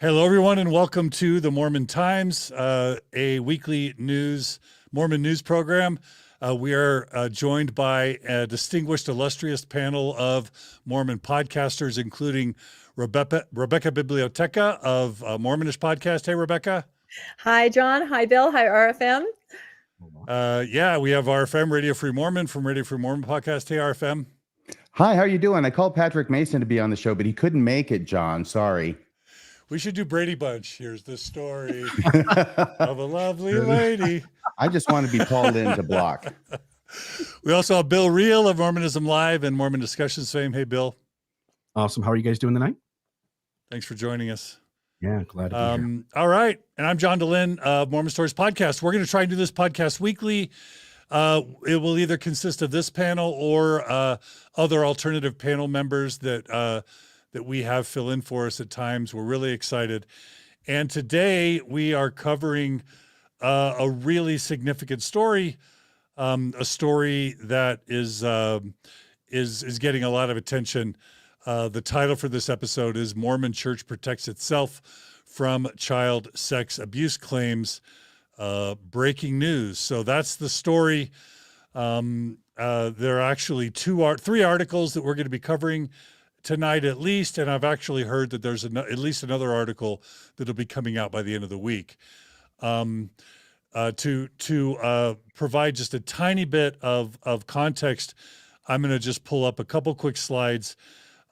Hello, everyone, and welcome to the Mormon Times, a weekly Mormon news program. We are joined by a distinguished, illustrious panel of Mormon podcasters, including Rebecca Bibliotheca of Mormonish Podcast. Hey, Rebecca. Hi, John. Hi, Bill. Hi, RFM. We have RFM, Radio Free Mormon, from Radio Free Mormon Podcast. Hey, RFM. Hi, how are you doing? I called Patrick Mason to be on the show, but he couldn't make it, John. Sorry. We should do Brady Bunch. Here's the story of a lovely lady. I just want to be called in to block. We also have Bill Reel of Mormonism Live and Mormon Discussions fame. Hey, Bill. Awesome. How are you guys doing tonight? Thanks for joining us. Yeah, glad to be here. All right. And I'm John Dehlin of Mormon Stories Podcast. We're going to try and do this podcast weekly. It will either consist of this panel or other alternative panel members that we have fill in for us at times. We're really excited. And today we are covering a really significant story, a story that is getting a lot of attention. The title for this episode is Mormon Church Protects Itself from Child Sex Abuse Claims. Breaking news. So that's the story. There are actually three articles that we're going to be covering tonight at least, and I've actually heard that there's at least another article that'll be coming out by the end of the week. To provide just a tiny bit of context, I'm going to just pull up a couple quick slides.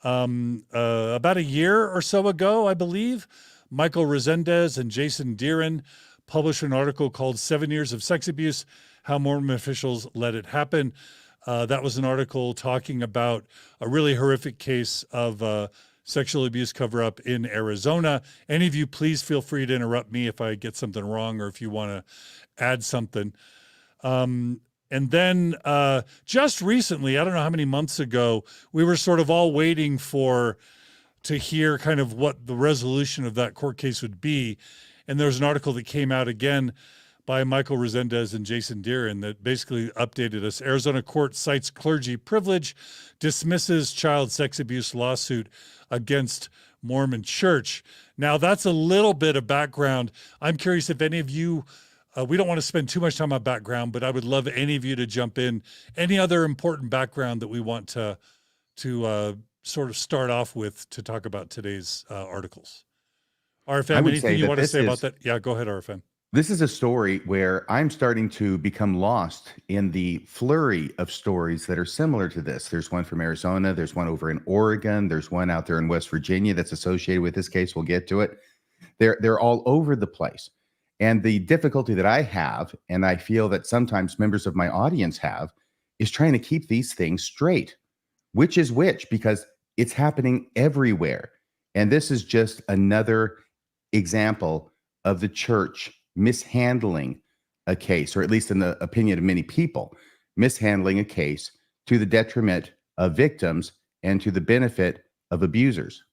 About a year or so ago, I believe, Michael Resendez and Jason Dehlin published an article called 7 Years of Sex Abuse, How Mormon Officials Let It Happen. That was an article talking about a really horrific case of sexual abuse cover-up in Arizona. Any of you, please feel free to interrupt me if I get something wrong or if you want to add something. And then just recently, I don't know how many months ago, we were sort of all waiting to hear kind of what the resolution of that court case would be. And there's an article that came out again by Michael Resendez and Jason Dehlin that basically updated us. Arizona court cites clergy privilege, dismisses child sex abuse lawsuit against Mormon Church. Now, that's a little bit of background. I'm curious if any of you, we don't want to spend too much time on background, but I would love any of you to jump in. Any other important background that we want to sort of start off with to talk about today's articles? RFM, anything you want to say about that? Yeah, go ahead, RFM. This is a story where I'm starting to become lost in the flurry of stories that are similar to this. There's one from Arizona. There's one over in Oregon. There's one out there in West Virginia that's associated with this case. We'll get to it. They're all over the place. And the difficulty that I have, and I feel that sometimes members of my audience have, is trying to keep these things straight. Which is which? Because it's happening everywhere. And this is just another example of the church mishandling a case, or at least in the opinion of many people, mishandling a case to the detriment of victims and to the benefit of abusers.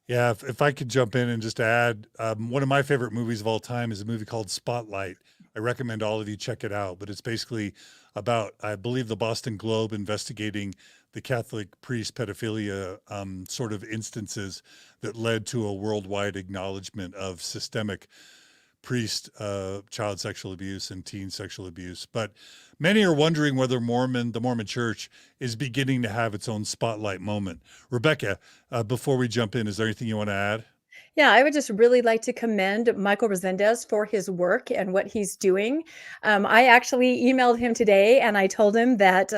Yeah, if I could jump in and just add, one of my favorite movies of all time is a movie called Spotlight. I recommend all of you check it out, but it's basically about, I believe, the Boston Globe investigating the Catholic priest pedophilia sort of instances that led to a worldwide acknowledgement of systemic priest child sexual abuse and teen sexual abuse. But many are wondering whether the Mormon Church is beginning to have its own spotlight moment. Rebecca, before we jump in, is there anything you want to add? Yeah, I would just really like to commend Michael Resendez for his work and what he's doing. I actually emailed him today and I told him that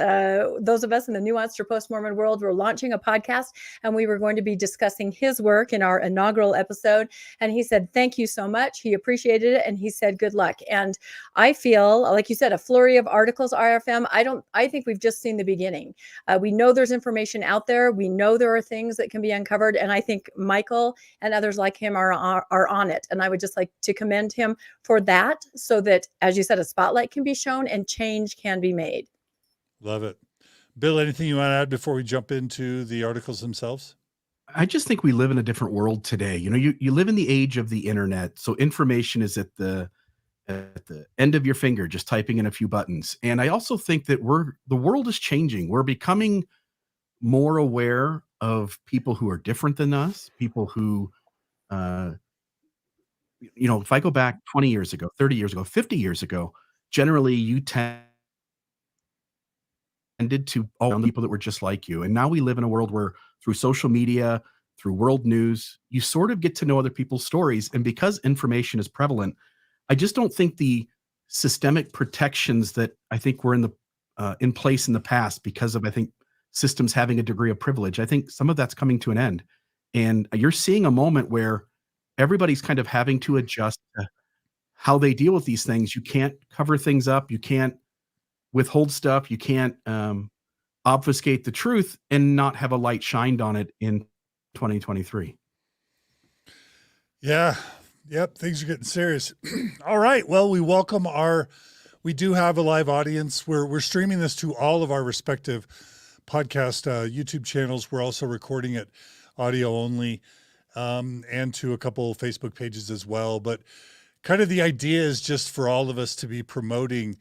those of us in the nuanced or post-Mormon world were launching a podcast and we were going to be discussing his work in our inaugural episode. And he said, thank you so much. He appreciated it. And he said, good luck. And I feel, like you said, a flurry of articles, RFM. I think we've just seen the beginning. We know there's information out there. We know there are things that can be uncovered. And I think Michael and others like him are on it. And I would just like to commend him for that so that, as you said, a spotlight can be shown and change can be made. Love it. Bill, anything you want to add before we jump into the articles themselves? I just think we live in a different world today. You know, you live in the age of the internet. So information is at the end of your finger, just typing in a few buttons. And I also think that the world is changing. We're becoming more aware of people who are different than us, people who uh, if I go back 20 years ago, 30 years ago, 50 years ago, generally you tended to all the people that were just like you. And now we live in a world where through social media, through world news, you sort of get to know other people's stories. And because information is prevalent, I just don't think the systemic protections that I think were in place in the past, because of, I think, systems having a degree of privilege, I think some of that's coming to an end. And you're seeing a moment where everybody's kind of having to adjust to how they deal with these things. You can't cover things up. You can't withhold stuff. You can't obfuscate the truth and not have a light shined on it in 2023. Yeah. Yep. Things are getting serious. All right. Well, we do have a live audience. We're streaming this to all of our respective podcast YouTube channels. We're also recording it audio only, and to a couple of Facebook pages as well. But kind of the idea is just for all of us to be promoting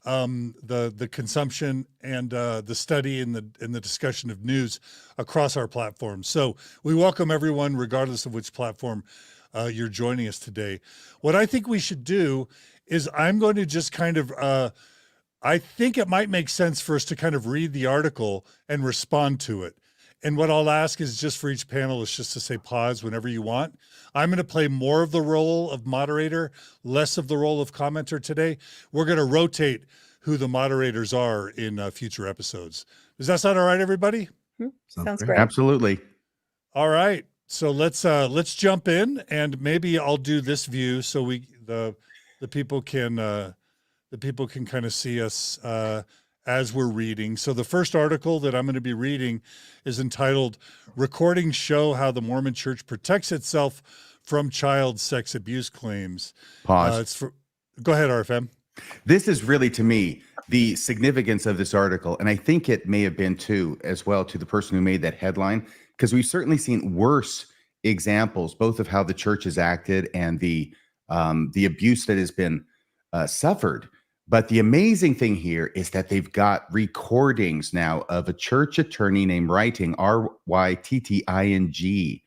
the consumption and the study and the discussion of news across our platforms. So we welcome everyone, regardless of which platform you're joining us today. What I think we should do is I'm going to just kind of, I think it might make sense for us to kind of read the article and respond to it. And what I'll ask is just for each panelist just to say pause whenever you want. I'm going to play more of the role of moderator, less of the role of commenter today. We're going to rotate who the moderators are in future episodes. Does that sound all right, everybody? Sounds great. Absolutely. All right. So let's jump in, and maybe I'll do this view so the people can kind of see us as we're reading. So the first article that I'm going to be reading is entitled "Recordings Show How the Mormon Church Protects Itself from Child Sex Abuse Claims." Pause. Go ahead, RFM. This is really, to me, the significance of this article. And I think it may have been too, as well, to the person who made that headline, because we've certainly seen worse examples, both of how the church has acted and the abuse that has been suffered. But the amazing thing here is that they've got recordings now of a church attorney named Rytting, Rytting,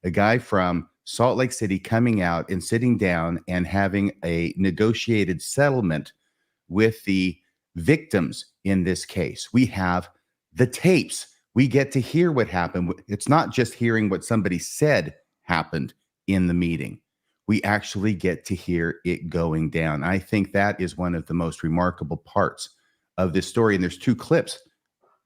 a guy from Salt Lake City, coming out and sitting down and having a negotiated settlement with the victims in this case. We have the tapes. We get to hear what happened. It's not just hearing what somebody said happened in the meeting. We actually get to hear it going down. I think that is one of the most remarkable parts of this story. And there's two clips,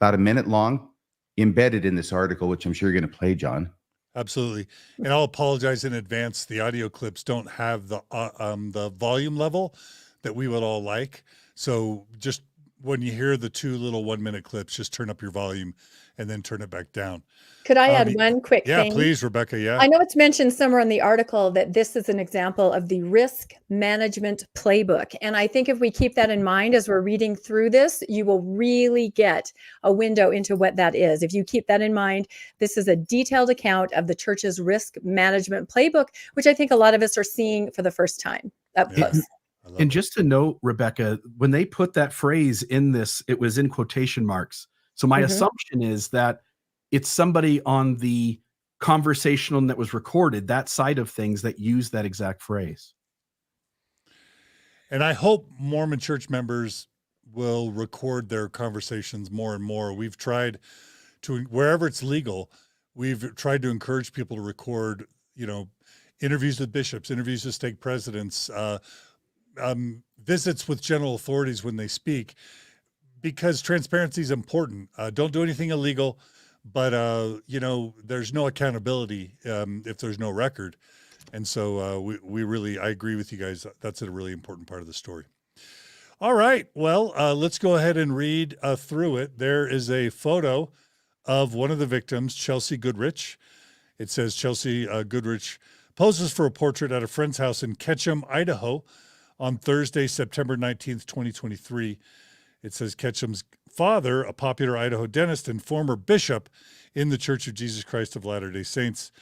about a minute long, embedded in this article, which I'm sure you're going to play, John. Absolutely. And I'll apologize in advance. The audio clips don't have the volume level that we would all like. So just when you hear the two little 1 minute clips, just turn up your volume and then turn it back down. Could I add one quick thing? Yeah, please, Rebecca. Yeah. I know it's mentioned somewhere in the article that this is an example of the risk management playbook. And I think if we keep that in mind as we're reading through this, you will really get a window into what that is. If you keep that in mind, this is a detailed account of the church's risk management playbook, which I think a lot of us are seeing for the first time up close. And just to note, Rebecca, when they put that phrase in this, it was in quotation marks. So my assumption is that it's somebody on the conversational that was recorded, that side of things, that used that exact phrase. And I hope Mormon church members will record their conversations more and more. We've tried to, wherever it's legal, we've tried to encourage people to record, interviews with bishops, interviews with stake presidents, visits with general authorities when they speak, because transparency is important. Don't do anything illegal, but there's no accountability if there's no record. And so I agree with you guys. That's a really important part of the story. All right. Well, let's go ahead and read through it. There is a photo of one of the victims, Chelsea Goodrich. It says Chelsea Goodrich poses for a portrait at a friend's house in Ketchum, Idaho on Thursday, September 19th, 2023. It says Ketchum's father, a popular Idaho dentist and former bishop in the Church of Jesus Christ of Latter-day Saints,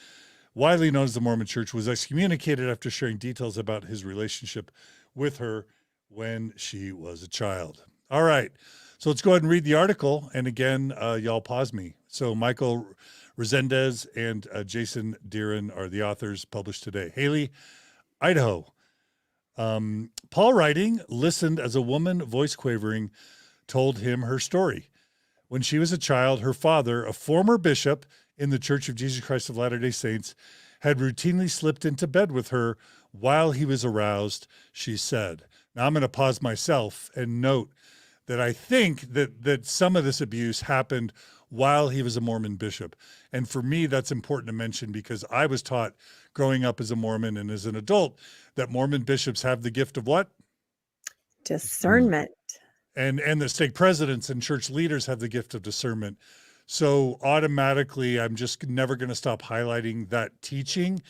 widely known as the Mormon Church, was excommunicated after sharing details about his relationship with her when she was a child. All right. So let's go ahead and read the article. And again, y'all pause me. So Michael Resendez and Jason Dehlin are the authors, published today. Haley, Idaho. Paul writing, listened as a woman, voice quavering, told him her story. When she was a child, her father, a former bishop in the Church of Jesus Christ of Latter-day Saints, had routinely slipped into bed with her while he was aroused, she said. Now I'm going to pause myself and note that I think that some of this abuse happened while he was a Mormon bishop. And for me, that's important to mention because I was taught growing up as a Mormon and as an adult that Mormon bishops have the gift of what? Discernment. And the stake presidents and church leaders have the gift of discernment. So automatically, I'm just never going to stop highlighting that teaching,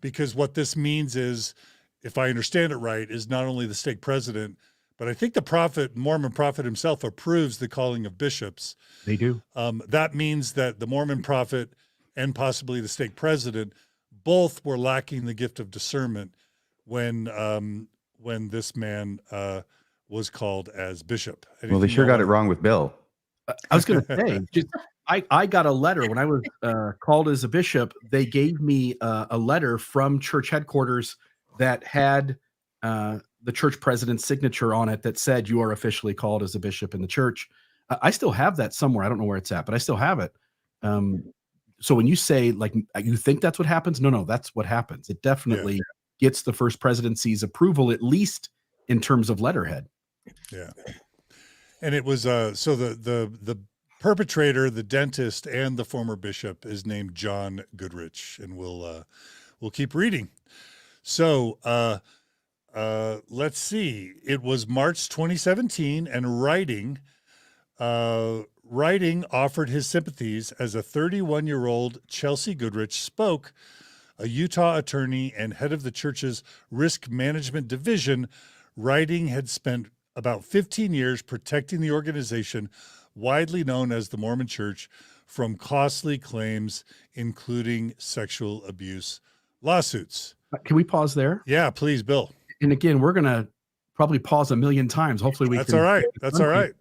because what this means is, if I understand it right, is not only the stake president, but I think the prophet, Mormon prophet himself, approves the calling of bishops. They do. That means that the Mormon prophet and possibly the stake president both were lacking the gift of discernment when this man was called as bishop. Well, they sure got it wrong with Bill. I was going to say, I got a letter when I was called as a bishop. They gave me a letter from church headquarters that had the church president's signature on it that said, you are officially called as a bishop in the church. I still have that somewhere. I don't know where it's at, but I still have it. So when you say, like, you think that's what happens? No, that's what happens. It definitely gets the first presidency's approval, at least in terms of letterhead. Yeah. And it was, so the perpetrator, the dentist, and the former bishop is named John Goodrich, and we'll keep reading. So, let's see. It was March 2017, and Writing offered his sympathies as a 31-year-old Chelsea Goodrich spoke, a Utah attorney and head of the church's risk management division. Writing had spent about 15 years protecting the organization, widely known as the Mormon Church, from costly claims, including sexual abuse lawsuits. Can we pause there? Yeah, please, Bill. And again, we're going to probably pause a million times. Hopefully That's all right. That's all right.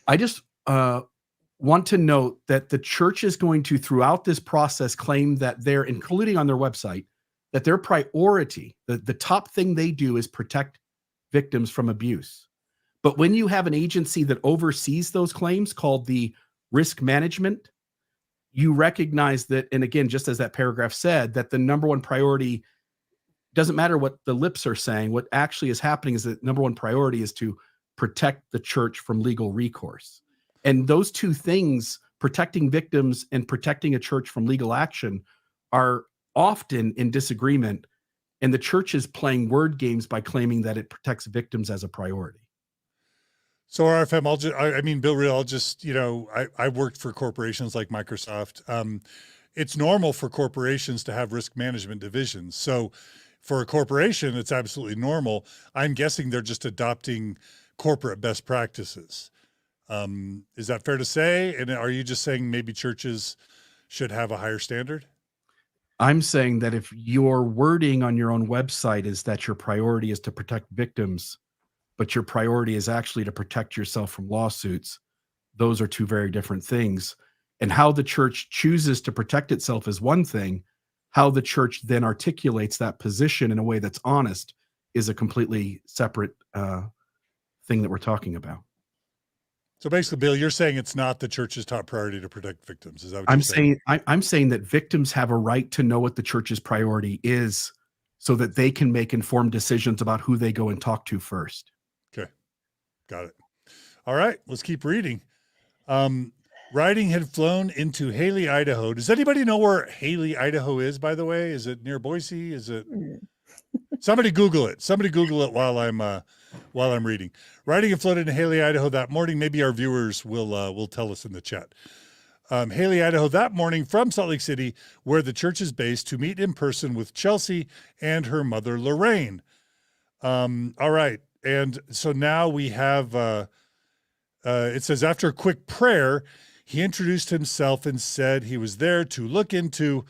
I just want to note that the church is going to, throughout this process, claim that they're, including on their website, that their priority, the top thing they do is protect victims from abuse. But when you have an agency that oversees those claims called the risk management, you recognize that, and again, just as that paragraph said, that the number one priority doesn't matter what the lips are saying. What actually is happening is that number one priority is to protect the church from legal recourse. And those two things, protecting victims and protecting a church from legal action, are often in disagreement. And the church is playing word games by claiming that it protects victims as a priority. So RFM, Bill Real, I worked for corporations like Microsoft. It's normal for corporations to have risk management divisions. So for a corporation, it's absolutely normal. I'm guessing they're just adopting corporate best practices. Is that fair to say? And are you just saying maybe churches should have a higher standard? I'm saying that if your wording on your own website is that your priority is to protect victims, but your priority is actually to protect yourself from lawsuits, those are two very different things. And how the church chooses to protect itself is one thing. How the church then articulates that position in a way that's honest is a completely separate thing that we're talking about. So basically, Bill, you're saying it's not the church's top priority to protect victims. Is that what I'm you're saying? I'm saying that victims have a right to know what the church's priority is so that they can make informed decisions about who they go and talk to first. Okay. Got it. All right. Let's keep reading. Writing had flown into Haley, Idaho. Does anybody know where Haley, Idaho is, by the way? Is it near Boise? Is it? Somebody Google it. Somebody Google it while I'm reading. Writing had flown into Haley, Idaho that morning. Maybe our viewers will tell us in the chat. Haley, Idaho that morning from Salt Lake City, where the church is based, to meet in person with Chelsea and her mother, Lorraine. All right. And so now we have, it says, after a quick prayer, he introduced himself and said he was there to look into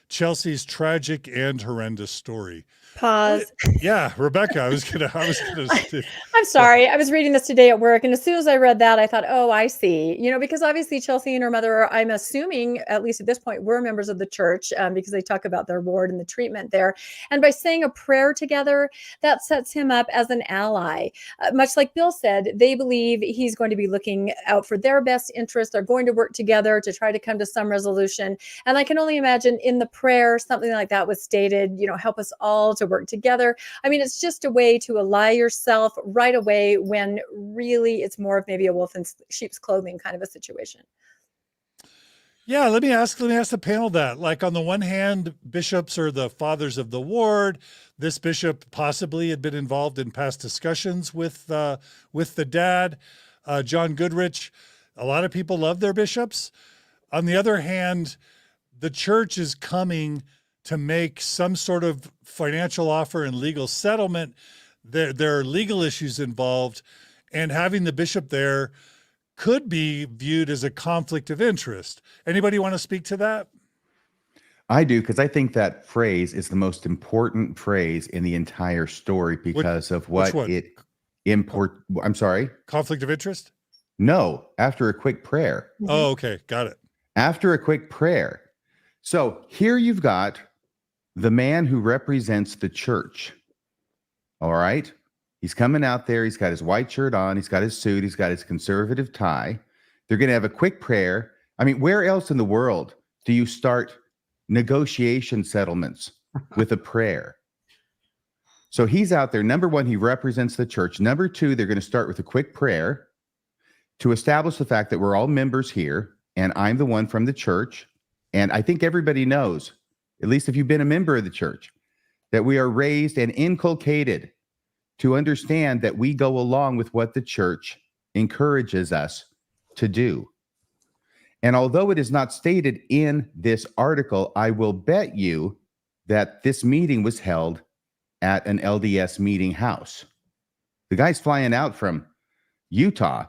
Chelsea's tragic and horrendous story. Pause. Yeah, Rebecca, I was gonna. I'm sorry. I was reading this today at work, and as soon as I read that, I thought, "Oh, I see." Because obviously Chelsea and her mother, I'm assuming, at least at this point, were members of the church, because they talk about their ward and the treatment there. And by saying a prayer together, that sets him up as an ally. Much like Bill said, they believe he's going to be looking out for their best interest. They're going to work together to try to come to some resolution. And I can only imagine in the prayer something like that was stated. Help us all to work together. I mean, it's just a way to ally yourself right away when really it's more of maybe a wolf in sheep's clothing kind of a situation. Yeah, let me ask the panel that. Like, on the one hand, bishops are the fathers of the ward. This bishop possibly had been involved in past discussions with the dad, John Goodrich. A lot of people love their bishops. On the other hand, the church is coming to make some sort of financial offer and legal settlement. There are legal issues involved, and having the bishop there could be viewed as a conflict of interest. Anybody want to speak to that? I do, because I think that phrase is the most important phrase in the entire story because of what it import. I'm sorry? Conflict of interest? No, after a quick prayer. Oh, okay. Got it. After a quick prayer. So here you've got the man who represents the church. All right. He's coming out there. He's got his white shirt on. He's got his suit. He's got his conservative tie. They're going to have a quick prayer. I mean, where else in the world do you start negotiation settlements with a prayer? So he's out there. Number one, he represents the church. Number two, they're going to start with a quick prayer to establish the fact that we're all members here, and I'm the one from the church. And I think everybody knows, at least if you've been a member of the church, that we are raised and inculcated to understand that we go along with what the church encourages us to do. And although it is not stated in this article, I will bet you that this meeting was held at an LDS meeting house. The guy's flying out from Utah.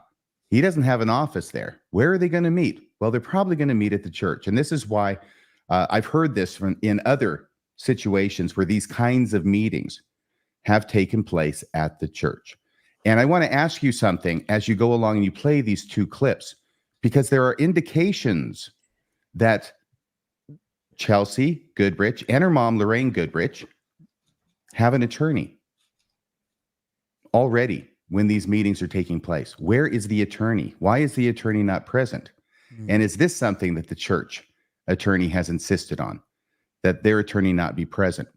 He doesn't have an office there. Where are they going to meet? Well, they're probably going to meet at the church. And this is why I've heard this from in other situations where these kinds of meetings have taken place at the church. And I want to ask you something as you go along and you play these two clips, because there are indications that Chelsea Goodrich and her mom, Lorraine Goodrich, have an attorney already when these meetings are taking place. Where is the attorney? Why is the attorney not present? And is this something that the church attorney has insisted on, that their attorney not be present?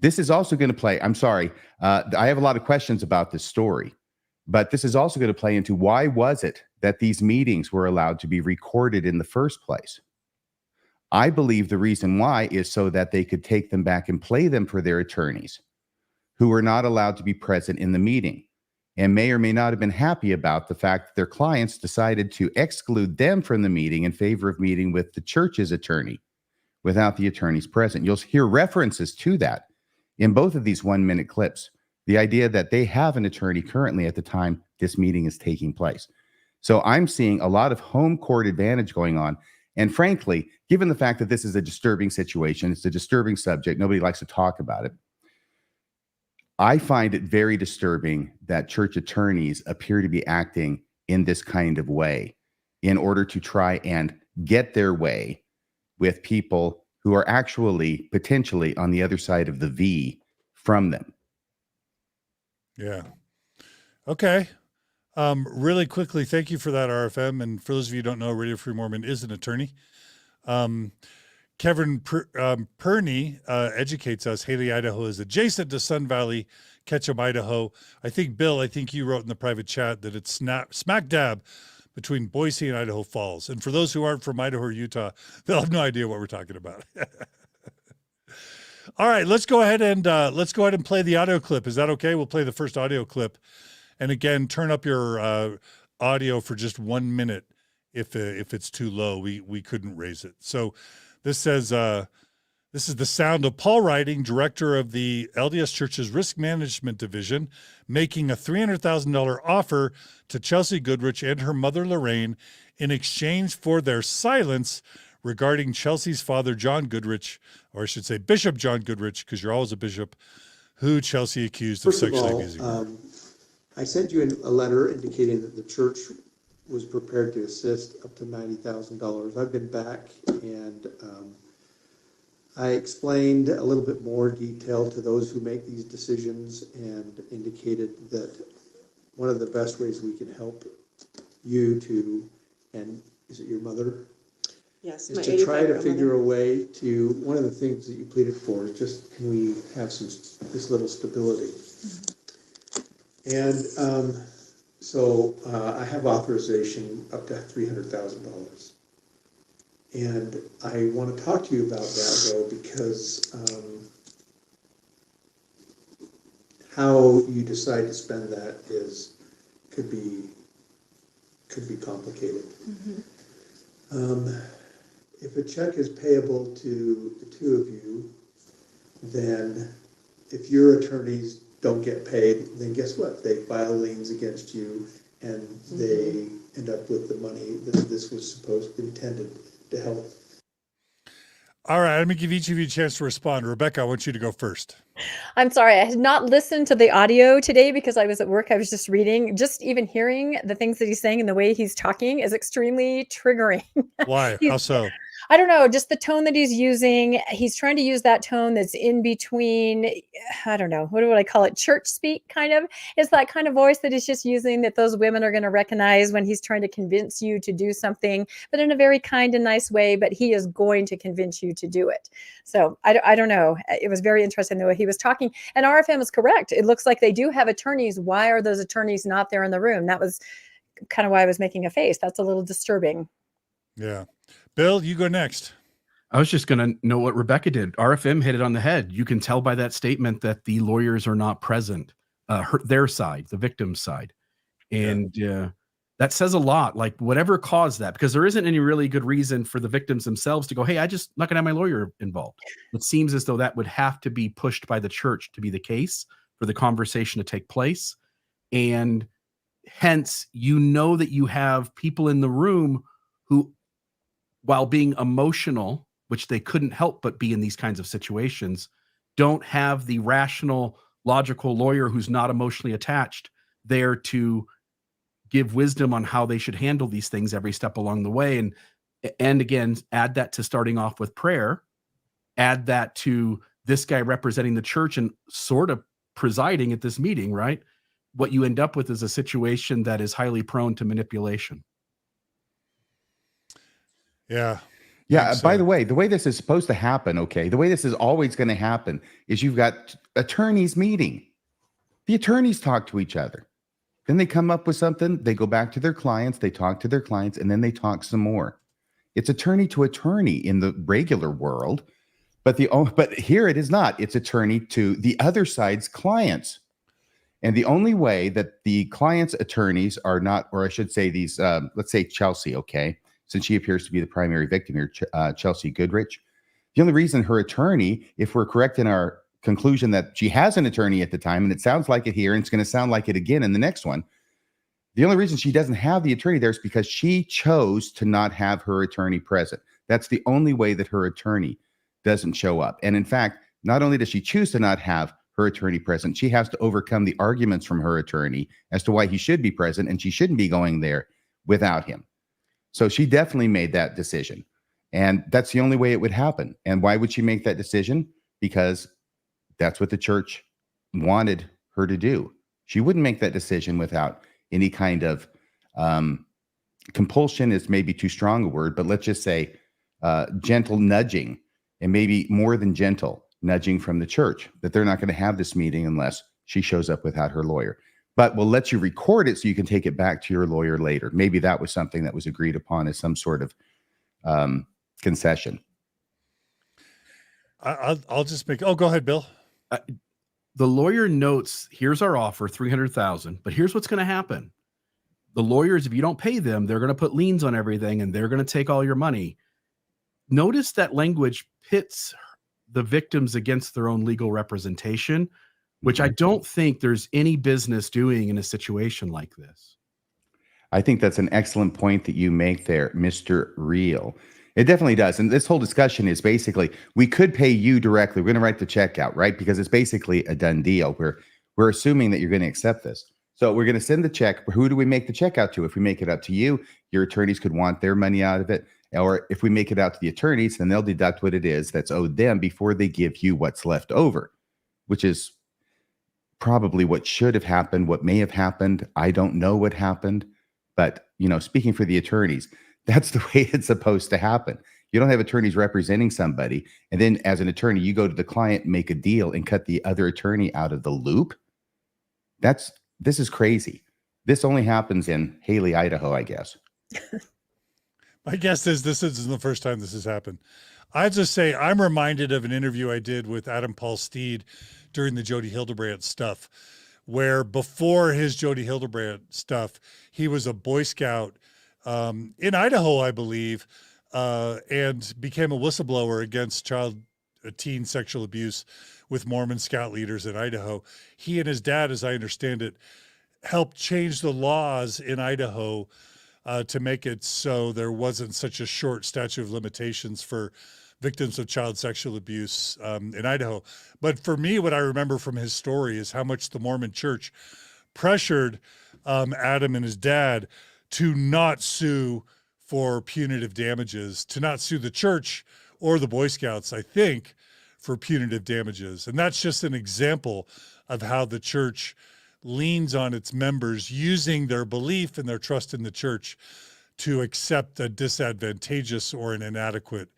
This is also going to play, I'm sorry, I have a lot of questions about this story, but this is also going to play into why was it that these meetings were allowed to be recorded in the first place? I believe the reason why is so that they could take them back and play them for their attorneys who were not allowed to be present in the meeting and may or may not have been happy about the fact that their clients decided to exclude them from the meeting in favor of meeting with the church's attorney without the attorneys present. You'll hear references to that in both of these 1-minute clips, the idea that they have an attorney currently at the time this meeting is taking place. So I'm seeing a lot of home court advantage going on. And frankly, given the fact that this is a disturbing situation, it's a disturbing subject, nobody likes to talk about it. I find it very disturbing that church attorneys appear to be acting in this kind of way in order to try and get their way with people who are actually potentially on the other side of the V from them. Yeah. Okay. Really quickly, thank you for that, RFM. And for those of you who don't know, Radio Free Mormon is an attorney. Kevin Perney educates us. Haley, Idaho is adjacent to Sun Valley, Ketchum, Idaho. I think, Bill, you wrote in the private chat that it's smack dab between Boise and Idaho Falls. And for those who aren't from Idaho or Utah, they'll have no idea what we're talking about. All right, let's go ahead and play the audio clip. Is that okay? We'll play the first audio clip. And again, turn up your audio for just 1 minute. If it's too low, we couldn't raise it. So this says, this is the sound of Paul Riding, director of the LDS Church's Risk Management Division, making a $300,000 offer to Chelsea Goodrich and her mother, Lorraine, in exchange for their silence regarding Chelsea's father, John Goodrich, or I should say Bishop John Goodrich, because you're always a bishop, who Chelsea accused of sexually abusing her. I sent you a letter indicating that the church was prepared to assist up to $90,000. I've been back and I explained a little bit more detail to those who make these decisions and indicated that one of the best ways we can help you to, and is it your mother? Yes, Is my to try to 85-year-old figure mother. a way to, one of the things that you pleaded for is just, can we have this little stability? And so I have authorization up to $300,000. And I want to talk to you about that, though, because how you decide to spend that could be complicated. If a check is payable to the two of you, then if your attorneys don't get paid, then guess what? They file liens against you, and they end up with the money that this was intended to help. All right, let me give each of you a chance to respond. Rebecca, I want you to go first. I'm sorry. I had not listened to the audio today because I was at work. I was just reading. Just even hearing the things that he's saying and the way he's talking is extremely triggering. Why? He's- How so? I don't know, just the tone that he's using. He's trying to use that tone that's in between, I don't know, what would I call it? Church speak, kind of. It's that kind of voice that he's just using that those women are going to recognize when he's trying to convince you to do something, but in a very kind and nice way, but he is going to convince you to do it. So I don't know. It was very interesting the way he was talking. And RFM is correct. It looks like they do have attorneys. Why are those attorneys not there in the room? That was kind of why I was making a face. That's a little disturbing. Yeah. Bill, you go next. I was just going to know what Rebecca did. RFM hit it on the head. You can tell by that statement that the lawyers are not present, their side, the victim's side. And that says a lot, like whatever caused that, because there isn't any really good reason for the victims themselves to go, hey, I just not going to have my lawyer involved. It seems as though that would have to be pushed by the church to be the case for the conversation to take place. And hence, you know that you have people in the room who, while being emotional, which they couldn't help but be in these kinds of situations, don't have the rational, logical lawyer who's not emotionally attached there to give wisdom on how they should handle these things every step along the way. And again, add that to starting off with prayer, add that to this guy representing the church and sort of presiding at this meeting, right? What you end up with is a situation that is highly prone to manipulation. Yeah. Yeah. So. By the way this is supposed to happen, okay, the way this is always going to happen is you've got attorneys meeting. The attorneys talk to each other. Then they come up with something. They go back to their clients. They talk to their clients, and then they talk some more. It's attorney to attorney in the regular world, but here it is not. It's attorney to the other side's clients. And the only way that the client's attorneys are not, or I should say these, let's say Chelsea, okay, since she appears to be the primary victim here, Chelsea Goodrich. The only reason her attorney, if we're correct in our conclusion that she has an attorney at the time, and it sounds like it here, and it's going to sound like it again in the next one, the only reason she doesn't have the attorney there is because she chose to not have her attorney present. That's the only way that her attorney doesn't show up. And in fact, not only does she choose to not have her attorney present, she has to overcome the arguments from her attorney as to why he should be present, and she shouldn't be going there without him. So she definitely made that decision. And that's the only way it would happen. And why would she make that decision? Because that's what the church wanted her to do. She wouldn't make that decision without any kind of compulsion is maybe too strong a word, but let's just say gentle nudging, and maybe more than gentle nudging from the church, that they're not going to have this meeting unless she shows up without her lawyer. But we'll let you record it so you can take it back to your lawyer later. Maybe that was something that was agreed upon as some sort of concession. I'll just make, go ahead, Bill. The lawyer notes, here's our offer, $300,000, but here's what's going to happen. The lawyers, if you don't pay them, they're going to put liens on everything and they're going to take all your money. Notice that language pits the victims against their own legal representation, which I don't think there's any business doing in a situation like this. I think that's an excellent point that you make there, Mr. Real. It definitely does. And this whole discussion is basically, we could pay you directly. We're going to write the check out, right? Because it's basically a done deal. We're assuming that you're going to accept this. So we're going to send the check. Who do we make the check out to? If we make it out to you, your attorneys could want their money out of it. Or if we make it out to the attorneys, then they'll deduct what it is that's owed them before they give you what's left over, which is probably what should have happened, what may have happened. I don't know what happened. But, speaking for the attorneys, that's the way it's supposed to happen. You don't have attorneys representing somebody. And then as an attorney, you go to the client, make a deal, and cut the other attorney out of the loop. This is crazy. This only happens in Haley, Idaho, I guess. My guess is this isn't the first time this has happened. I just say I'm reminded of an interview I did with Adam Paul Steed during the Jody Hildebrandt stuff, where before his Jody Hildebrandt stuff, he was a Boy Scout in Idaho, I believe, and became a whistleblower against teen sexual abuse with Mormon scout leaders in Idaho. He and his dad, as I understand it, helped change the laws in Idaho to make it so there wasn't such a short statute of limitations for victims of child sexual abuse in Idaho. But for me, what I remember from his story is how much the Mormon church pressured Adam and his dad to not sue for punitive damages, to not sue the church or the Boy Scouts, I think, for punitive damages. And that's just an example of how the church leans on its members using their belief and their trust in the church to accept a disadvantageous or an inadequate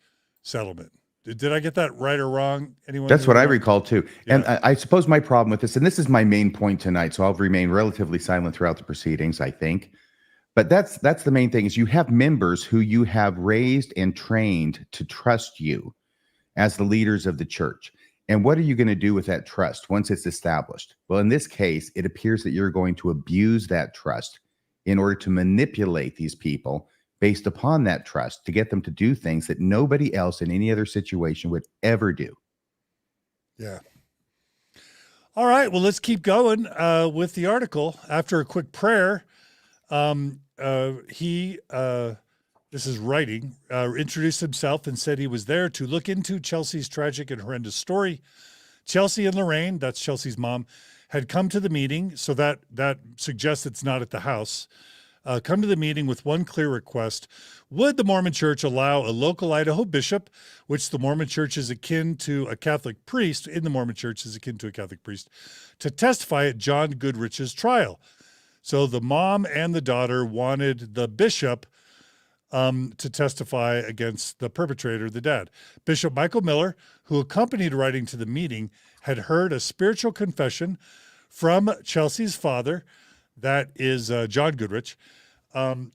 settlement. Did I get that right or wrong? Anyone? That's what I recall too. Yeah. And I suppose my problem with this, and this is my main point tonight, so I'll remain relatively silent throughout the proceedings, I think. But that's the main thing, is you have members who you have raised and trained to trust you as the leaders of the church. And what are you going to do with that trust once it's established? Well, in this case, it appears that you're going to abuse that trust in order to manipulate these people based upon that trust to get them to do things that nobody else in any other situation would ever do. Yeah. All right. Well, let's keep going with the article. After a quick prayer, he this is writing, introduced himself and said he was there to look into Chelsea's tragic and horrendous story. Chelsea and Lorraine, that's Chelsea's mom, had come to the meeting, so that suggests it's not at the house. Come to the meeting with one clear request. Would the Mormon Church allow a local Idaho bishop, which the Mormon Church is akin to a Catholic priest, in the Mormon Church is akin to a Catholic priest, to testify at John Goodrich's trial? So the mom and the daughter wanted the bishop to testify against the perpetrator, the dad. Bishop Michael Miller, who accompanied writing to the meeting, had heard a spiritual confession from Chelsea's father, that is John Goodrich,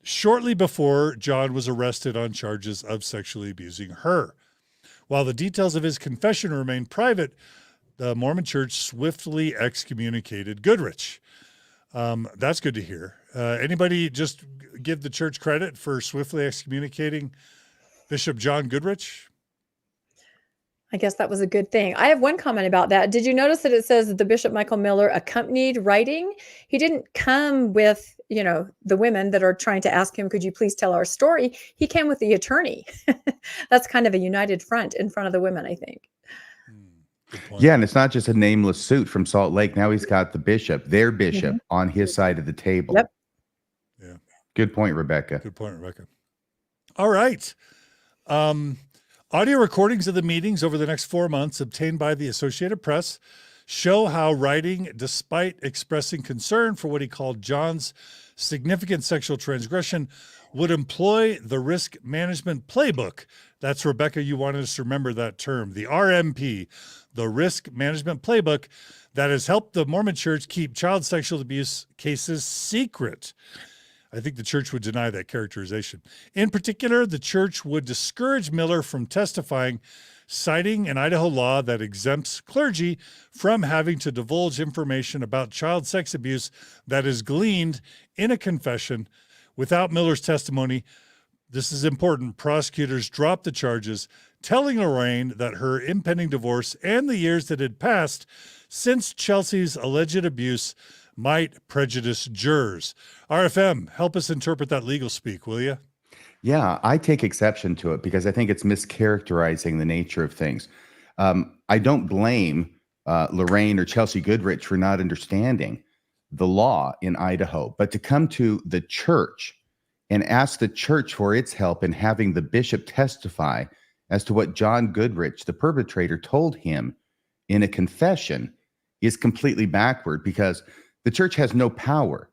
shortly before John was arrested on charges of sexually abusing her. While the details of his confession remained private, the Mormon Church swiftly excommunicated Goodrich. That's good to hear. Anybody just give the church credit for swiftly excommunicating Bishop John Goodrich? I guess that was a good thing. I have one comment about that. Did you notice that it says that the Bishop Michael Miller accompanied writing? He didn't come with, the women that are trying to ask him, could you please tell our story? He came with the attorney. That's kind of a united front in front of the women, I think. Yeah, and it's not just a nameless suit from Salt Lake. Now he's got the bishop, their bishop, on his side of the table. Yep. Yeah. Good point, Rebecca. Good point, Rebecca. All right. Audio recordings of the meetings over the next 4 months obtained by the Associated Press show how writing, despite expressing concern for what he called John's significant sexual transgression, would employ the risk management playbook. That's, Rebecca, you wanted us to remember that term, the RMP, the risk management playbook that has helped the Mormon Church keep child sexual abuse cases secret. I think the church would deny that characterization. In particular, the church would discourage Miller from testifying, citing an Idaho law that exempts clergy from having to divulge information about child sex abuse that is gleaned in a confession. Without Miller's testimony, this is important, prosecutors dropped the charges, telling Lorraine that her impending divorce and the years that had passed since Chelsea's alleged abuse might prejudice jurors. RFM, help us interpret that legal speak, will you? Yeah, I take exception to it because I think it's mischaracterizing the nature of things. I don't blame Lorraine or Chelsea Goodrich for not understanding the law in Idaho, but to come to the church and ask the church for its help in having the bishop testify as to what John Goodrich, the perpetrator, told him in a confession is completely backward, because the church has no power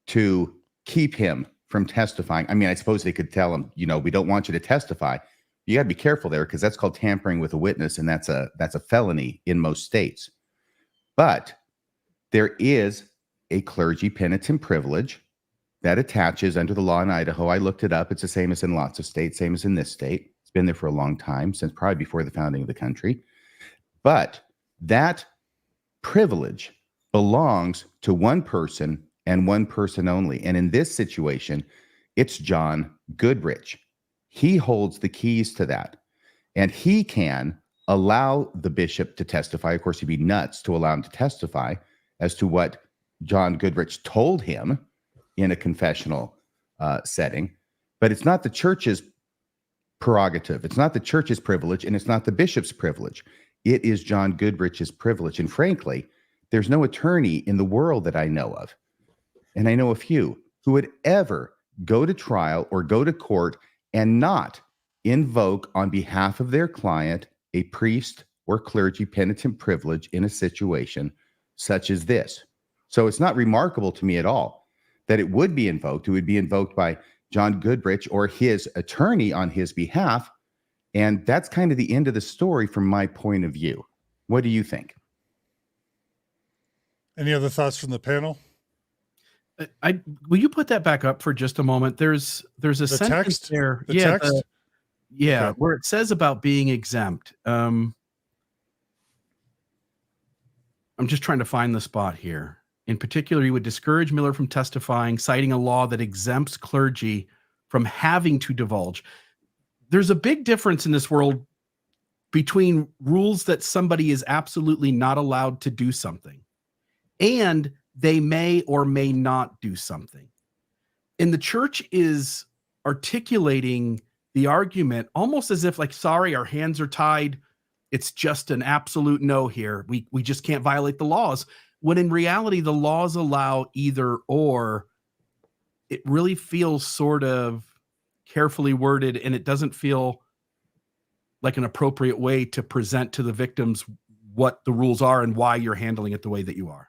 to keep him from testifying. I mean, I suppose they could tell him, we don't want you to testify. You got to be careful there, because that's called tampering with a witness, and that's a felony in most states. But there is a clergy penitent privilege that attaches under the law in Idaho. I looked it up. It's the same as in lots of states, same as in this state. It's been there for a long time, since probably before the founding of the country. But that privilege belongs to one person and one person only. And in this situation, it's John Goodrich. He holds the keys to that. And he can allow the bishop to testify. Of course, he'd be nuts to allow him to testify as to what John Goodrich told him in a confessional setting. But it's not the church's prerogative. It's not the church's privilege, and it's not the bishop's privilege. It is John Goodrich's privilege. And frankly, there's no attorney in the world that I know of, and I know a few, who would ever go to trial or go to court and not invoke on behalf of their client a priest or clergy penitent privilege in a situation such as this. So it's not remarkable to me at all that it would be invoked. It would be invoked by John Goodrich or his attorney on his behalf. And that's kind of the end of the story from my point of view. What do you think? Any other thoughts from the panel? Will you put that back up for just a moment? There's a sentence text? there. The text? Okay. Where it says about being exempt. I'm just trying to find the spot here. In particular, he would discourage Miller from testifying, citing a law that exempts clergy from having to divulge. There's a big difference in this world between rules that somebody is absolutely not allowed to do something and they may or may not do something. And the church is articulating the argument almost as if, like, sorry, our hands are tied. It's just an absolute no here. We just can't violate the laws. When in reality, the laws allow either or. It really feels sort of carefully worded, and it doesn't feel like an appropriate way to present to the victims what the rules are and why you're handling it the way that you are.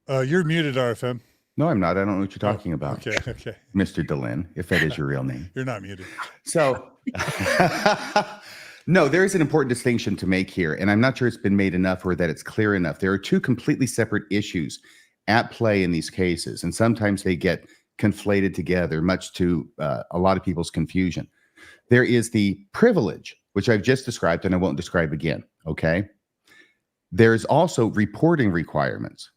You're muted, RFM. No, I'm not. I don't know what you're talking about. Okay. Mr. Dehlin, if that is your real name. You're not muted. So, no, there is an important distinction to make here, and I'm not sure it's been made enough or that it's clear enough. There are two completely separate issues at play in these cases, and sometimes they get conflated together, much to a lot of people's confusion. There is the privilege, which I've just described, and I won't describe again, okay? There's also reporting requirements,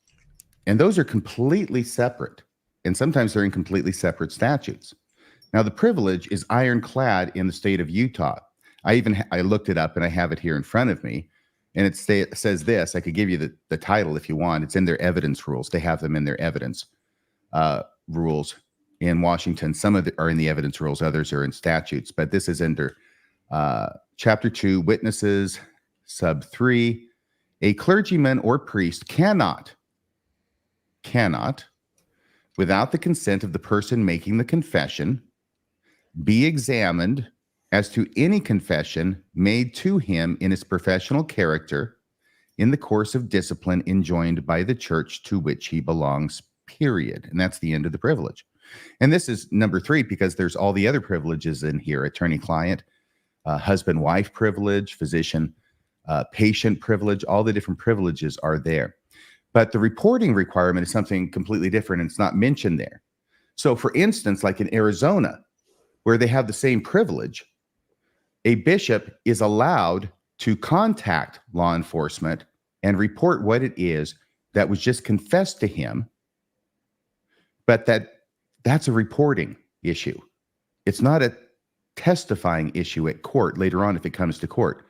and those are completely separate, and sometimes they're in completely separate statutes. Now, the privilege is ironclad in the state of Utah. I looked it up, and I have it here in front of me, and it says this. I could give you the title if you want. It's in their evidence rules. They have them in their evidence rules in Washington. Some of them are in the evidence rules, others are in statutes, but this is under Chapter 2, Witnesses, Sub 3. A clergyman or priest cannot, without the consent of the person making the confession, be examined as to any confession made to him in his professional character in the course of discipline enjoined by the church to which he belongs, period. And that's the end of the privilege. And this is number 3 because there's all the other privileges in here: attorney-client, husband-wife privilege, physician-patient privilege. All the different privileges are there. But the reporting requirement is something completely different, and it's not mentioned there. So, for instance, like in Arizona, where they have the same privilege, a bishop is allowed to contact law enforcement and report what it is that was just confessed to him, but that's a reporting issue. It's not a testifying issue at court later on if it comes to court,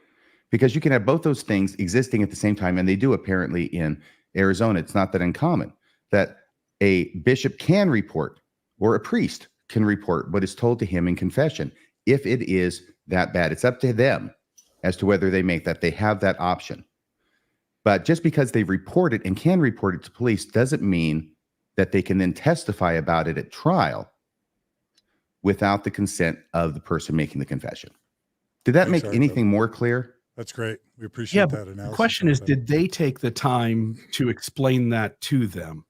because you can have both those things existing at the same time, and they do apparently in Arizona. It's not that uncommon that a bishop can report or a priest can report what is told to him in confession. If it is that bad, it's up to them as to whether they make that. They have that option. But just because they report it and can report it to police doesn't mean that they can then testify about it at trial without the consent of the person making the confession. Did that Thanks, make Arthur. anything more clear? That's great. We appreciate that The analysis. question is, Arthur. did they take the time to explain that to them?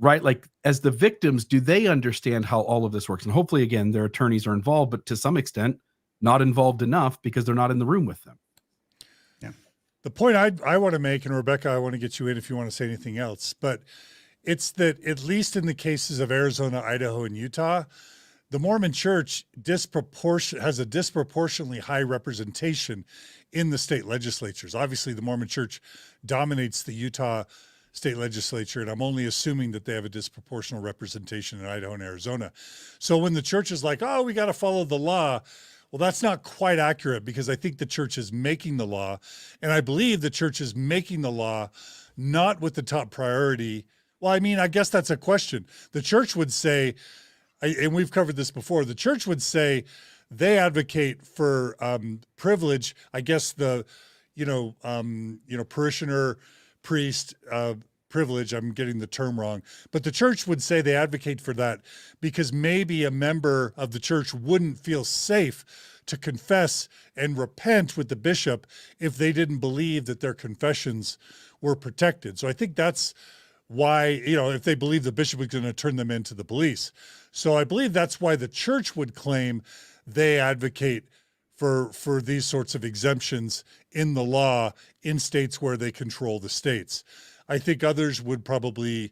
Right? Like, as the victims, do they understand how all of this works? And hopefully, again, their attorneys are involved, but to some extent, not involved enough because they're not in the room with them. The point I want to make, and Rebecca, I want to get you in if you want to say anything else, but it's that at least in the cases of Arizona, Idaho, and Utah, the Mormon Church has a disproportionately high representation in the state legislatures. Obviously, the Mormon Church dominates the Utah state legislature, and I'm only assuming that they have a disproportional representation in Idaho and Arizona. So when the church is like, oh, we got to follow the law, well, that's not quite accurate, because I think the church is making the law, and I believe the church is making the law not with the top priority. Well, I mean, I guess that's a question. The church would say, and we've covered this before, the church would say they advocate for privilege. I guess the, parishioner priest privilege, I'm getting the term wrong, but the church would say they advocate for that because maybe a member of the church wouldn't feel safe to confess and repent with the bishop if they didn't believe that their confessions were protected. So I think that's why, if they believe the bishop was going to turn them into the police. So I believe that's why the church would claim they advocate for these sorts of exemptions in the law in states where they control the states. I think others would probably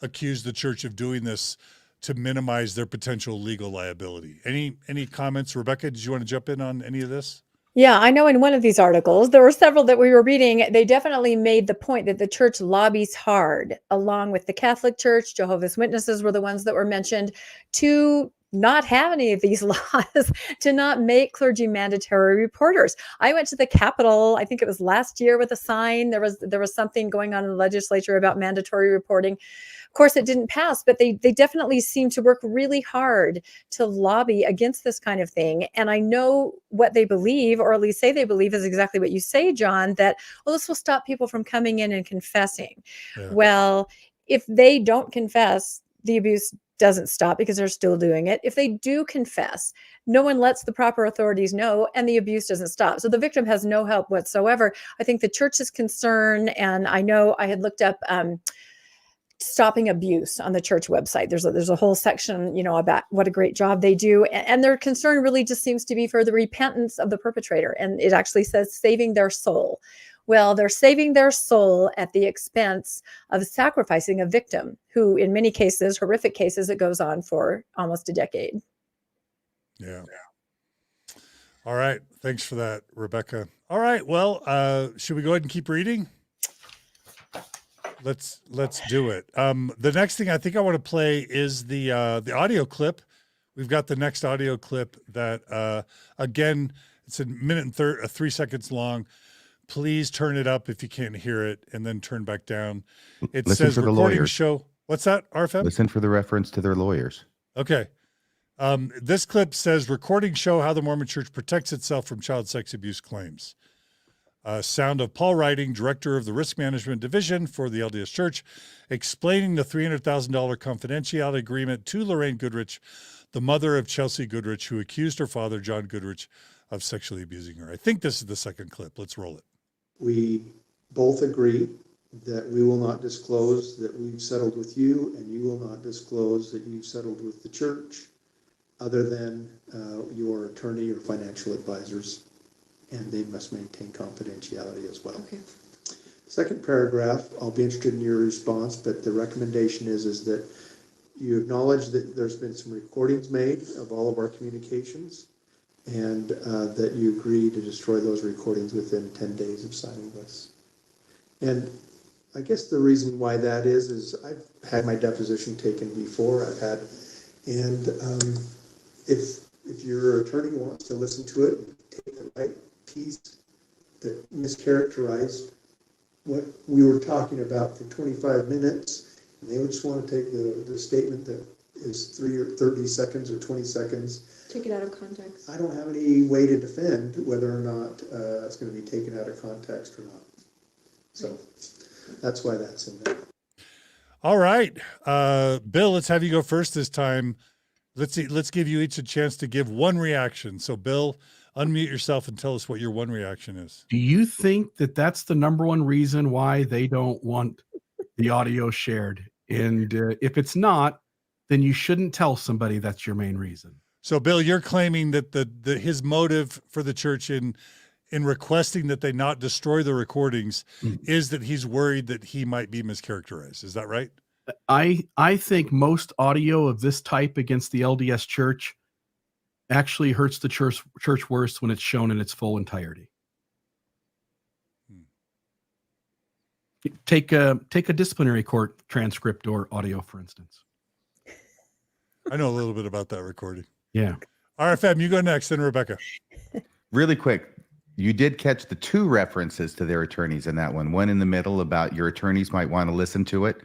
accuse the church of doing this to minimize their potential legal liability. Any comments? Rebecca, did you want to jump in on any of this? Yeah, I know in one of these articles, there were several that we were reading, they definitely made the point that the church lobbies hard, along with the Catholic Church. Jehovah's Witnesses were the ones that were mentioned, to not have any of these laws, to not make clergy mandatory reporters. I went to the Capitol, I think it was last year, with a sign. There was something going on in the legislature about mandatory reporting. Of course, it didn't pass, but they definitely seem to work really hard to lobby against this kind of thing. And I know what they believe, or at least say they believe, is exactly what you say, John, that, well, this will stop people from coming in and confessing. Yeah. Well, if they don't confess, the abuse doesn't stop because they're still doing it. If they do confess, no one lets the proper authorities know, and the abuse doesn't stop. So the victim has no help whatsoever. I think the church's concern, and I know I had looked up stopping abuse on the church website. There's a whole section, about what a great job they do. And their concern really just seems to be for the repentance of the perpetrator. And it actually says saving their soul. Well, they're saving their soul at the expense of sacrificing a victim who, in many cases, horrific cases, it goes on for almost a decade. Yeah. All right. Thanks for that, Rebecca. All right. Well, should we go ahead and keep reading? Let's do it. The next thing I think I want to play is the audio clip. We've got the next audio clip that, again, it's a minute and 3 seconds long. Please turn it up if you can't hear it, and then turn back down. It Listen says for the recording lawyers. show. What's that, RFM? Listen for the reference to their lawyers. Okay. This clip says recording show how the Mormon Church protects itself from child sex abuse claims. Sound of Paul Riding, director of the Risk Management Division for the LDS Church, explaining the $300,000 confidentiality agreement to Lorraine Goodrich, the mother of Chelsea Goodrich, who accused her father, John Goodrich, of sexually abusing her. I think this is the second clip. Let's roll it. We both agree that we will not disclose that we've settled with you, and you will not disclose that you've settled with the church, other than your attorney or financial advisors, and they must maintain confidentiality as well. Okay. Second paragraph, I'll be interested in your response, but the recommendation is that you acknowledge that there's been some recordings made of all of our communications, and that you agree to destroy those recordings within 10 days of signing this. And I guess the reason why that is I've had my deposition taken before. And if your attorney wants to listen to it, take the right piece that mischaracterized what we were talking about for 25 minutes, and they would just want to take the statement that is 30 seconds or 20 seconds. Take it out of context. I don't have any way to defend whether or not it's going to be taken out of context or not. So that's why that's in there. All right. Bill, let's have you go first this time. Let's give you each a chance to give one reaction. So Bill, unmute yourself and tell us what your one reaction is. Do you think that that's the number one reason why they don't want the audio shared? And if it's not, then you shouldn't tell somebody that's your main reason. So Bill, you're claiming that his motive for the church in requesting that they not destroy the recordings is that he's worried that he might be mischaracterized. Is that right? I think most audio of this type against the LDS church actually hurts the church worse when it's shown in its full entirety. Take a disciplinary court transcript or audio, for instance. I know a little bit about that recording. Yeah. RFM, you go next, then Rebecca. Really quick, you did catch the two references to their attorneys in that one in the middle about your attorneys might want to listen to it,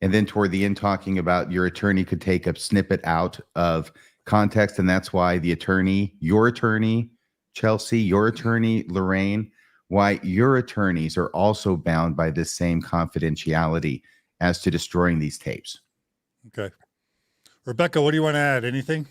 and then toward the end talking about your attorney could take a snippet out of context, and that's why your attorney, Chelsea, your attorney, Lorraine, why your attorneys are also bound by this same confidentiality as to destroying these tapes. Okay. Rebecca, what do you want to add? Anything?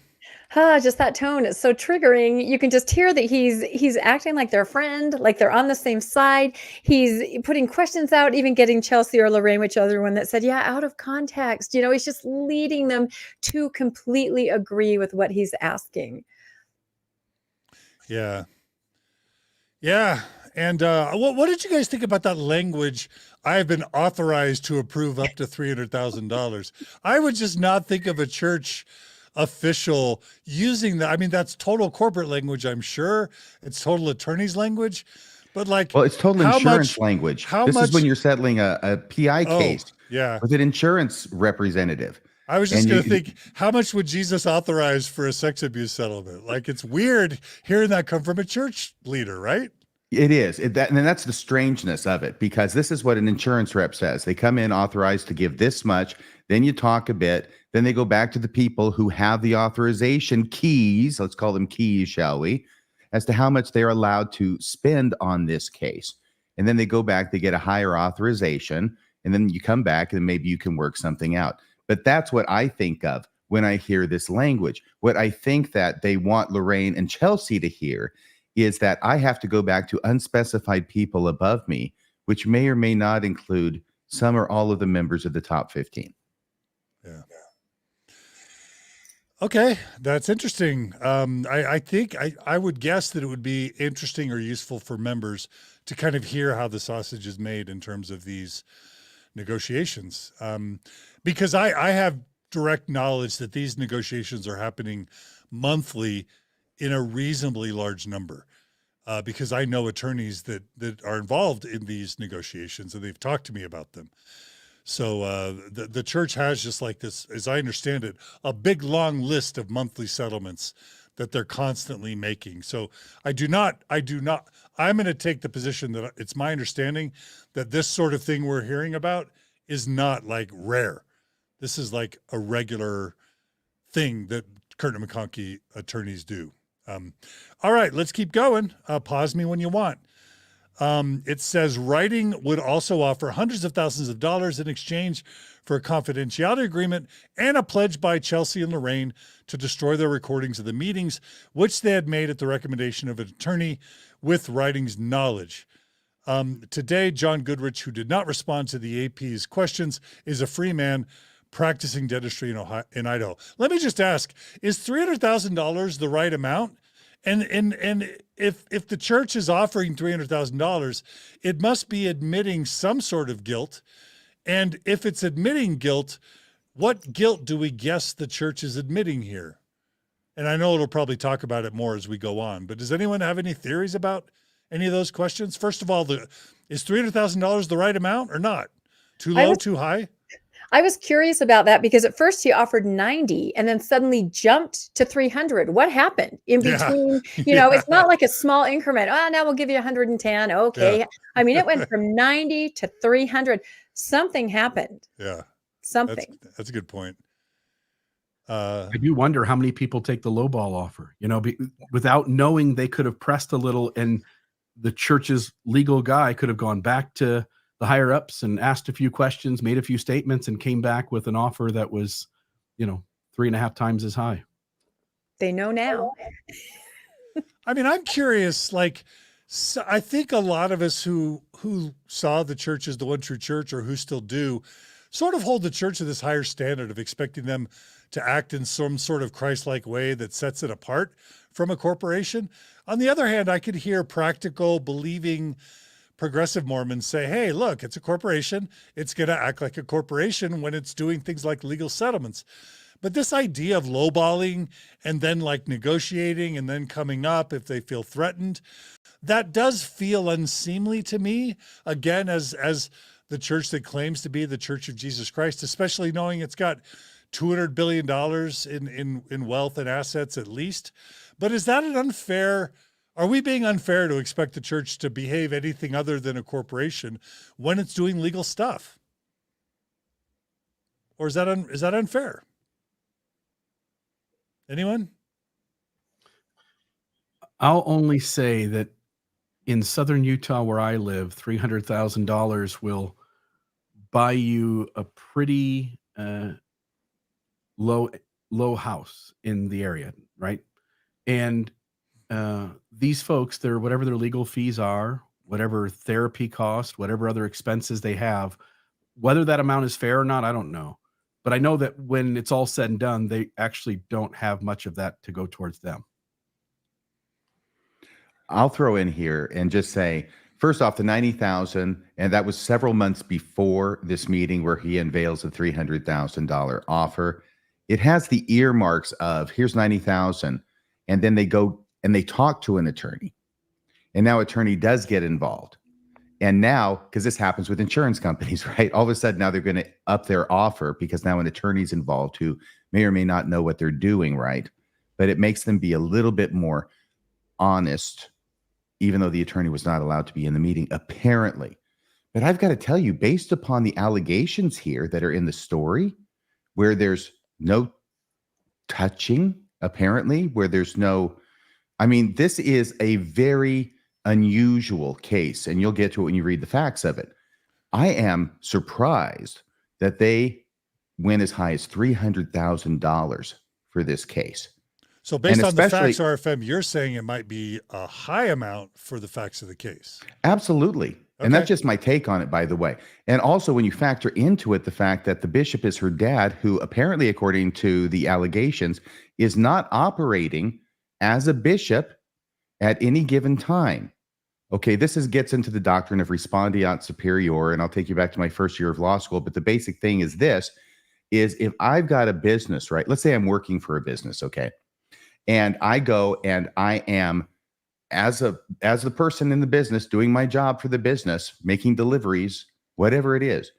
Just that tone is so triggering. You can just hear that he's acting like their friend, like they're on the same side. He's putting questions out, even getting Chelsea or Lorraine, which other one that said, yeah, out of context. He's just leading them to completely agree with what he's asking. Yeah. Yeah. And what did you guys think about that language? I've been authorized to approve up to $300,000. I would just not think of a church official using that. I mean, that's total corporate language, I'm sure. It's total attorney's language. But well, it's total insurance language. This is when you're settling a PI case with an insurance representative. I was just going to think, how much would Jesus authorize for a sex abuse settlement? It's weird hearing that come from a church leader, right? It is. And that's the strangeness of it, because this is what an insurance rep says. They come in authorized to give this much. Then you talk a bit. Then they go back to the people who have the authorization keys. Let's call them keys, shall we? As to how much they're allowed to spend on this case. And then they go back, they get a higher authorization. And then you come back and maybe you can work something out. But that's what I think of when I hear this language. What I think that they want Lorraine and Chelsea to hear is that I have to go back to unspecified people above me, which may or may not include some or all of the members of the top 15. Yeah. Okay, that's interesting. I think I would guess that it would be interesting or useful for members to kind of hear how the sausage is made in terms of these negotiations, because I have direct knowledge that these negotiations are happening monthly in a reasonably large number, because I know attorneys that are involved in these negotiations and they've talked to me about them. So the church has, just like this, as I understand it, a big long list of monthly settlements that they're constantly making. So I'm going to take the position that it's my understanding that this sort of thing we're hearing about is not rare. This is a regular thing that Kurt and McConkie attorneys do. All right, let's keep going. Pause me when you want. It says writing would also offer hundreds of thousands of dollars in exchange for a confidentiality agreement and a pledge by Chelsea and Lorraine to destroy their recordings of the meetings, which they had made at the recommendation of an attorney with writing's knowledge. Today, John Goodrich, who did not respond to the AP's questions, is a free man practicing dentistry in Idaho. Let me just ask, is $300,000 the right amount? And if the church is offering $300,000, it must be admitting some sort of guilt. And if it's admitting guilt, what guilt do we guess the church is admitting here? And I know it'll probably talk about it more as we go on, but does anyone have any theories about any of those questions? First of all, is $300,000 the right amount or not? Too low, too high? I was curious about that because at first he offered 90 and then suddenly jumped to 300. What happened in between? It's not like a small increment. Oh, now we'll give you 110. Okay. Yeah. I mean, it went from 90 to 300. Something happened. Yeah. Something. That's a good point. I do wonder how many people take the lowball offer, without knowing they could have pressed a little, and the church's legal guy could have gone back to the higher ups and asked a few questions, made a few statements, and came back with an offer that was, 3.5 times as high. They know now. I mean, I'm curious, so I think a lot of us who saw the church as the one true church, or who still do, sort of hold the church to this higher standard of expecting them to act in some sort of Christ-like way that sets it apart from a corporation. On the other hand, I could hear practical, believing progressive Mormons say, hey, look, it's a corporation. It's going to act like a corporation when it's doing things like legal settlements. But this idea of lowballing and then negotiating and then coming up if they feel threatened, that does feel unseemly to me, again, as the church that claims to be the Church of Jesus Christ, especially knowing it's got $200 billion in wealth and assets at least. But is that are we being unfair to expect the church to behave anything other than a corporation when it's doing legal stuff? Or is that unfair? Anyone? I'll only say that in southern Utah, where I live, $300,000 will buy you a pretty low house in the area, right? And these folks, whatever their legal fees are, whatever therapy cost, whatever other expenses they have, whether that amount is fair or not, I don't know. But I know that when it's all said and done, they actually don't have much of that to go towards them. I'll throw in here and just say, first off, the $90,000, and that was several months before this meeting where he unveils a $300,000 offer. It has the earmarks of here's $90,000, and then they go and they talk to an attorney, and now attorney does get involved. And now, because this happens with insurance companies, right? All of a sudden now they're going to up their offer because now an attorney's involved who may or may not know what they're doing, right? But it makes them be a little bit more honest, even though the attorney was not allowed to be in the meeting, apparently. But I've got to tell you, based upon the allegations here that are in the story, where there's no touching, apparently, where there's no, this is a very unusual case, and you'll get to it when you read the facts of it. I am surprised that they went as high as $300,000 for this case. So based on the facts, RFM, you're saying it might be a high amount for the facts of the case. Absolutely. Okay. And that's just my take on it, by the way. And also when you factor into it the fact that the bishop is her dad, who apparently, according to the allegations, is not operating as a bishop at any given time. Okay, this gets into the doctrine of respondeat superior, and I'll take you back to my first year of law school. But the basic thing is is if I've got a business, right? Let's say I'm working for a business, okay? And I go and I am, as the person in the business, doing my job for the business, making deliveries, whatever it is,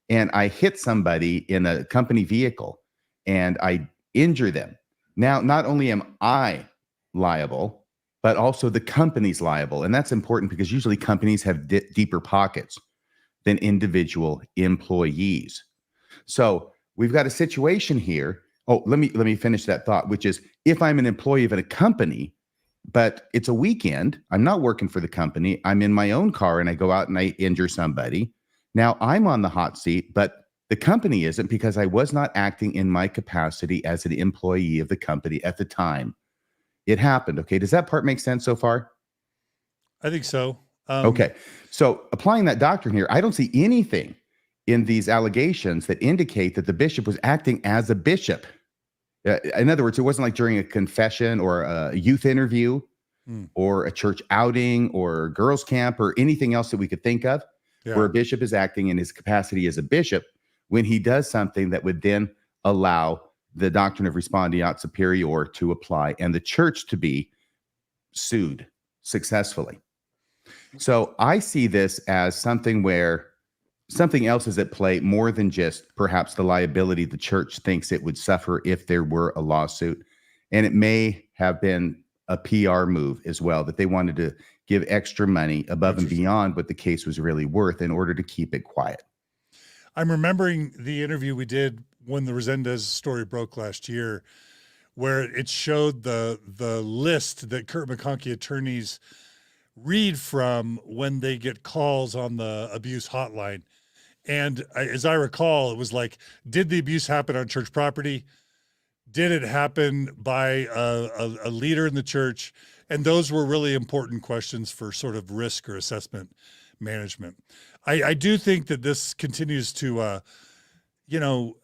and I hit somebody in a company vehicle and I injure them. Now, not only am I liable, but also the company's liable. And that's important because usually companies have deeper pockets than individual employees. So we've got a situation here. Oh, let me finish that thought, which is if I'm an employee of a company, but it's a weekend, I'm not working for the company, I'm in my own car and I go out and I injure somebody. Now I'm on the hot seat, but the company isn't, because I was not acting in my capacity as an employee of the company at the time it happened. Okay. Does that part make sense so far? I think so. Okay. So applying that doctrine here, I don't see anything in these allegations that indicate that the bishop was acting as a bishop. In other words, it wasn't like during a confession or a youth interview or a church outing or girls' camp or anything else that we could think of where a bishop is acting in his capacity as a bishop when he does something that would then allow the doctrine of respondeat superior to apply and the church to be sued successfully. So I see this as something where something else is at play more than just perhaps the liability the church thinks it would suffer if there were a lawsuit. And it may have been a PR move as well, that they wanted to give extra money above and beyond what the case was really worth in order to keep it quiet. I'm remembering the interview we did when the Resendez story broke last year, where it showed the list that Kurt McConkie attorneys read from when they get calls on the abuse hotline. And as I recall, it was like, did the abuse happen on church property? Did it happen by a leader in the church? And those were really important questions for sort of risk or assessment management. I do think that this continues to,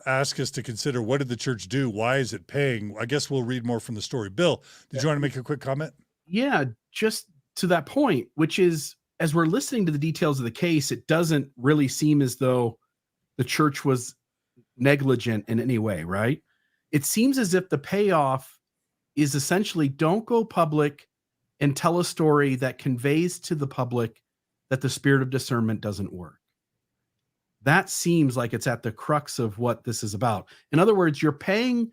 ask us to consider, what did the church do? Why is it paying? I guess we'll read more from the story. Bill, did you want to make a quick comment? Yeah, just to that point, which is, as we're listening to the details of the case, it doesn't really seem as though the church was negligent in any way, right? It seems as if the payoff is essentially, don't go public and tell a story that conveys to the public that the spirit of discernment doesn't work. That seems like it's at the crux of what this is about. In other words, you're paying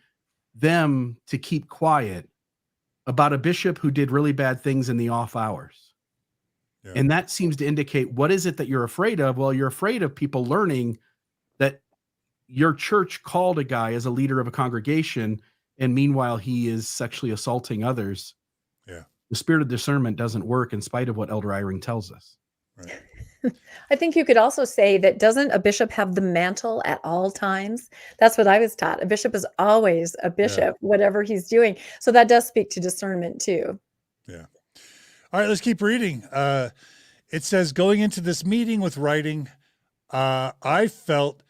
them to keep quiet about a bishop who did really bad things in the off hours. Yeah. And that seems to indicate, what is it that you're afraid of? Well, you're afraid of people learning that your church called a guy as a leader of a congregation, and meanwhile he is sexually assaulting others. Yeah. The spirit of discernment doesn't work in spite of what Elder Eyring tells us. Right. I think you could also say that, doesn't a bishop have the mantle at all times? That's what I was taught. A bishop is always a bishop, whatever he's doing. So that does speak to discernment too. Yeah. All right, let's keep reading. It says, going into this meeting with writing, I felt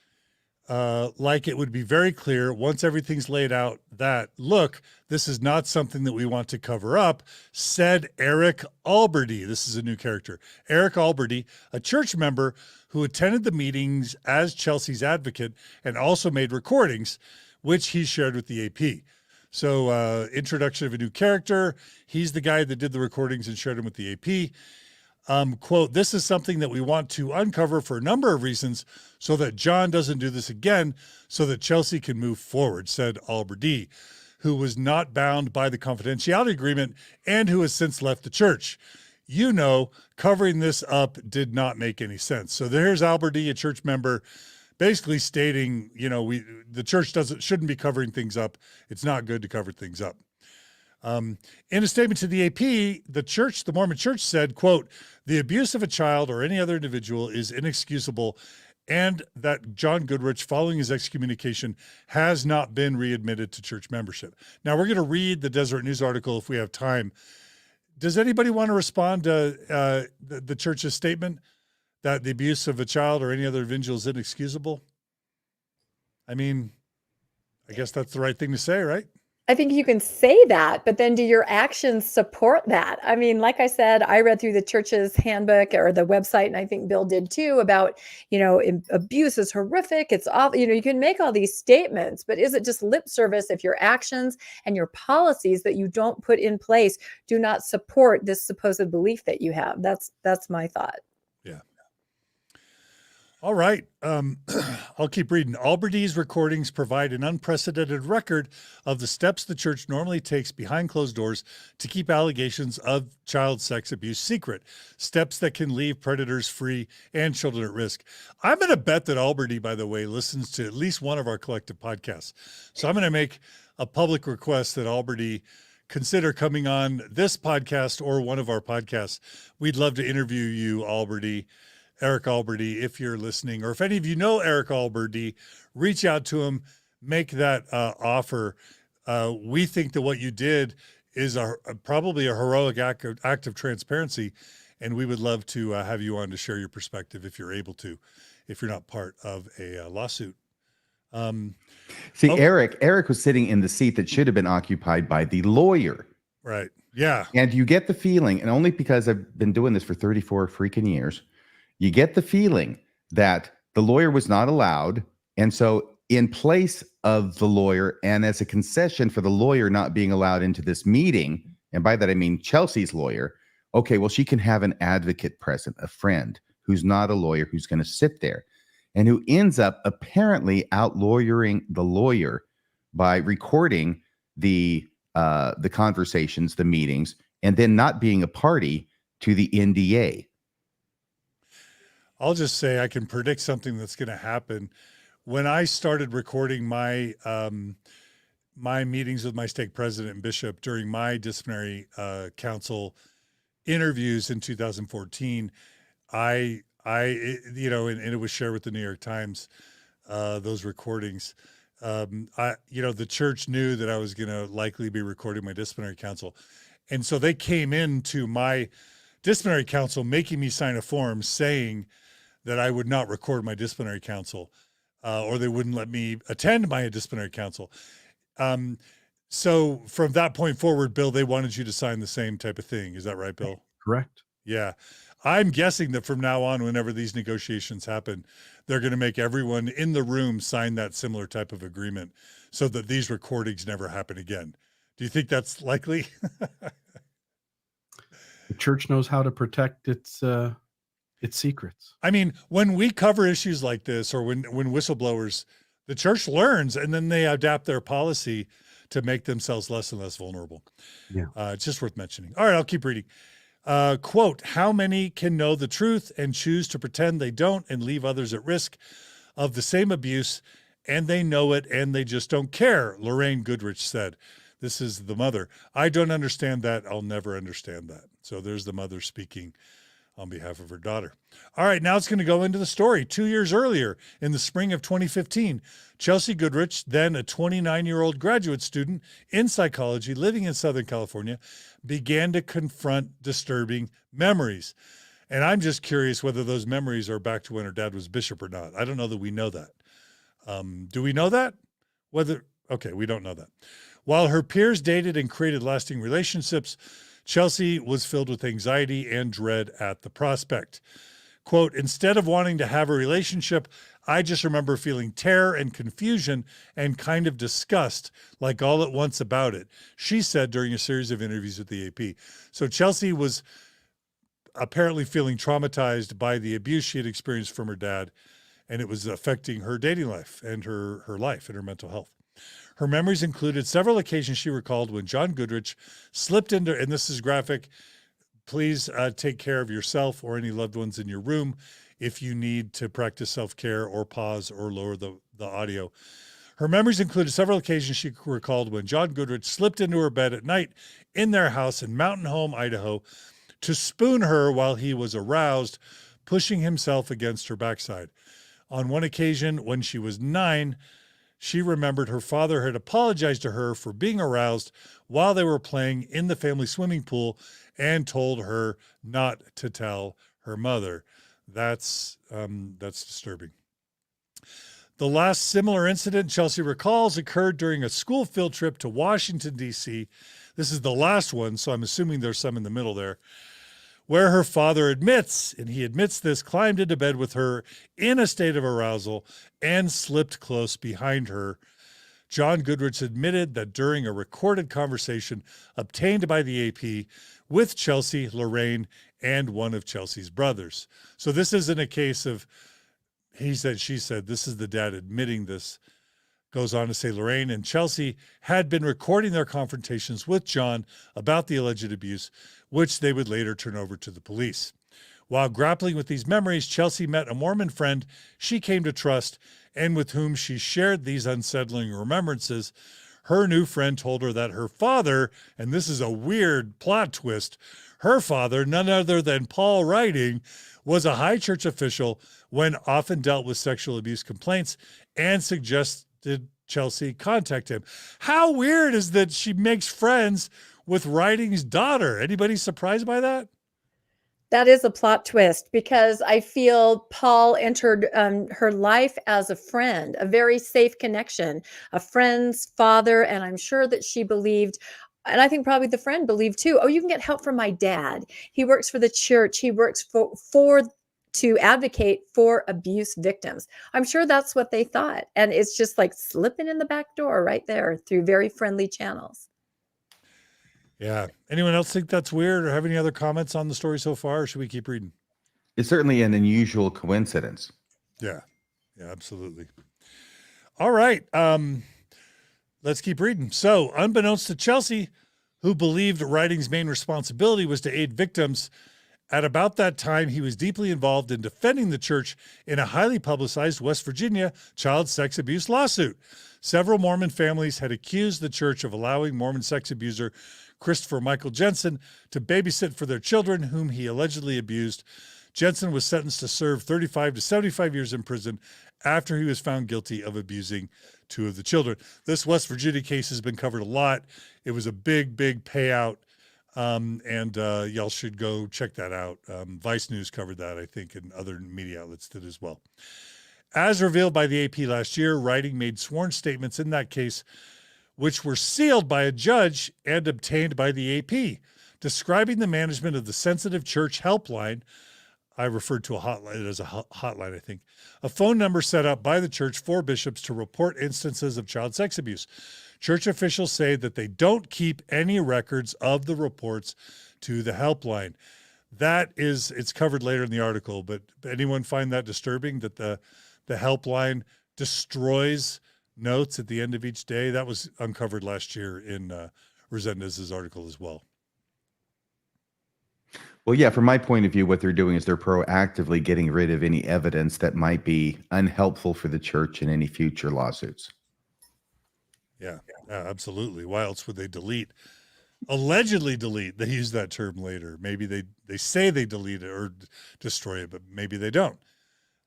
like it would be very clear once everything's laid out that, look, this is not something that we want to cover up, said Eric Alberty. This is a new character. Eric Alberty, a church member who attended the meetings as Chelsea's advocate and also made recordings, which he shared with the AP. So introduction of a new character. He's the guy that did the recordings and shared them with the AP. Quote, this is something that we want to uncover for a number of reasons so that John doesn't do this again, so that Chelsea can move forward, said Alberty, who was not bound by the confidentiality agreement and who has since left the church. Covering this up did not make any sense. So there's Alberty, a church member, basically stating, the church shouldn't be covering things up. It's not good to cover things up. In a statement to the AP, the Mormon Church said, quote, the abuse of a child or any other individual is inexcusable, and that John Goodrich, following his excommunication, has not been readmitted to church membership. Now, we're going to read the Deseret News article if we have time. Does anybody want to respond to the church's statement that the abuse of a child or any other individual is inexcusable? I mean, I guess that's the right thing to say, right? I think you can say that, but then do your actions support that? I mean, like I said, I read through the church's handbook or the website, and I think Bill did too, about, abuse is horrific. It's all, you can make all these statements, but is it just lip service if your actions and your policies that you don't put in place do not support this supposed belief that you have? That's my thought. Yeah. All right. I'll keep reading. Alberty's recordings provide an unprecedented record of the steps the church normally takes behind closed doors to keep allegations of child sex abuse secret, steps that can leave predators free and children at risk. I'm going to bet that Alberty, by the way, listens to at least one of our collective podcasts. So I'm going to make a public request that Alberty consider coming on this podcast or one of our podcasts. We'd love to interview you, Alberty. Eric Alberty, if you're listening, or if any of you know Eric Alberty, reach out to him, make that offer. We think that what you did is probably a heroic act of transparency, and we would love to have you on to share your perspective if you're able to, if you're not part of a lawsuit. Eric was sitting in the seat that should have been occupied by the lawyer. Right. Yeah. And you get the feeling, and only because I've been doing this for 34 freaking years, you get the feeling that the lawyer was not allowed. And so in place of the lawyer, and as a concession for the lawyer not being allowed into this meeting, and by that I mean Chelsea's lawyer, okay, well, she can have an advocate present, a friend who's not a lawyer, who's going to sit there and who ends up apparently out-lawyering the lawyer by recording the conversations, the meetings, and then not being a party to the NDA. I'll just say I can predict something that's going to happen. When I started recording my my meetings with my stake president and bishop during my disciplinary council interviews in 2014, you know, and it was shared with the New York Times, those recordings. The church knew that I was going to likely be recording my disciplinary council. And so they came into my disciplinary council making me sign a form saying that I would not record my disciplinary council, or they wouldn't let me attend my disciplinary council. So from that point forward, Bill, they wanted you to sign the same type of thing. Is that right, Bill? Correct. Yeah. I'm guessing that from now on, whenever these negotiations happen, they're going to make everyone in the room sign that similar type of agreement so that these recordings never happen again. Do you think that's likely? The church knows how to protect its secrets. I mean, when we cover issues like this, or when whistleblowers, the church learns and then they adapt their policy to make themselves less and less vulnerable. Yeah. It's just worth mentioning. All right, I'll keep reading. Quote, how many can know the truth and choose to pretend they don't and leave others at risk of the same abuse, and they know it and they just don't care, Lorraine Goodrich said. This is the mother. I don't understand that. I'll never understand that. So there's the mother speaking on behalf of her daughter. All right, now it's going to go into the story. 2 years earlier, in the spring of 2015, Chelsea Goodrich, then a 29-year-old graduate student in psychology living in Southern California, began to confront disturbing memories. And I'm just curious whether those memories are back to when her dad was bishop or not. I don't know that we know that. Do we know that? Okay, we don't know that. While her peers dated and created lasting relationships, Chelsea was filled with anxiety and dread at the prospect. Quote, instead of wanting to have a relationship, I just remember feeling terror and confusion and kind of disgust, like all at once about it, she said during a series of interviews with the AP. So Chelsea was apparently feeling traumatized by the abuse she had experienced from her dad, and it was affecting her dating life and her life and her mental health. Her memories included several occasions she recalled when John Goodrich slipped into, and this is graphic, please take care of yourself or any loved ones in your room if you need to practice self-care or pause or lower the audio. Her memories included several occasions she recalled when John Goodrich slipped into her bed at night in their house in Mountain Home, Idaho, to spoon her while he was aroused, pushing himself against her backside. On one occasion, when she was 9, she remembered her father had apologized to her for being aroused while they were playing in the family swimming pool and told her not to tell her mother. That's disturbing. The last similar incident Chelsea recalls occurred during a school field trip to Washington, D.C. This is the last one, so I'm assuming there's some in the middle there, where her father admits, and he admits this, climbed into bed with her in a state of arousal and slipped close behind her. John Goodrich admitted that during a recorded conversation obtained by the AP with Chelsea, Lorraine, and one of Chelsea's brothers. So this isn't a case of he said, she said. This is the dad admitting this. Goes on to say Lorraine and Chelsea had been recording their confrontations with John about the alleged abuse, which they would later turn over to the police. While grappling with these memories, Chelsea met a Mormon friend she came to trust and with whom she shared these unsettling remembrances. Her new friend told her that her father, and this is a weird plot twist, her father, none other than Paul Riding, was a high church official when often dealt with sexual abuse complaints and suggested Chelsea contact him. How weird is that she makes friends with Riding's daughter? Anybody surprised by that? That is a plot twist because I feel Paul entered her life as a friend, a very safe connection, a friend's father. And I'm sure that she believed, and I think probably the friend believed too, oh, you can get help from my dad. He works for the church. He works to advocate for abuse victims. I'm sure that's what they thought. And it's just like slipping in the back door right there through very friendly channels. Yeah. Anyone else think that's weird or have any other comments on the story so far, or should we keep reading? It's certainly an unusual coincidence. Yeah. Yeah, absolutely. All right. Let's keep reading. So, unbeknownst to Chelsea, who believed Riding's main responsibility was to aid victims At about that time, he was deeply involved in defending the church in a highly publicized West Virginia child sex abuse lawsuit. Several Mormon families had accused the church of allowing Mormon sex abuser Christopher Michael Jensen to babysit for their children, whom he allegedly abused. Jensen was sentenced to serve 35 to 75 years in prison after he was found guilty of abusing two of the children. This West Virginia case has been covered a lot. It was a big, big payout. And y'all should go check that out. Vice News covered that, I think, and other media outlets did as well. As revealed by the AP last year, Writing made sworn statements in that case, which were sealed by a judge and obtained by the AP, describing the management of the sensitive church helpline. I referred to a hotline as a hotline, I think, a phone number set up by the church for bishops to report instances of child sex abuse. Church officials say that they don't keep any records of the reports to the helpline. It's covered later in the article, but anyone find that disturbing that the helpline destroys notes at the end of each day? That was uncovered last year in Resendez's article as well. Well, yeah, from my point of view, what they're doing is they're proactively getting rid of any evidence that might be unhelpful for the church in any future lawsuits. Yeah, absolutely. Why else would they allegedly delete? They use that term later. Maybe they say they delete it or destroy it, but maybe they don't.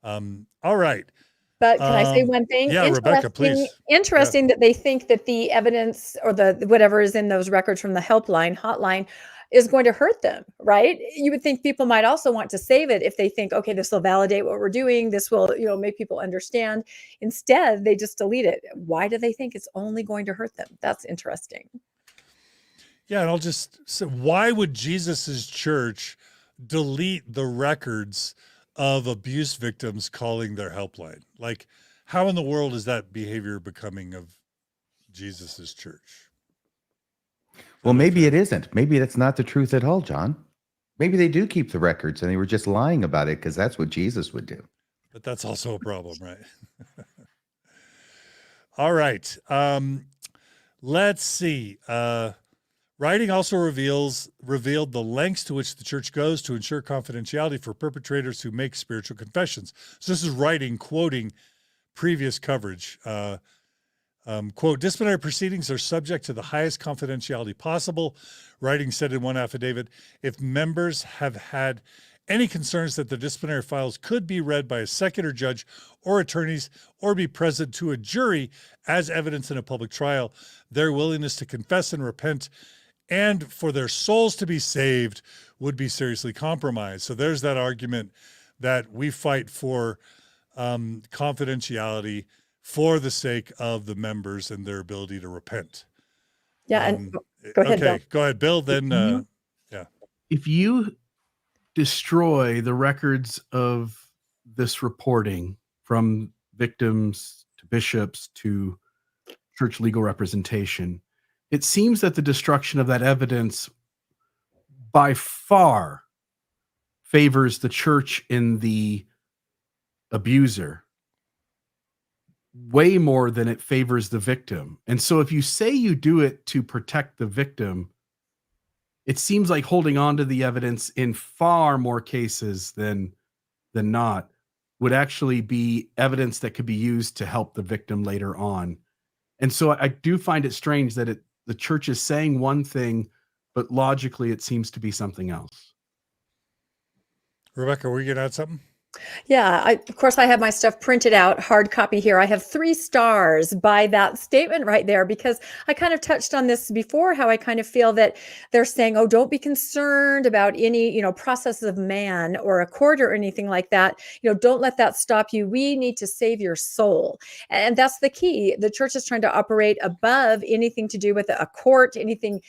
All right. But can I say one thing? Yeah, Rebecca, please. Interesting that they think that the evidence or the whatever is in those records from the hotline is going to hurt them, right? You would think people might also want to save it if they think, okay, this will validate what we're doing. This will, make people understand. Instead, they just delete it. Why do they think it's only going to hurt them? That's interesting. Yeah, and I'll just say, why would Jesus's church delete the records of abuse victims calling their helpline? Like, how in the world is that behavior becoming of Jesus's church? Well, maybe it isn't. Maybe that's not the truth at all, John. Maybe they do keep the records and they were just lying about it because that's what Jesus would do. But that's also a problem, right? All right. Let's see. Writing also revealed the lengths to which the church goes to ensure confidentiality for perpetrators who make spiritual confessions. So this is Writing quoting previous coverage. Quote, disciplinary proceedings are subject to the highest confidentiality possible. Writing said in one affidavit, if members have had any concerns that the disciplinary files could be read by a secular judge or attorneys or be present to a jury as evidence in a public trial, their willingness to confess and repent and for their souls to be saved would be seriously compromised. So there's that argument that we fight for confidentiality for the sake of the members and their ability to repent. Yeah, and go ahead, okay, Bill. Go ahead, Bill. Then, If you destroy the records of this reporting from victims to bishops to church legal representation, it seems that the destruction of that evidence by far favors the church in the abuser way more than it favors the victim. And so if you say you do it to protect the victim, it seems like holding on to the evidence in far more cases than not would actually be evidence that could be used to help the victim later on. And so I do find it strange that the church is saying one thing, but logically it seems to be something else. Rebecca, were you going to add something? Yeah, of course, I have my stuff printed out, hard copy here. I have 3 stars by that statement right there, because I kind of touched on this before, how I kind of feel that they're saying, oh, don't be concerned about any, processes of man or a court or anything like that. Don't let that stop you. We need to save your soul. And that's the key. The church is trying to operate above anything to do with a court, anything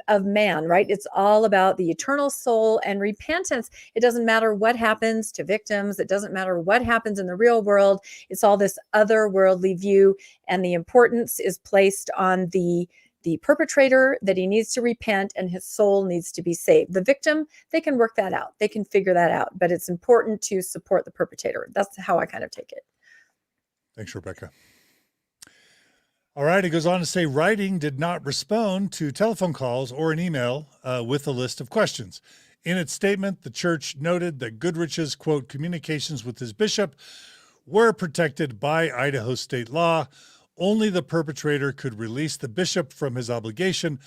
of man, right? It's all about the eternal soul and repentance. It doesn't matter what happens to victims. It doesn't matter what happens in the real world. It's all this otherworldly view, and the importance is placed on the perpetrator, that he needs to repent and his soul needs to be saved. The victim, they can work that out. They can figure that out, but it's important to support the perpetrator. That's how I kind of take it. Thanks, Rebecca. All right. It goes on to say, Writing did not respond to telephone calls or an email with a list of questions. In its statement, the church noted that Goodrich's, quote, communications with his bishop were protected by Idaho state law. Only the perpetrator could release the bishop from his obligation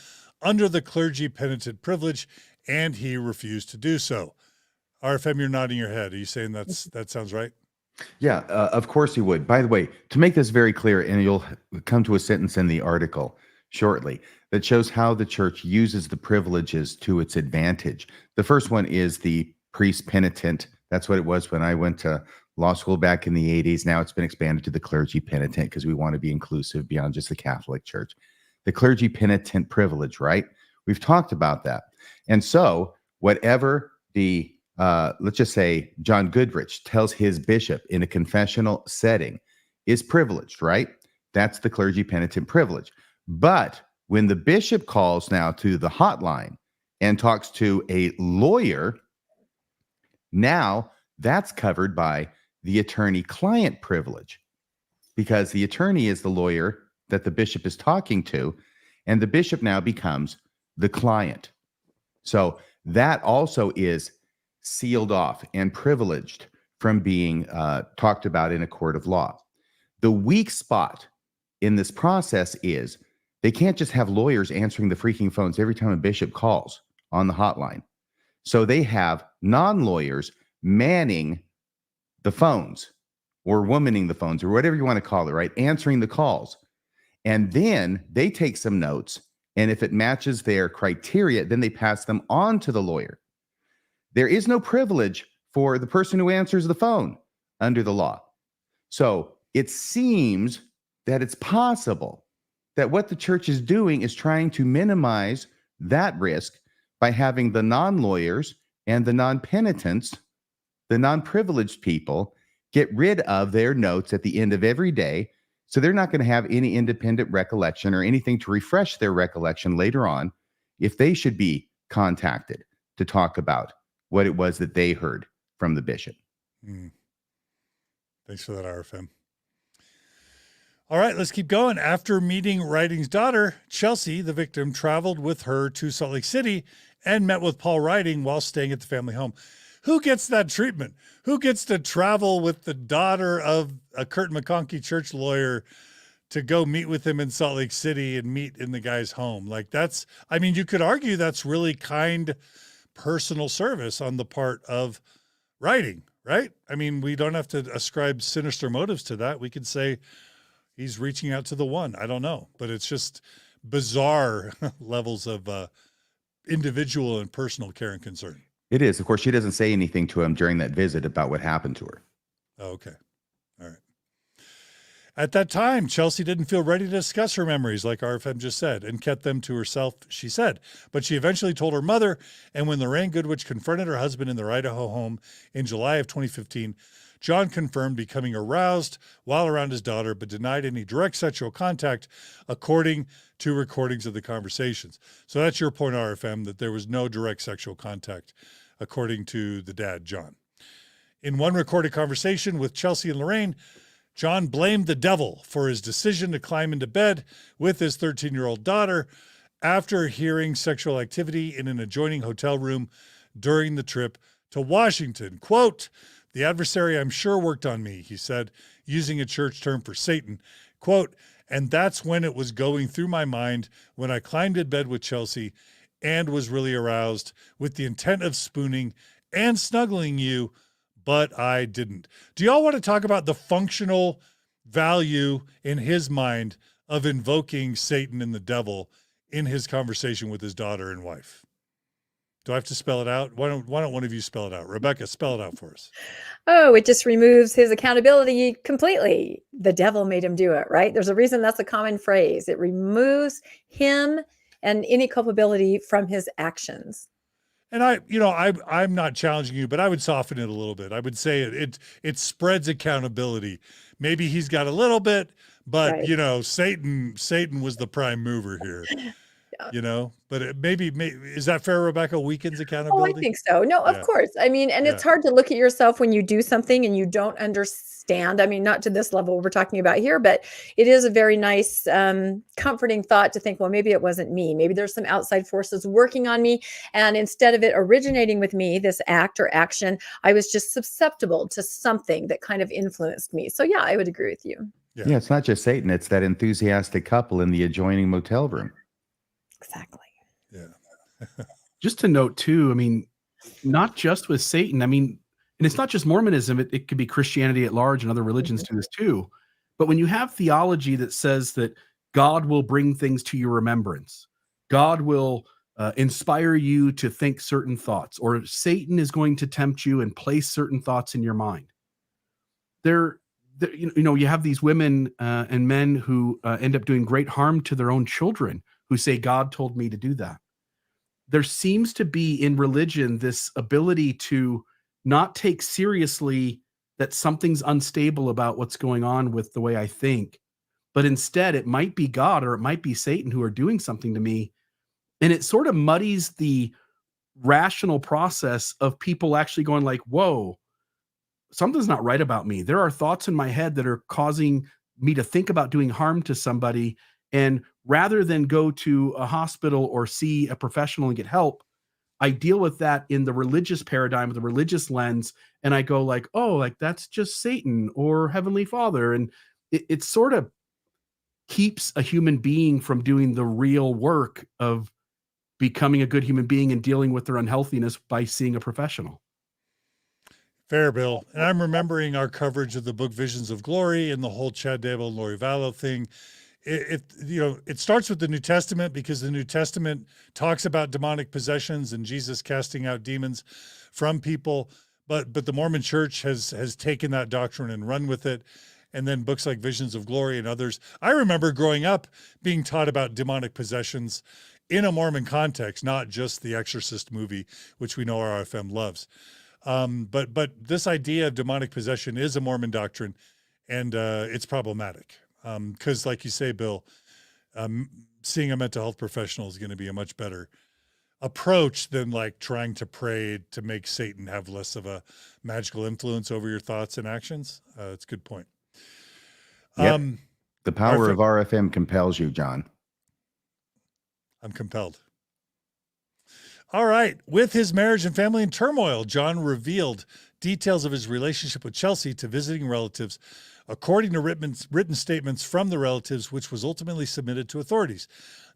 under the clergy penitent privilege, and he refused to do so. RFM, you're nodding your head. Are you saying that sounds right? Yeah, of course he would. By the way, to make this very clear, and you'll come to a sentence in the article shortly that shows how the church uses the privileges to its advantage. The first one is the priest penitent. That's what it was when I went to law school back in the 80s. Now it's been expanded to the clergy penitent because we want to be inclusive beyond just the Catholic Church. The clergy penitent privilege, right? We've talked about that. And so whatever the let's just say John Goodrich tells his bishop in a confessional setting is privileged, right? That's the clergy penitent privilege. But when the bishop calls now to the hotline and talks to a lawyer, now that's covered by the attorney-client privilege, because the attorney is the lawyer that the bishop is talking to, and the bishop now becomes the client. So that also is sealed off and privileged from being talked about in a court of law. The weak spot in this process is they can't just have lawyers answering the freaking phones every time a bishop calls on the hotline. So they have non-lawyers manning the phones or womaning the phones or whatever you want to call it, right? Answering the calls. And then they take some notes. And if it matches their criteria, then they pass them on to the lawyer. There is no privilege for the person who answers the phone under the law. So it seems that it's possible that what the church is doing is trying to minimize that risk by having the non-lawyers and the non-penitents, the non-privileged people, get rid of their notes at the end of every day. So they're not going to have any independent recollection or anything to refresh their recollection later on if they should be contacted to talk about what it was that they heard from the bishop. Thanks for that, RFM. All right, let's keep going. After meeting Riding's daughter, Chelsea, the victim, traveled with her to Salt Lake City and met with Paul Riding while staying at the family home. Who gets that treatment? Who gets to travel with the daughter of a Kurt McConkie church lawyer to go meet with him in Salt Lake City and meet in the guy's home? Like you could argue that's really kind personal service on the part of Riding, right? I mean, we don't have to ascribe sinister motives to that. We could say he's reaching out to the one. I don't know, but it's just bizarre levels of individual and personal care and concern. It is. Of course, she doesn't say anything to him during that visit about what happened to her. Oh, okay. All right. At that time, Chelsea didn't feel ready to discuss her memories, like RFM just said, and kept them to herself, she said. But she eventually told her mother, and when Lorraine Goodrich confronted her husband in their Idaho home in July of 2015, John confirmed becoming aroused while around his daughter, but denied any direct sexual contact, according to recordings of the conversations. So that's your point, RFM, that there was no direct sexual contact, according to the dad, John. In one recorded conversation with Chelsea and Lorraine, John blamed the devil for his decision to climb into bed with his 13-year-old daughter after hearing sexual activity in an adjoining hotel room during the trip to Washington. Quote, "The adversary, I'm sure, worked on me," he said, using a church term for Satan. Quote, "And that's when it was going through my mind when I climbed in bed with Chelsea and was really aroused with the intent of spooning and snuggling you, but I didn't." Do y'all want to talk about the functional value in his mind of invoking Satan and the devil in his conversation with his daughter and wife? Do I have to spell it out? Why don't one of you spell it out? Rebecca, spell it out for us. Oh, it just removes his accountability completely. The devil made him do it, right? There's a reason that's a common phrase. It removes him and any culpability from his actions. And I'm not challenging you, but I would soften it a little bit. I would say it spreads accountability. Maybe he's got a little bit, but Right. Satan was the prime mover here. but maybe is that fair, Rebecca? Weakens Oh, I accountability. think so. No, of Yeah. course. I mean, and it's hard to look at yourself when you do something and you don't understand. I mean, not to this level we're talking about here, but it is a very nice, comforting thought to think, well, maybe it wasn't me. Maybe there's some outside forces working on me. And instead of it originating with me, this act or action, I was just susceptible to something that kind of influenced me. So yeah, I would agree with you. Yeah, it's not just Satan. It's that enthusiastic couple in the adjoining motel room. Exactly. Yeah. Just to note too, I mean, not just with Satan. I mean, and it's not just Mormonism. It could be Christianity at large, and other religions do this too. But when you have theology that says that God will bring things to your remembrance, God will inspire you to think certain thoughts, or Satan is going to tempt you and place certain thoughts in your mind. You have these women and men who end up doing great harm to their own children, who say, God told me to do that. There seems to be in religion this ability to not take seriously that something's unstable about what's going on with the way I think, but instead it might be God or it might be Satan who are doing something to me. And it sort of muddies the rational process of people actually going like, whoa, something's not right about me. There are thoughts in my head that are causing me to think about doing harm to somebody. And rather than go to a hospital or see a professional and get help, I deal with that in the religious paradigm, the religious lens. And I go like, oh, like that's just Satan or Heavenly Father. And it sort of keeps a human being from doing the real work of becoming a good human being and dealing with their unhealthiness by seeing a professional. Fair, Bill. And I'm remembering our coverage of the book Visions of Glory and the whole Chad Dable and Lori Vallow thing. It starts with the New Testament, because the New Testament talks about demonic possessions and Jesus casting out demons from people. But the Mormon Church has taken that doctrine and run with it. And then books like Visions of Glory and others. I remember growing up being taught about demonic possessions in a Mormon context, not just the Exorcist movie, which we know our RFM loves. But this idea of demonic possession is a Mormon doctrine, and it's problematic. Because like you say, Bill, seeing a mental health professional is going to be a much better approach than like trying to pray to make Satan have less of a magical influence over your thoughts and actions. It's a good point. Yep. The power of RFM compels you, John. I'm compelled. All right. With his marriage and family in turmoil, John revealed details of his relationship with Chelsea to visiting relatives, according to written statements from the relatives, which was ultimately submitted to authorities.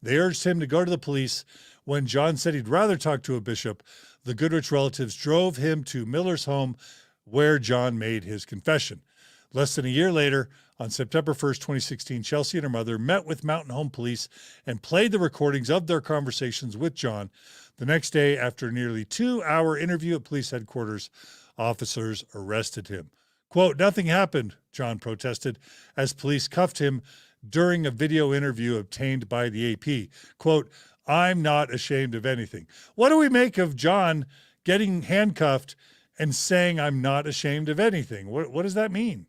They urged him to go to the police. When John said he'd rather talk to a bishop, the Goodrich relatives drove him to Miller's home, where John made his confession. Less than a year later, on September 1st, 2016, Chelsea and her mother met with Mountain Home Police and played the recordings of their conversations with John. The next day, after a nearly 2-hour interview at police headquarters, officers arrested him. Quote, "Nothing happened," John protested, as police cuffed him during a video interview obtained by the AP. Quote, "I'm not ashamed of anything." What do we make of John getting handcuffed and saying, "I'm not ashamed of anything"? What does that mean?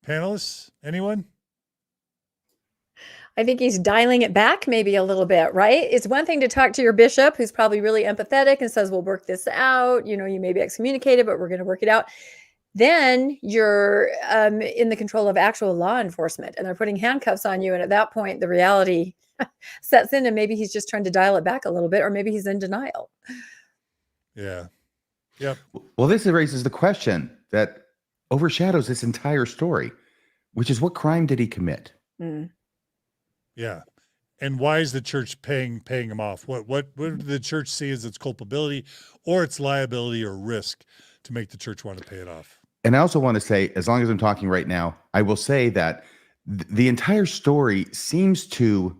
Panelists, anyone? I think he's dialing it back maybe a little bit, right? It's one thing to talk to your bishop, who's probably really empathetic and says, we'll work this out. You may be excommunicated, but we're going to work it out. Then you're in the control of actual law enforcement, and they're putting handcuffs on you. And at that point, the reality sets in, and maybe he's just trying to dial it back a little bit, or maybe he's in denial. Yeah. Yep. Well, this raises the question that overshadows this entire story, which is, what crime did he commit? Mm. Yeah. And why is the church paying him off? What did the church see as its culpability or its liability or risk to make the church want to pay it off? And I also want to say, as long as I'm talking right now, I will say that the entire story seems to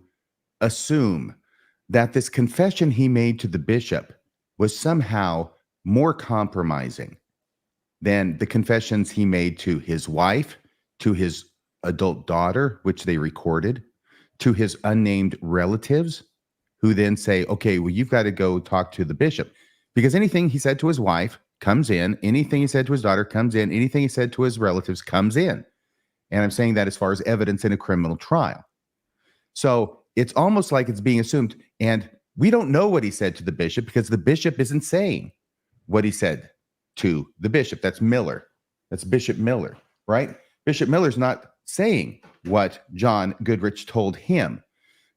assume that this confession he made to the bishop was somehow more compromising than the confessions he made to his wife, to his adult daughter, which they recorded, to his unnamed relatives, who then say, okay, well, you've got to go talk to the bishop. Because anything he said to his wife comes in, anything he said to his daughter comes in, anything he said to his relatives comes in. And I'm saying that as far as evidence in a criminal trial. So it's almost like it's being assumed. And we don't know what he said to the bishop because the bishop isn't saying what he said to the bishop. That's Miller. That's Bishop Miller, right? Bishop Miller's not saying what John Goodrich told him.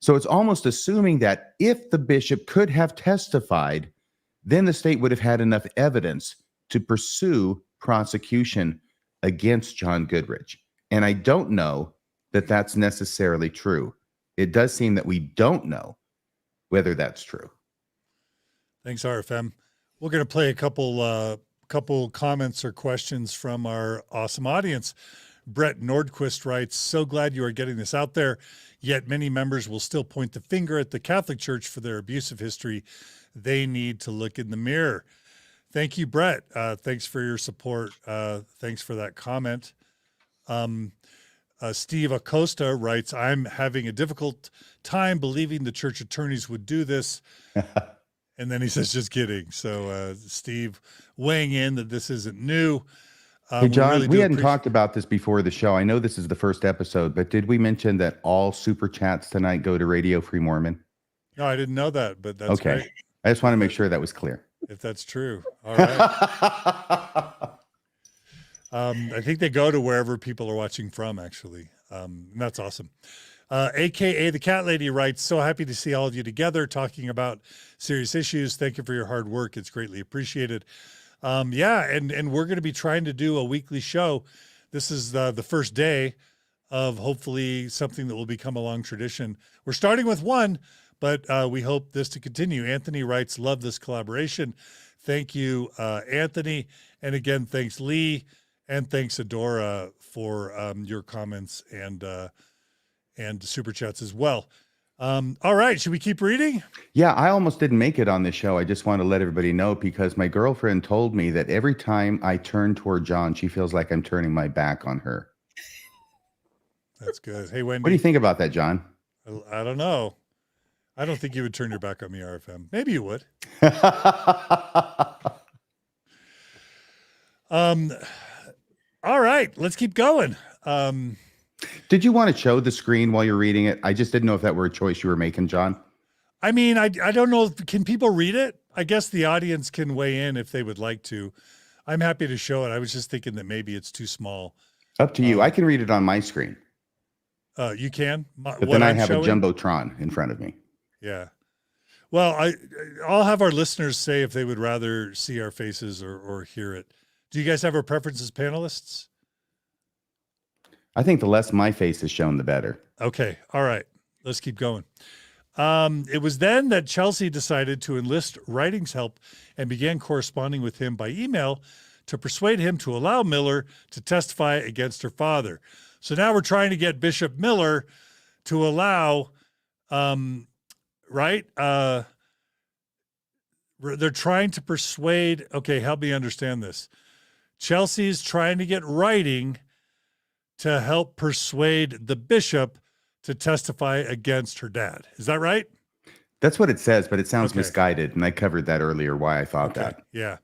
So it's almost assuming that if the bishop could have testified, then the state would have had enough evidence to pursue prosecution against John Goodrich. And I don't know that that's necessarily true. It does seem that we don't know whether that's true. Thanks, RFM. We're going to play a couple comments or questions from our awesome audience. Brett Nordquist writes, so glad you are getting this out there, yet many members will still point the finger at the Catholic Church for their abusive history. They need to look in the mirror. Thank you, Brett. Thanks for your support. Thanks for that comment. Steve Acosta writes, I'm having a difficult time believing the church attorneys would do this. And then he says, just kidding. So Steve weighing in that this isn't new. Hey, John, we hadn't talked about this before the show. I know this is the first episode, but did we mention that all super chats tonight go to Radio Free Mormon? No, I didn't know that, but that's okay. Great. I just want to make sure that was clear. If that's true. All right. I think they go to wherever people are watching from, actually. And that's awesome. AKA the Cat Lady writes, so happy to see all of you together talking about serious issues. Thank you for your hard work. It's greatly appreciated. Yeah, and we're going to be trying to do a weekly show. This is the first day of hopefully something that will become a long tradition. We're starting with one, but we hope this to continue. Anthony writes, love this collaboration. Thank you, Anthony. And again, thanks, Lee. And thanks, Adora, for your comments and super chats as well. All right, should we keep reading? Yeah, I almost didn't make it on this show. I just want to let everybody know because my girlfriend told me that every time I turn toward John, she feels like I'm turning my back on her. That's good. Hey, Wendy. What do you think about that, John? I don't know. I don't think you would turn your back on me, RFM. Maybe you would. All right, let's keep going. Did you want to show the screen while you're reading it? I just didn't know if that were a choice you were making, John. I mean, I don't know. Can people read it? I guess the audience can weigh in if they would like to. I'm happy to show it. I was just thinking that maybe it's too small. Up to you. I can read it on my screen. You can? But then I have a Jumbotron in front of me. Yeah. Well, I'll have our listeners say if they would rather see our faces or hear it. Do you guys have a preference as panelists? I think the less my face is shown, the better. Okay. All right. Let's keep going. It was then that Chelsea decided to enlist Writing's help and began corresponding with him by email to persuade him to allow Miller to testify against her father. So now we're trying to get Bishop Miller to allow, right? They're trying to persuade. Okay, help me understand this. Chelsea's trying to get Writing to help persuade the bishop to testify against her dad. Is that right? That's what it says, but it sounds misguided. And I covered that earlier, why I thought that. Yeah.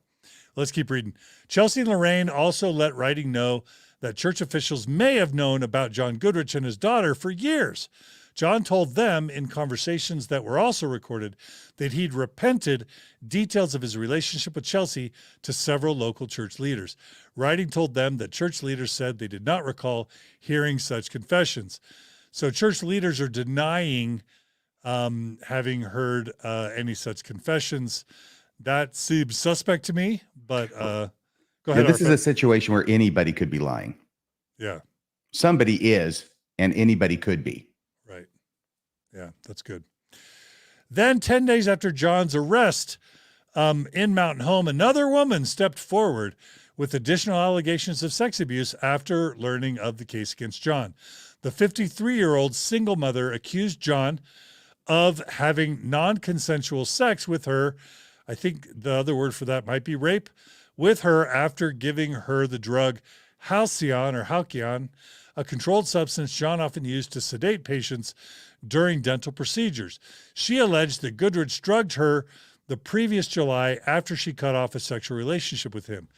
Let's keep reading. Chelsea and Lorraine also let Writing know that church officials may have known about John Goodrich and his daughter for years. John told them in conversations that were also recorded that he'd repented details of his relationship with Chelsea to several local church leaders. Writing told them that church leaders said they did not recall hearing such confessions. So church leaders are denying having heard any such confessions. That seems suspect to me, but go ahead. Yeah, this is a situation where anybody could be lying. Yeah. Somebody is, and anybody could be. Right. Yeah, that's good. Then 10 days after John's arrest in Mountain Home, another woman stepped forward with additional allegations of sex abuse after learning of the case against John. The 53-year-old single mother accused John of having non-consensual sex with her. I think the other word for that might be rape, with her after giving her the drug Halcyon, a controlled substance John often used to sedate patients during dental procedures. She alleged that Goodrich drugged her the previous July after she cut off a sexual relationship with him.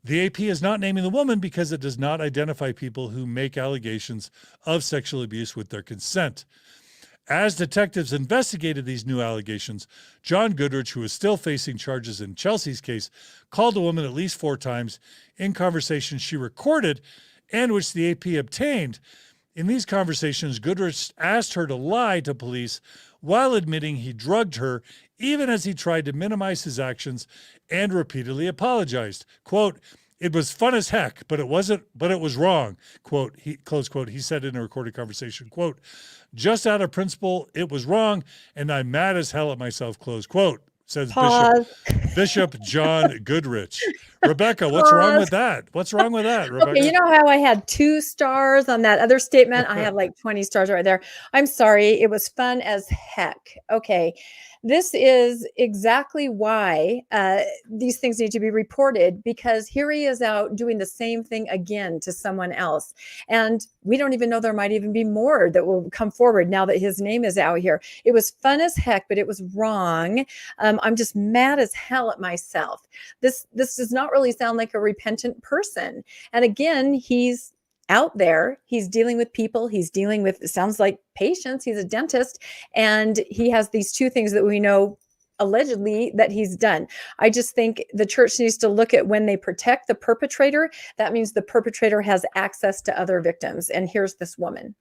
The AP is not naming the woman because it does not identify people who make allegations of sexual abuse with their consent. As detectives investigated these new allegations, John Goodrich, who is still facing charges in Chelsea's case, called the woman at least 4 times in conversations she recorded and which the AP obtained. In these conversations, Goodrich asked her to lie to police while admitting he drugged her, even as he tried to minimize his actions and repeatedly apologized. Quote, "It was fun as heck, but it was wrong." Quote, close quote, he said in a recorded conversation. Quote, "Just out of principle, it was wrong, and I'm mad as hell at myself," close quote, says Bishop John Goodrich. Rebecca, what's wrong with that? What's wrong with that, Rebecca? Okay, you know how I had 2 stars on that other statement? I have like 20 stars right there. I'm sorry. It was fun as heck. Okay. This is exactly why these things need to be reported, because here he is out doing the same thing again to someone else. And we don't even know, there might even be more that will come forward now that his name is out here. It was fun as heck, but it was wrong. I'm just mad as hell at myself. This does not really sound like a repentant person. And again, he's out there, he's dealing with people, he's dealing with, it sounds like, patients, he's a dentist, and he has these 2 things that we know allegedly that he's done. I just think the church needs to look at, when they protect the perpetrator, that means the perpetrator has access to other victims. And here's this woman.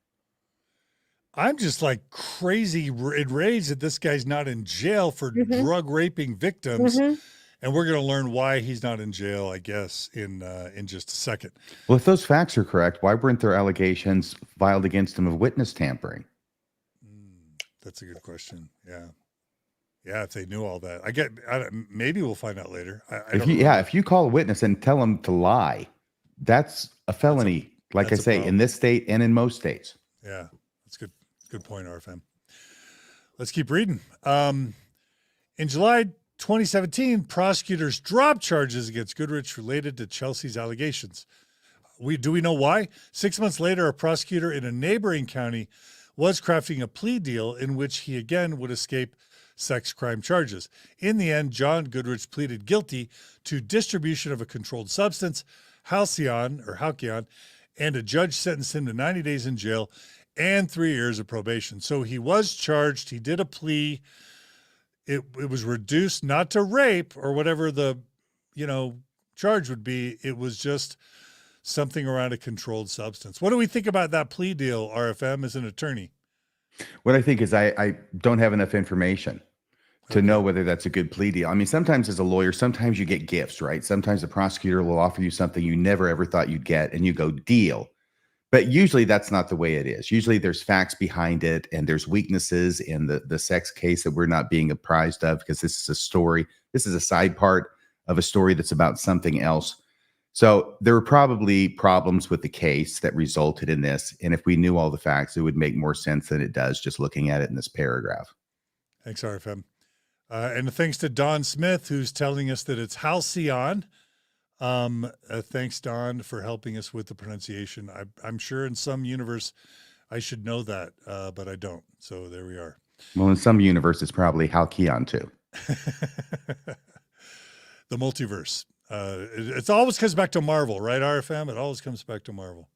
I'm just like crazy enraged that this guy's not in jail for drug raping victims. And we're going to learn why he's not in jail, I guess, in just a second. Well, if those facts are correct, why weren't there allegations filed against him of witness tampering? That's a good question. Yeah. Yeah, if they knew all that. Maybe we'll find out later. If you call a witness and tell them to lie, that's a felony, like I say, in this state and in most states. Yeah, that's good. Good point, RFM. Let's keep reading. In July 2017, prosecutors dropped charges against Goodrich related to Chelsea's allegations. Do we know why? 6 months later, a prosecutor in a neighboring county was crafting a plea deal in which he again would escape sex crime charges. In the end, John Goodrich pleaded guilty to distribution of a controlled substance, halcyon, and a judge sentenced him to 90 days in jail and 3 years of probation. So he was charged. He did a plea. It was reduced not to rape or whatever the, charge would be. It was just something around a controlled substance. What do we think about that plea deal, RFM, as an attorney? What I think is I don't have enough information to know whether that's a good plea deal. I mean, sometimes as a lawyer, sometimes you get gifts, right? Sometimes the prosecutor will offer you something you never ever thought you'd get, and you go, deal. But usually that's not the way it is. Usually there's facts behind it, and there's weaknesses in the sex case that we're not being apprised of, because this is a story. This is a side part of a story that's about something else. So there were probably problems with the case that resulted in this. And if we knew all the facts, it would make more sense than it does just looking at it in this paragraph. Thanks, RFM. And thanks to Don Smith, who's telling us that it's halcyon. Thanks, Don, for helping us with the pronunciation. I'm sure in some universe I should know that, but I don't. So there we are. Well, in some universe, it's probably halcyon too. The multiverse. It always comes back to Marvel, right, RFM? It always comes back to Marvel.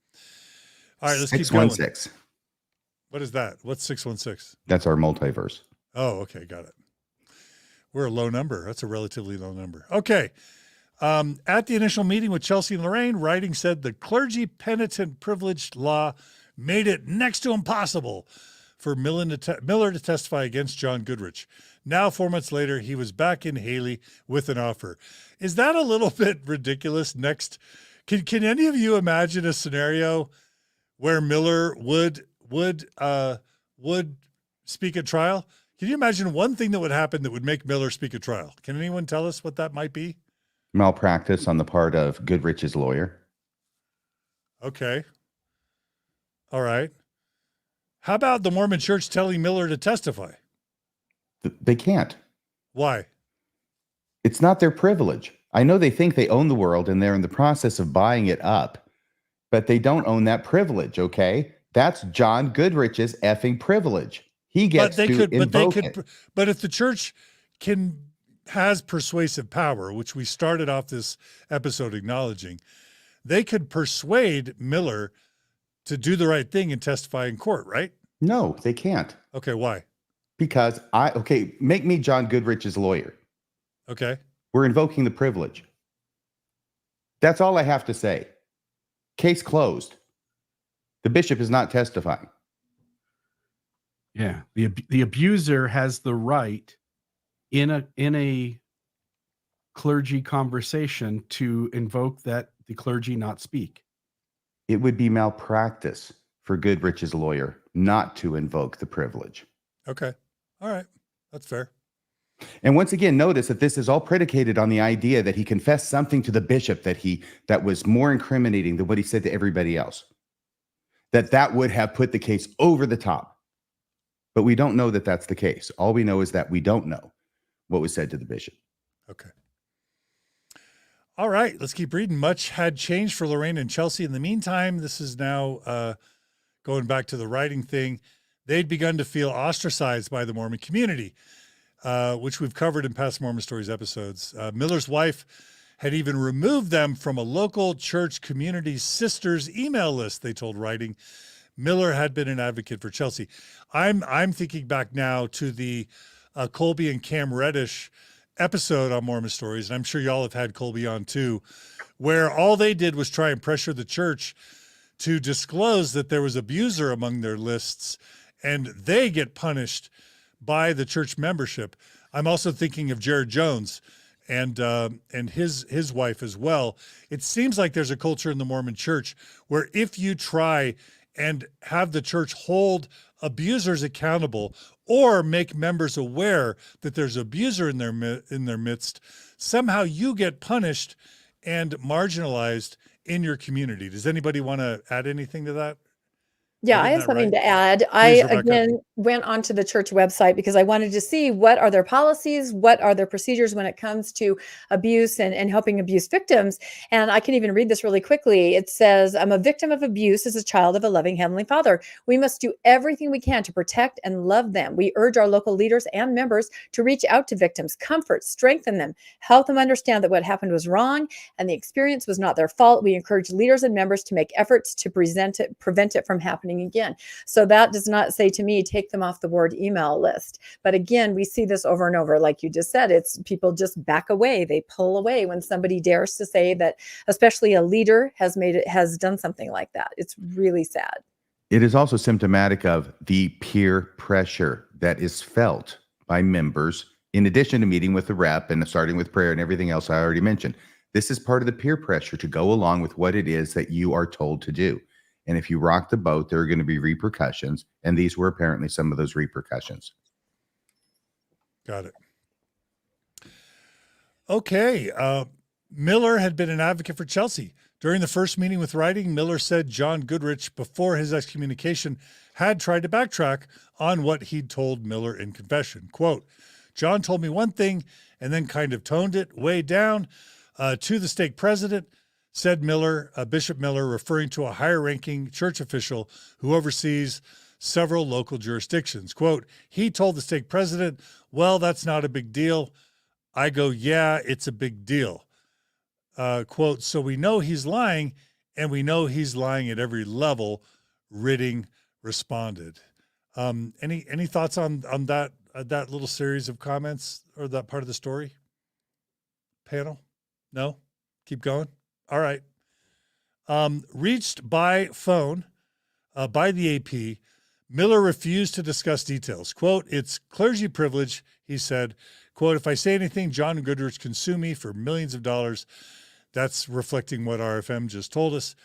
All right, let's keep going. 616. What is that? What's 616? That's our multiverse. Oh, okay, got it. We're a low number. That's a relatively low number. Okay. At the initial meeting with Chelsea and Lorraine, writing said the clergy penitent privilege law made it next to impossible for Miller to testify against John Goodrich. Now, 4 months later, he was back in Haley with an offer. Is that a little bit ridiculous? Can any of you imagine a scenario where Miller would speak at trial? Can you imagine one thing that would happen that would make Miller speak at trial? Can anyone tell us what that might be? Malpractice on the part of Goodrich's lawyer. Okay. All right. How about the Mormon Church telling Miller to testify? They can't. Why? It's not their privilege. I know they think they own the world and they're in the process of buying it up, but they don't own that privilege, okay? That's John Goodrich's effing privilege. He gets to invoke it. But if the church has persuasive power, which we started off this episode acknowledging, they could persuade Miller to do the right thing and testify in court, right? No, they can't. Okay, why? Because make me John Goodrich's lawyer. Okay. We're invoking the privilege. That's all I have to say. Case closed. The bishop is not testifying. Yeah, the abuser has the right in a clergy conversation to invoke that the clergy not speak. It would be malpractice for Goodrich's lawyer not to invoke the privilege. Okay. All right. That's fair. And once again, notice that this is all predicated on the idea that he confessed something to the bishop that was more incriminating than what he said to everybody else. That would have put the case over the top. But we don't know that that's the case. All we know is that we don't know what was said to the bishop. Okay. All right. Let's keep reading. Much had changed for Lorraine and Chelsea. In the meantime, this is now going back to the writing thing. They'd begun to feel ostracized by the Mormon community, which we've covered in past Mormon Stories episodes. Miller's wife had even removed them from a local church community sisters email list, they told Writing. Miller had been an advocate for Chelsea. I'm thinking back now to the Colby and Cam Reddish episode on Mormon Stories, and I'm sure y'all have had Colby on too, where all they did was try and pressure the church to disclose that there was abuser among their lists, and they get punished by the church membership. I'm also thinking of Jared Jones and his wife as well. It seems like there's a culture in the Mormon church where if you try and have the church hold abusers accountable or make members aware that there's abuser in their midst, somehow you get punished and marginalized in your community. Does anybody want to add anything to that? Yeah, I Getting have that something right? to add. Please, I, Rebecca. again, went onto the church website because I wanted to see what are their policies, what are their procedures when it comes to abuse and helping abuse victims. And I can even read this really quickly. It says, I'm a victim of abuse as a child of a loving Heavenly Father. We must do everything we can to protect and love them. We urge our local leaders and members to reach out to victims, comfort, strengthen them, help them understand that what happened was wrong and the experience was not their fault. We encourage leaders and members to make efforts to prevent it from happening again. So that does not say to me, take them off the ward email list. But again, we see this over and over. Like you just said, it's people just back away. They pull away when somebody dares to say that, especially a leader has done something like that. It's really sad. It is also symptomatic of the peer pressure that is felt by members, in addition to meeting with the rep and starting with prayer and everything else I already mentioned. This is part of the peer pressure to go along with what it is that you are told to do. And if you rock the boat, there are going to be repercussions. And these were apparently some of those repercussions. Got it. Okay. Miller had been an advocate for Chelsea. During the first meeting with Writing, Miller said John Goodrich, before his excommunication, had tried to backtrack on what he'd told Miller in confession. Quote, John told me one thing and then kind of toned it way down to the stake president, said Miller, Bishop Miller, referring to a higher-ranking church official who oversees several local jurisdictions. Quote, he told the stake president, well, that's not a big deal. I go, yeah, it's a big deal. Quote, so we know he's lying, and we know he's lying at every level, Ritting responded. Any thoughts on that little series of comments or that part of the story? Panel? No? Keep going? All right. Reached by phone by the AP, Miller refused to discuss details. Quote, it's clergy privilege, he said. Quote, if I say anything, John Goodrich can sue me for millions of dollars. That's reflecting what RFM just told us.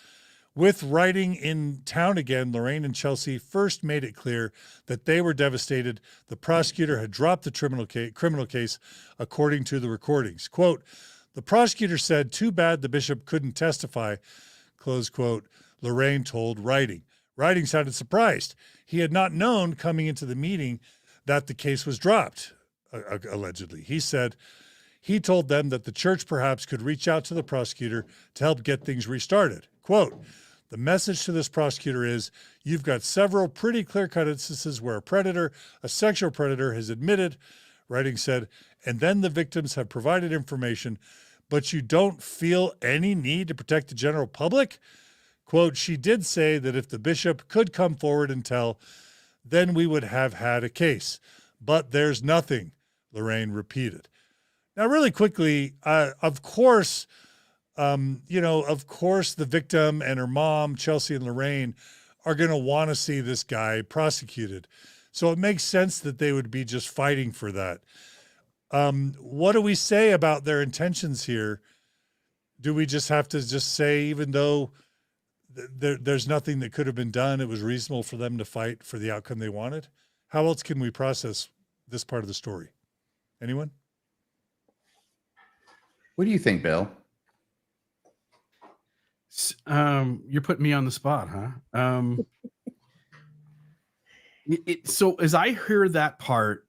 With Writing in town again, Lorraine and Chelsea first made it clear that they were devastated. The prosecutor had dropped the criminal case, according to the recordings. Quote, the prosecutor said, too bad the bishop couldn't testify, close quote, Lorraine told Writing. Writing sounded surprised. He had not known coming into the meeting that the case was dropped, allegedly. He said he told them that the church perhaps could reach out to the prosecutor to help get things restarted. Quote, the message to this prosecutor is, you've got several pretty clear-cut instances where a sexual predator has admitted, Writing said, and then the victims have provided information, but you don't feel any need to protect the general public? Quote, she did say that if the bishop could come forward and tell then we would have had a case. But there's nothing, Lorraine repeated. Now, really quickly, of course, the victim and her mom, Chelsea and Lorraine, are going to want to see this guy prosecuted. So it makes sense that they would be just fighting for that. What do we say about their intentions here? Do we just have to just say, even though there's nothing that could have been done, it was reasonable for them to fight for the outcome they wanted? How else can we process this part of the story? Anyone? What do you think, Bill? You're putting me on the spot, huh? So as I hear that part,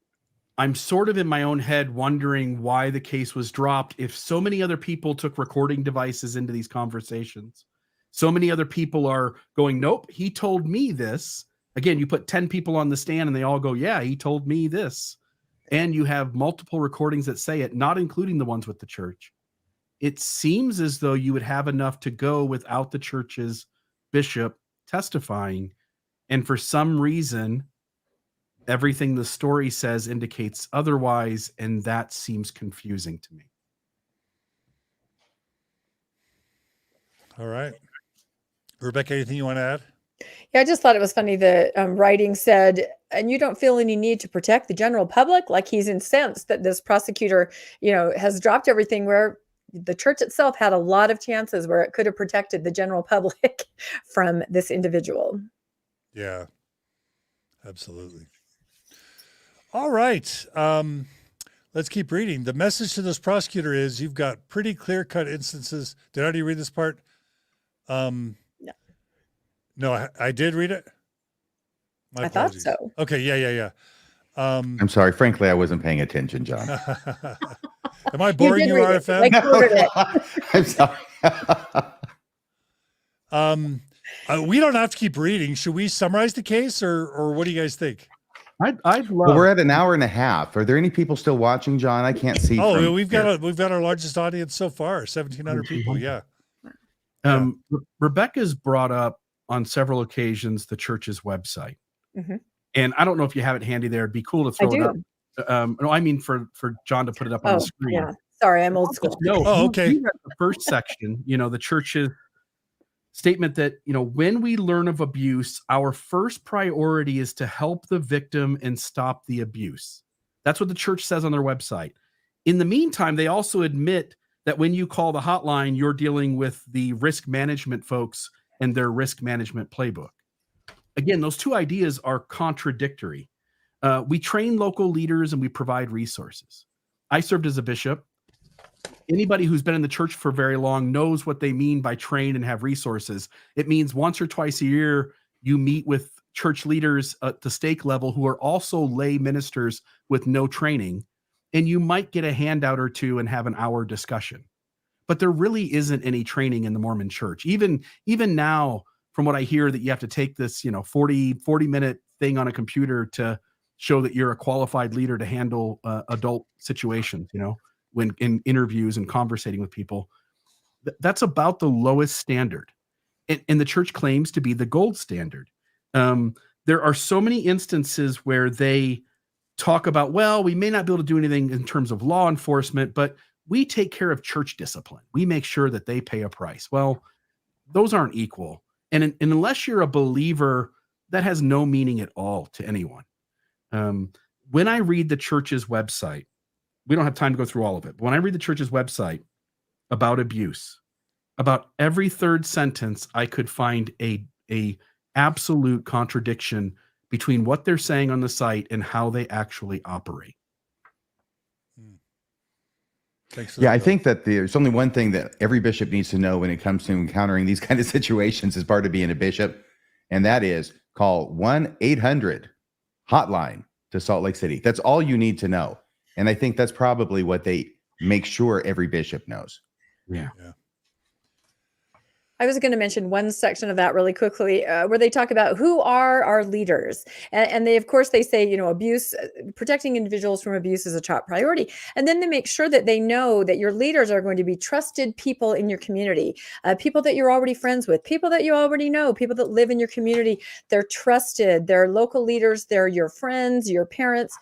I'm sort of in my own head wondering why the case was dropped. If so many other people took recording devices into these conversations, so many other people are going, nope, he told me this. Again, you put 10 people on the stand and they all go, yeah, he told me this. And you have multiple recordings that say it, not including the ones with the church. It seems as though you would have enough to go without the church's bishop testifying. And for some reason, everything the story says indicates otherwise, and that seems confusing to me. All right. Rebecca, anything you want to add? Yeah, I just thought it was funny. The writing said, and you don't feel any need to protect the general public, like he's incensed that this prosecutor, has dropped everything, where the church itself had a lot of chances where it could have protected the general public from this individual. Yeah, absolutely. All right. Let's keep reading. The message to this prosecutor is, you've got pretty clear-cut instances. Did I already read this part? No, I did read it. My apologies. Thought so. Okay. Yeah. I'm sorry. Frankly, I wasn't paying attention, John. Am I boring you, read it. RFM? I quoted it. I'm sorry. We don't have to keep reading. Should we summarize the case, or what do you guys think? I'd love. Well, we're at an hour and a half. Are there any people still watching, John? I can't see. Oh, from we've here. got our largest audience so far, 1,700 people. Yeah. Rebecca's brought up on several occasions the church's website, Mhm. and I don't know if you have it handy there. It'd be cool to throw it up. No, I mean for John to put it up on the screen. Yeah. Sorry, I'm old school. No, Oh, okay. you read the first section, the church's statement that, when we learn of abuse, our first priority is to help the victim and stop the abuse. That's what the church says on their website. In the meantime, they also admit that when you call the hotline, you're dealing with the risk management folks and their risk management playbook. Again, those two ideas are contradictory. We train local leaders and we provide resources. I served as a bishop. Anybody who's been in the church for very long knows what they mean by train and have resources. It means once or twice a year, you meet with church leaders at the stake level who are also lay ministers with no training, and you might get a handout or two and have an hour discussion. But there really isn't any training in the Mormon church. Even now, from what I hear, that you have to take this, 40-minute thing on a computer to show that you're a qualified leader to handle adult situations, when in interviews and conversating with people. That's about the lowest standard. And the church claims to be the gold standard. There are so many instances where they talk about, well, we may not be able to do anything in terms of law enforcement, but we take care of church discipline. We make sure that they pay a price. Well, those aren't equal. And unless you're a believer, that has no meaning at all to anyone. When I read the church's website, we don't have time to go through all of it, but when I read the church's website about abuse, about every third sentence, I could find a absolute contradiction between what they're saying on the site and how they actually operate. Thanks for Yeah, that, I Bill. think that there's only one thing that every bishop needs to know when it comes to encountering these kind of situations as part of being a bishop, and that is call 1-800-HOTLINE to Salt Lake City. That's all you need to know. And I think that's probably what they make sure every bishop knows. Yeah. I was going to mention one section of that really quickly, where they talk about who are our leaders, and they, of course, they say, abuse, protecting individuals from abuse is a top priority, and then they make sure that they know that your leaders are going to be trusted people in your community, people that you're already friends with, people that you already know, people that live in your community. They're trusted. They're local leaders. They're your friends, your parents.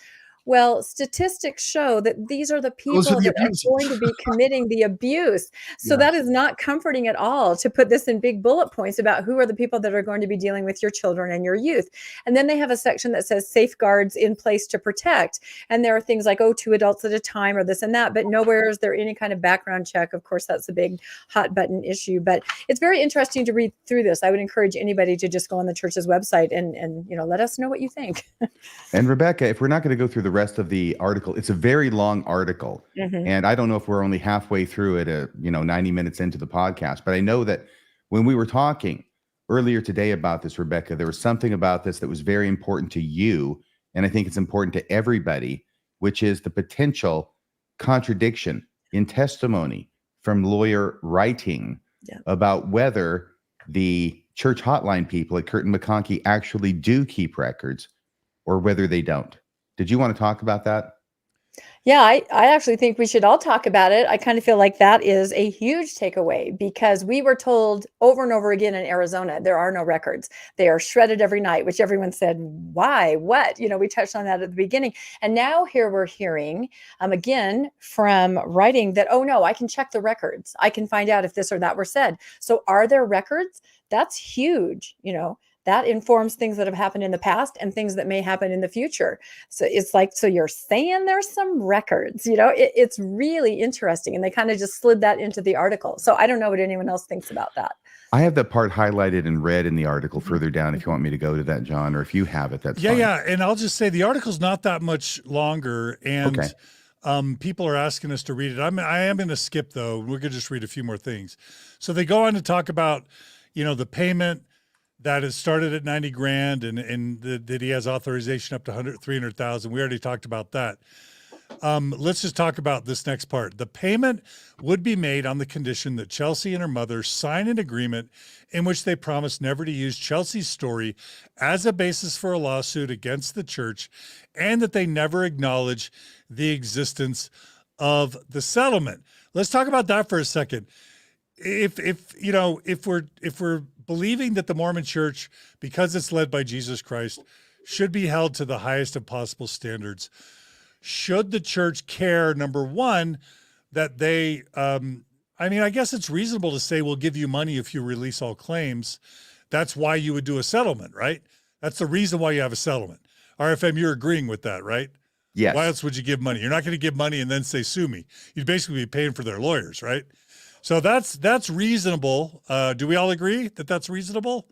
Well, statistics show that these are the Those are people the that are abusers. going to be committing the abuse. So Yeah. that is not comforting at all to put this in big bullet points about who are the people that are going to be dealing with your children and your youth. And then they have a section that says safeguards in place to protect. And there are things like, 2 adults at a time or this and that, but nowhere is there any kind of background check. Of course, that's a big hot button issue, but it's very interesting to read through this. I would encourage anybody to just go on the church's website and let us know what you think. And Rebecca, if we're not going to go through the rest of the article, it's a very long article. Mhm. And I don't know if we're only halfway through it, 90 minutes into the podcast, but I know that when we were talking earlier today about this, Rebecca, there was something about this that was very important to you. And I think it's important to everybody, which is the potential contradiction in testimony from lawyer writing about whether the church hotline people at Curtin McConkie actually do keep records or whether they don't. Did you want to talk about that? Yeah, I actually think we should all talk about it. I kind of feel like that is a huge takeaway because we were told over and over again in Arizona, there are no records. They are shredded every night, which everyone said, why, what? We touched on that at the beginning. And now here we're hearing, again, from writing that, oh no, I can check the records. I can find out if this or that were said. So are there records? That's huge, That informs things that have happened in the past and things that may happen in the future. So it's like, so you're saying there's some records, it's really interesting. And they kind of just slid that into the article. So I don't know what anyone else thinks about that. I have that part highlighted in red in the article further down if you want me to go to that, John, or if you have it, that's fine. Yeah. And I'll just say the article's not that much longer. And people are asking us to read it. I am going to skip, though. We're going to just read a few more things. So they go on to talk about, the payment that has started at 90 grand and that he has authorization up to 300,000. We already talked about that. Let's just talk about this next part. The payment would be made on the condition that Chelsea and her mother sign an agreement in which they promise never to use Chelsea's story as a basis for a lawsuit against the church and that they never acknowledge the existence of the settlement. Let's talk about that for a second. If we're believing that the Mormon Church, because it's led by Jesus Christ, should be held to the highest of possible standards, should the church care, number one, that they, I guess it's reasonable to say we'll give you money if you release all claims. That's why you would do a settlement, right? That's the reason why you have a settlement. RFM, you're agreeing with that, right? Yes. Why else would you give money? You're not going to give money and then say, sue me. You'd basically be paying for their lawyers, right? So that's reasonable. Do we all agree that that's reasonable?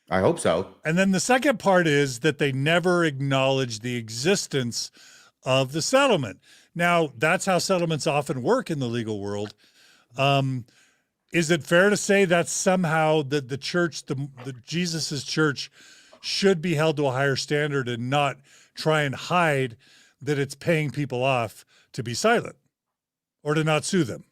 I hope so. And then the second part is that they never acknowledge the existence of the settlement. Now, that's how settlements often work in the legal world. Is it fair to say that somehow that the church, the Jesus's church, should be held to a higher standard and not try and hide that it's paying people off to be silent or to not sue them?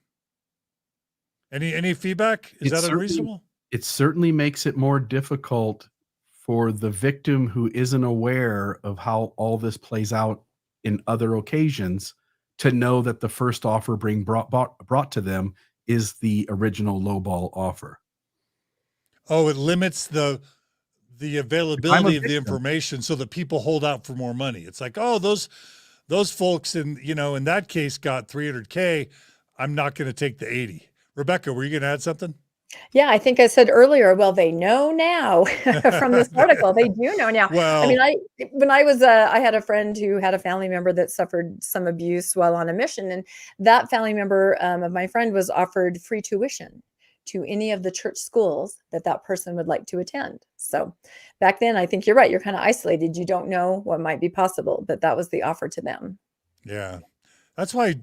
Any feedback? Is that unreasonable? It certainly makes it more difficult for the victim who isn't aware of how all this plays out in other occasions to know that the first offer being brought to them is the original lowball offer. Oh, it limits the availability of the information so that people hold out for more money. It's like, oh, those folks in that case got 300K. I'm not going to take the 80. Rebecca, were you going to add something? Yeah, I think I said earlier, well, they know now from this article. They do know now. Well, when I was, I had a friend who had a family member that suffered some abuse while on a mission. And that family member of my friend was offered free tuition to any of the church schools that person would like to attend. So back then, I think you're right. You're kind of isolated. You don't know what might be possible, but that was the offer to them. Yeah, that's why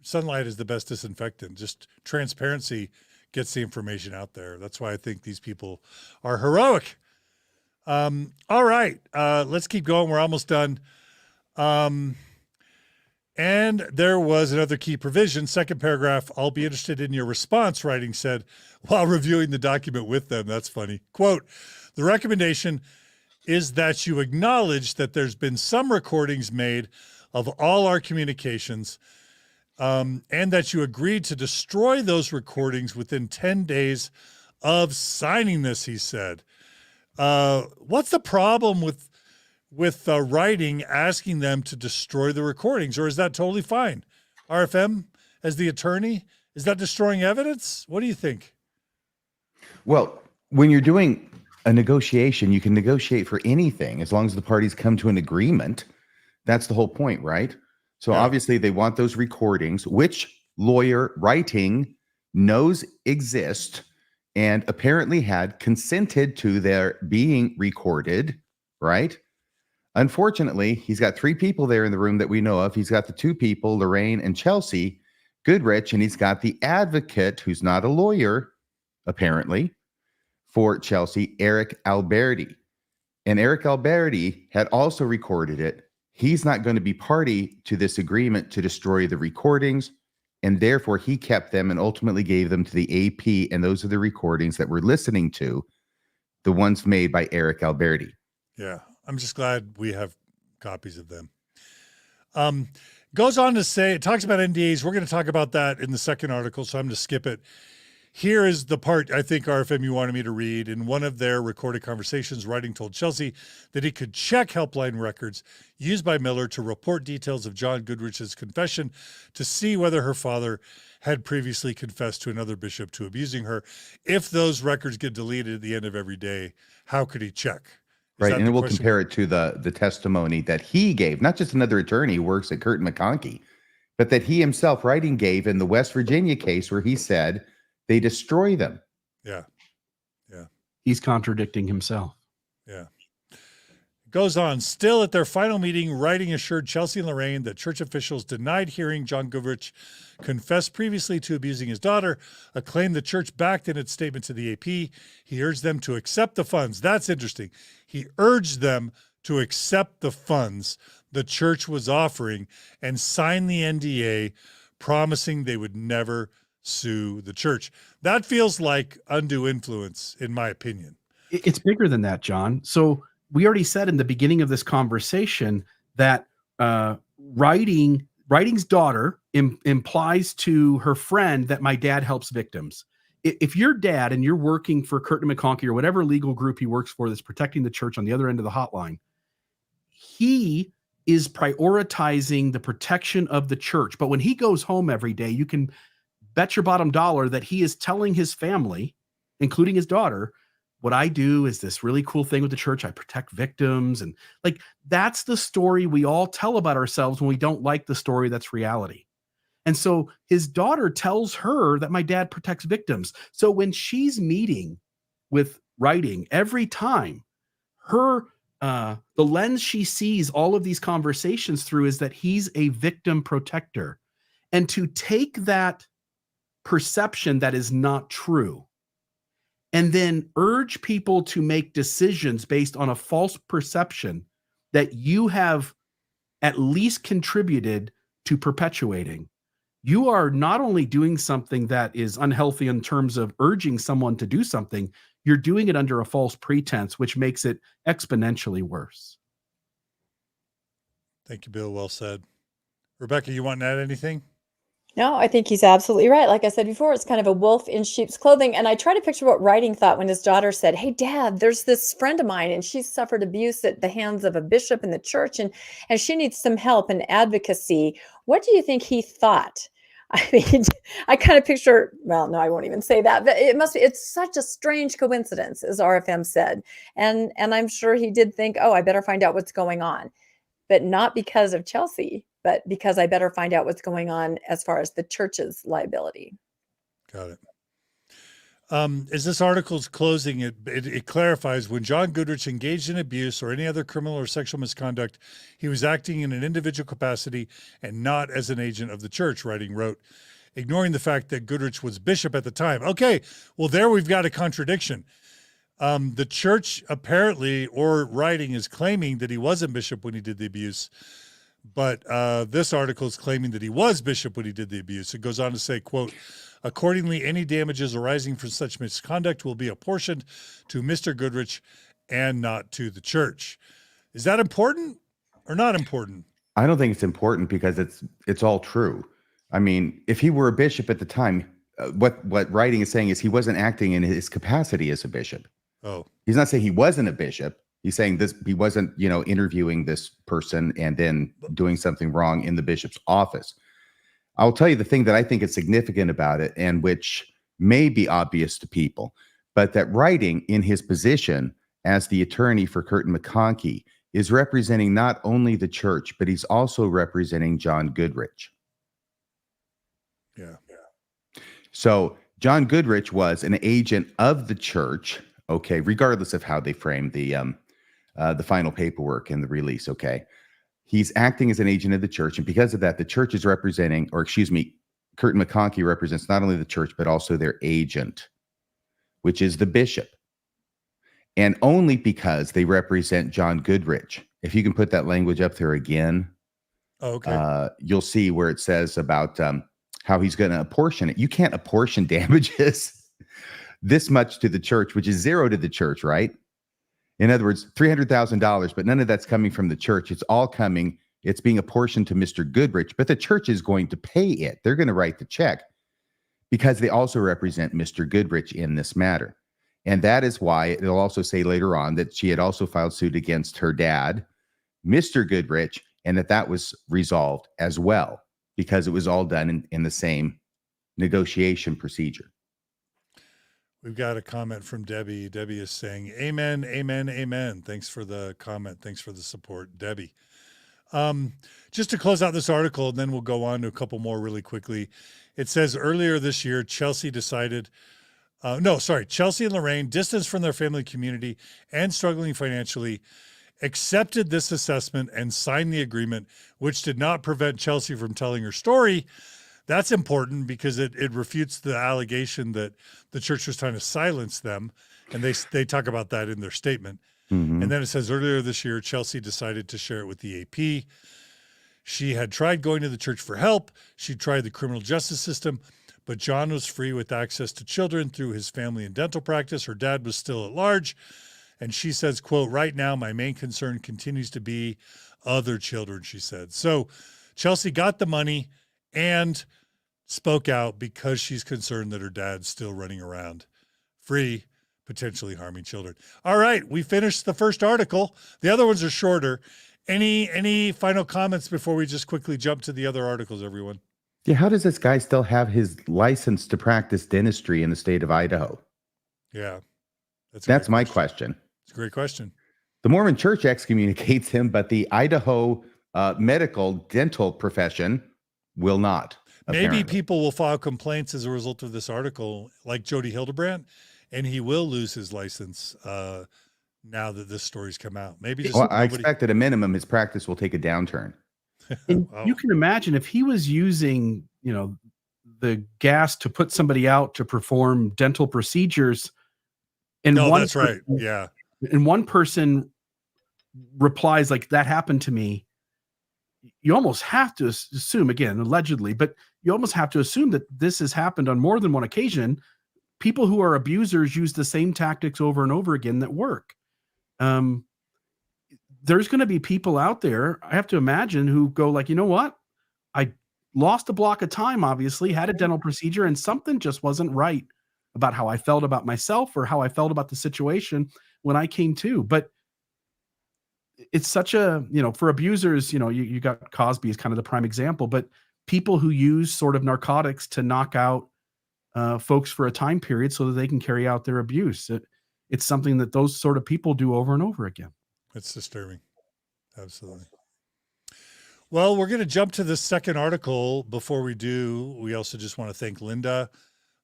sunlight is the best disinfectant. Just transparency gets the information out there. That's why I think these people are heroic. All right, let's keep going. We're almost done. And And there was another key provision, second paragraph, I'll be interested in your response, writing said, while reviewing the document with them. That's funny. Quote, the recommendation is that you acknowledge that there's been some recordings made of all our communications, and that you agreed to destroy those recordings within 10 days of signing this, he said. What's the problem with writing asking them to destroy the recordings, or is that totally fine? RFM, as the attorney, is that destroying evidence? What do you think? Well, when you're doing a negotiation, you can negotiate for anything as long as the parties come to an agreement. That's the whole point, right? So obviously they want those recordings, which lawyer writing knows exist and apparently had consented to their being recorded, right? Unfortunately, he's got 3 people there in the room that we know of. He's got the 2 people, Lorraine and Chelsea Goodrich, and he's got the advocate who's not a lawyer, apparently, for Chelsea, Eric Alberti. And Eric Alberti had also recorded it. He's not going to be party to this agreement to destroy the recordings, and therefore he kept them and ultimately gave them to the AP, and those are the recordings that we're listening to, the ones made by Eric Alberti. Yeah, I'm just glad we have copies of them. Goes on to say, it talks about NDAs. We're going to talk about that in the second article, so I'm going to skip it. Here is the part I think, RFM, you wanted me to read. In one of their recorded conversations, Writing told Chelsea that he could check helpline records used by Miller to report details of John Goodrich's confession to see whether her father had previously confessed to another bishop to abusing her. If those records get deleted at the end of every day, how could he check? Right, and we'll compare it to the testimony that he gave, not just another attorney who works at Curtin McConkie, but that he himself, Writing, gave in the West Virginia case where he said they destroy them. Yeah. He's contradicting himself. Yeah. Goes on, still at their final meeting, Writing assured Chelsea and Lorraine that church officials denied hearing John Goodrich confess previously to abusing his daughter, a claim the church backed in its statement to the AP. He urged them to accept the funds. That's interesting. He urged them to accept the funds the church was offering and sign the NDA, promising they would never sue the church. That feels like undue influence, in my opinion. It's bigger than that, John. So we already said in the beginning of this conversation that Writing's daughter implies to her friend that my dad helps victims. If your dad and you're working for Curtin McConkie or whatever legal group he works for that's protecting the church on the other end of the hotline, he is prioritizing the protection of the church. But when he goes home every day, you can bet your bottom dollar that he is telling his family, including his daughter, what I do is this really cool thing with the church. I protect victims. And like, that's the story we all tell about ourselves when we don't like the story that's reality. And so his daughter tells her that my dad protects victims. So when she's meeting with Writing, every time the lens she sees all of these conversations through is that he's a victim protector. And to take that perception that is not true and then urge people to make decisions based on a false perception that you have at least contributed to perpetuating, you are not only doing something that is unhealthy in terms of urging someone to do something, you're doing it under a false pretense, which makes it exponentially worse. Thank you, Bill. Well said. Rebecca, you want to add anything? No, I think he's absolutely right. Like I said before, it's kind of a wolf in sheep's clothing. And I try to picture what Writing thought when his daughter said, "Hey, Dad, there's this friend of mine and she's suffered abuse at the hands of a bishop in the church and she needs some help and advocacy." What do you think he thought? I mean, I kind of picture, well, no, I won't even say that, but it's such a strange coincidence, as RFM said. And I'm sure he did think, oh, I better find out what's going on. But not because of Chelsea, but because I better find out what's going on as far as the church's liability. Got it. As this article's closing, it clarifies when John Goodrich engaged in abuse or any other criminal or sexual misconduct, he was acting in an individual capacity and not as an agent of the church, Writing wrote, ignoring the fact that Goodrich was bishop at the time. Okay, well, there we've got a contradiction. The church apparently, or Writing, is claiming that he wasn't bishop when he did the abuse, But this article is claiming that he was bishop when he did the abuse. It goes on to say, quote, accordingly, any damages arising from such misconduct will be apportioned to Mr. Goodrich and not to the church. Is that important or not important? I don't think it's important because it's all true. I mean, if he were a bishop at the time, what writing is saying is he wasn't acting in his capacity as a bishop. Oh, He's not saying he wasn't a bishop. He's saying this, he wasn't, interviewing this person and then doing something wrong in the bishop's office. I'll tell you the thing that I think is significant about it, and which may be obvious to people, but that writing in his position as the attorney for Curtin McConkie is representing not only the church, but he's also representing John Goodrich. yeah. So John Goodrich was an agent of the church, okay, regardless of how they framed the final paperwork and the release, okay? He's acting as an agent of the church, and because of that, the church is representing, or excuse me, Curtin McConkie represents not only the church, but also their agent, which is the bishop. And only because they represent John Goodrich. If you can put that language up there again, Oh, okay. you'll see where it says about how he's going to apportion it. You can't apportion damages this much to the church, which is zero to the church, right? In other words, $300,000, but none of that's coming from the church. It's all coming. It's being apportioned to Mr. Goodrich, but the church is going to pay it. They're going to write the check because they also represent Mr. Goodrich in this matter. And that is why it'll also say later on that she had also filed suit against her dad, Mr. Goodrich, and that was resolved as well because it was all done in the same negotiation procedure. We've got a comment from Debbie. Debbie is saying, amen, amen, amen. Thanks for the comment. Thanks for the support, Debbie. Just to close out this article, and then we'll go on to a couple more really quickly. It says earlier this year, Chelsea and Lorraine, distanced from their family community and struggling financially, accepted this assessment and signed the agreement, which did not prevent Chelsea from telling her story. That's important because it refutes the allegation that the church was trying to silence them. And they talk about that in their statement. Mm-hmm. And then it says earlier this year, Chelsea decided to share it with the AP. She had tried going to the church for help. She tried the criminal justice system, but John was free with access to children through his family and dental practice. Her dad was still at large. And she says, quote, right now, my main concern continues to be other children, she said. So Chelsea got the money and spoke out because she's concerned that her dad's still running around free, potentially harming children. All right, we finished the first article. The other ones are shorter. Any final comments before we just quickly jump to the other articles, everyone? Yeah, how does this guy still have his license to practice dentistry in the state of Idaho? Yeah, that's my question. It's a great question. The Mormon Church excommunicates him, but the Idaho medical dental profession will not. Maybe Apparently. people will file complaints as a result of this article, like Jody Hildebrandt, and he will lose his license now that this story's come out. Maybe just I expect at a minimum his practice will take a downturn. And you can imagine if he was using, the gas to put somebody out to perform dental procedures, and that's right. Yeah. And one person replies like, that happened to me. You almost have to assume, again, allegedly, but you almost have to assume that this has happened on more than one occasion. People who are abusers use the same tactics over and over again that work. There's going to be people out there, I have to imagine, who go like, you know what? I lost a block of time, obviously, had a dental procedure, and something just wasn't right about how I felt about myself or how I felt about the situation when I came to. But it's such a, for abusers, you got Cosby as kind of the prime example, but people who use sort of narcotics to knock out folks for a time period so that they can carry out their abuse. It's something that those sort of people do over and over again. It's disturbing. Absolutely. Well, we're going to jump to the second article. Before we do, we also just want to thank Linda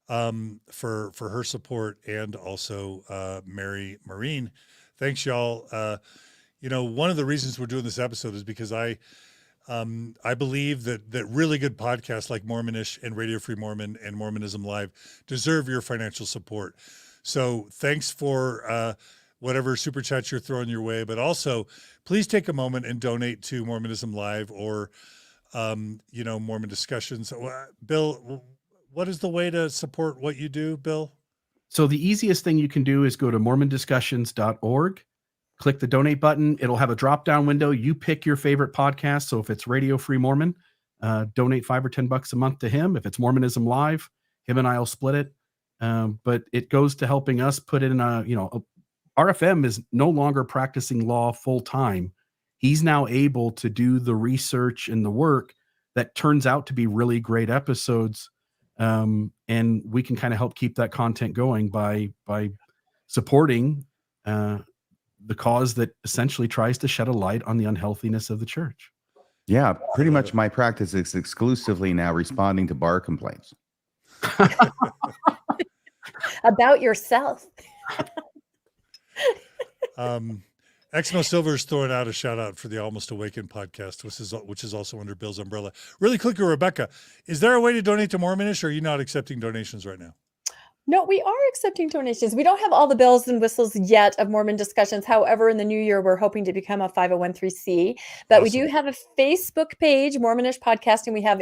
for her support, and also Mary Marine. Thanks, y'all. One of the reasons we're doing this episode is because I believe that really good podcasts like Mormonish and Radio Free Mormon and Mormonism Live deserve your financial support. So thanks for whatever super chats you're throwing your way, but also please take a moment and donate to Mormonism Live or, Mormon Discussions. Bill, what is the way to support what you do, Bill? So the easiest thing you can do is go to mormondiscussions.org, click the donate button. It'll have a drop-down window. You pick your favorite podcast. So if it's Radio Free Mormon, donate $5 or $10 a month to him. If it's Mormonism Live, him and I will split it. But it goes to helping us put in RFM is no longer practicing law full time. He's now able to do the research and the work that turns out to be really great episodes. And we can kind of help keep that content going by supporting the cause that essentially tries to shed a light on the unhealthiness of the church. Yeah, pretty much my practice is exclusively now responding to bar complaints. About yourself. Exmo Silver's throwing out a shout out for the Almost Awakened podcast, which is also under Bill's umbrella. Really quickly, Rebecca, is there a way to donate to Mormonish, or are you not accepting donations right now? No, we are accepting donations. We don't have all the bells and whistles yet of Mormon Discussions. However, in the new year, we're hoping to become a 501(c)(3). But we do have a Facebook page, Mormonish Podcast, and we have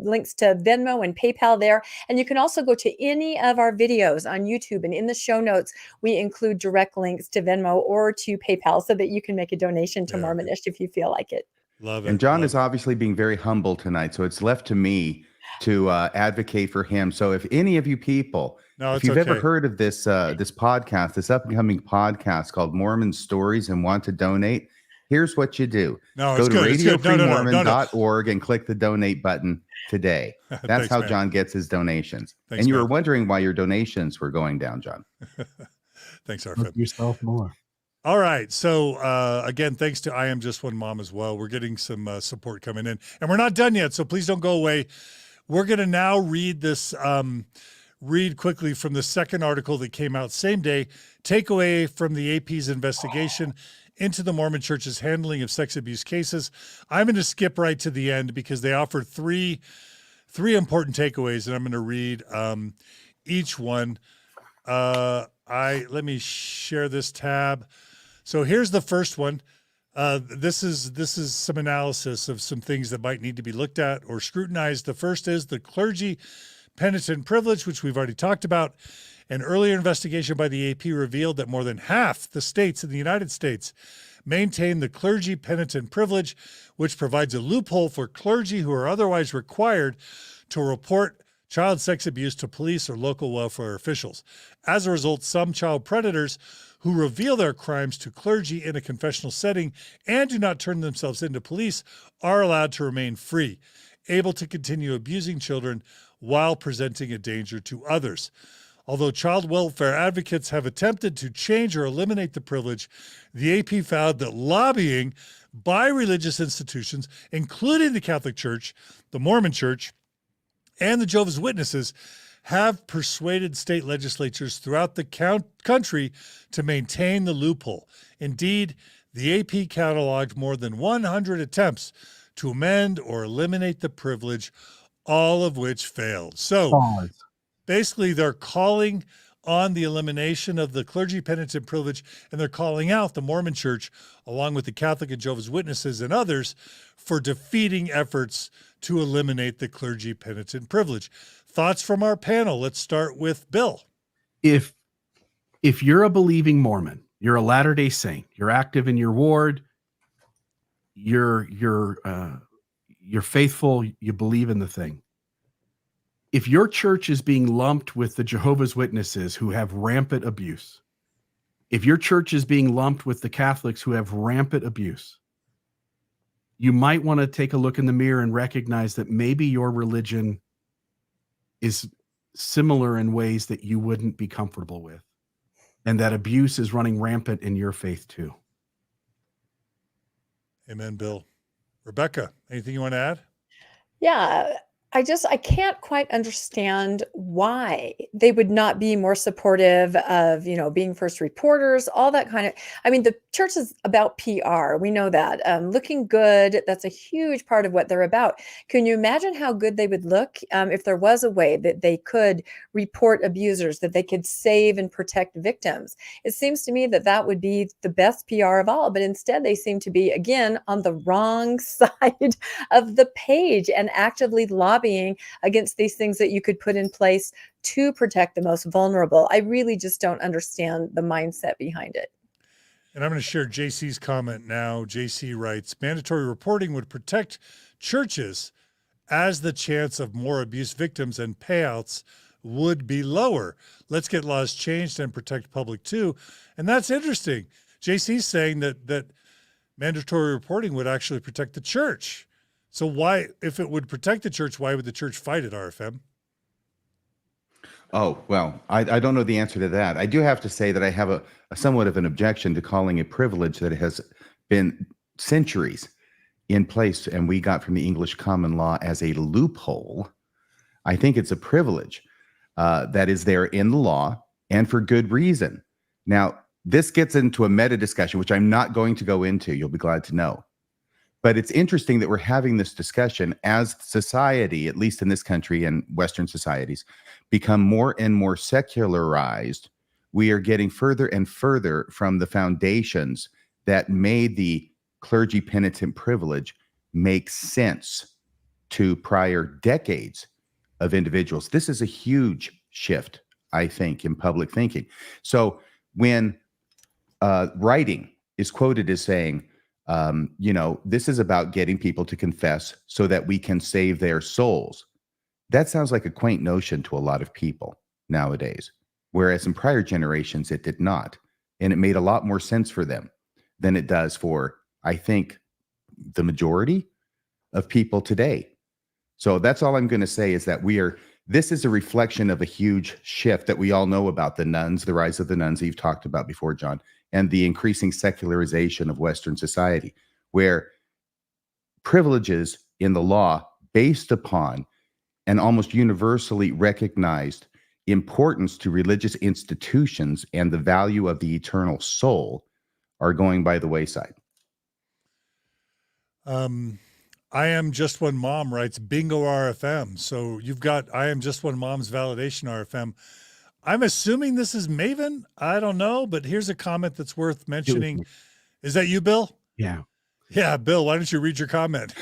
links to Venmo and PayPal there. And you can also go to any of our videos on YouTube. And in the show notes, we include direct links to Venmo or to PayPal so that you can make a donation to Mormonish if you feel like it. Love it. And John is obviously being very humble tonight, so it's left to me to advocate for him. So if any of you people, if you've ever heard of this podcast, this upcoming podcast called Mormon Stories, and want to donate, here's what you do. Go to radiofreemormon.org and click the donate button today. That's Thanks, how man. John gets his donations. Thanks, and you man. were wondering why your donations were going down, John. Thanks, Love RFM. yourself more. All right. So again, thanks to I Am Just One Mom as well. We're getting some support coming in, and we're not done yet. So please don't go away. We're going to now read this, read quickly from the second article that came out same day, takeaway from the AP's investigation into the Mormon Church's handling of sex abuse cases. I'm going to skip right to the end because they offer three important takeaways, and I'm going to read each one. Let me share this tab. So here's the first one. This is some analysis of some things that might need to be looked at or scrutinized. The first is the clergy penitent privilege, which we've already talked about. An earlier investigation by the AP revealed that more than half the states in the United States maintain the clergy penitent privilege, which provides a loophole for clergy who are otherwise required to report child sex abuse to police or local welfare officials. As a result, some child predators who reveal their crimes to clergy in a confessional setting and do not turn themselves into police are allowed to remain free, able to continue abusing children while presenting a danger to others. Although child welfare advocates have attempted to change or eliminate the privilege, the AP found that lobbying by religious institutions, including the Catholic Church, the Mormon Church, and the Jehovah's Witnesses, have persuaded state legislatures throughout the country to maintain the loophole. Indeed, the AP cataloged more than 100 attempts to amend or eliminate the privilege, all of which failed. So basically, they're calling on the elimination of the clergy penitent privilege, and they're calling out the Mormon Church, along with the Catholic and Jehovah's Witnesses and others, for defeating efforts to eliminate the clergy penitent privilege. Thoughts from our panel. Let's start with Bill. If you're a believing Mormon, you're a Latter-day Saint, you're active in your ward, you're faithful, you believe in the thing. If your church is being lumped with the Jehovah's Witnesses who have rampant abuse, if your church is being lumped with the Catholics who have rampant abuse, you might want to take a look in the mirror and recognize that maybe your religion is similar in ways that you wouldn't be comfortable with, and that abuse is running rampant in your faith too. Amen, Bill. Rebecca, anything you want to add? Yeah. I can't quite understand why they would not be more supportive of, being first reporters, all that kind of. I mean, the church is about PR. We know that. Looking good, that's a huge part of what they're about. Can you imagine how good they would look if there was a way that they could report abusers, that they could save and protect victims? It seems to me that that would be the best PR of all, but instead they seem to be, again, on the wrong side of the page and actively lobbying against these things that you could put in place to protect the most vulnerable. I really just don't understand the mindset behind it. And I'm going to share JC's comment now. JC writes, mandatory reporting would protect churches as the chance of more abuse victims and payouts would be lower. Let's get laws changed and protect public too. And that's interesting. JC's saying that mandatory reporting would actually protect the church. So why, if it would protect the church, why would the church fight it, RFM? Oh, well, I don't know the answer to that. I do have to say that I have a somewhat of an objection to calling a privilege that has been centuries in place and we got from the English common law as a loophole. I think it's a privilege that is there in the law and for good reason. Now, this gets into a meta discussion, which I'm not going to go into. You'll be glad to know. But it's interesting that we're having this discussion as society, at least in this country and Western societies, become more and more secularized. We are getting further and further from the foundations that made the clergy penitent privilege make sense to prior decades of individuals. This is a huge shift, I think, in public thinking. So when writing is quoted as saying, this is about getting people to confess so that we can save their souls. That sounds like a quaint notion to a lot of people nowadays, whereas in prior generations, it did not. And it made a lot more sense for them than it does for, I think, the majority of people today. So that's all I'm going to say is that this is a reflection of a huge shift that we all know about, the nuns, the rise of the nuns that you've talked about before, John, and the increasing secularization of Western society, where privileges in the law based upon an almost universally recognized importance to religious institutions and the value of the eternal soul are going by the wayside. I Am Just One Mom writes, bingo RFM. So you've got I Am Just One Mom's validation RFM. I'm assuming this is Maven. I don't know, but here's a comment that's worth mentioning. Is that you, Bill? Yeah. Yeah, Bill, why don't you read your comment?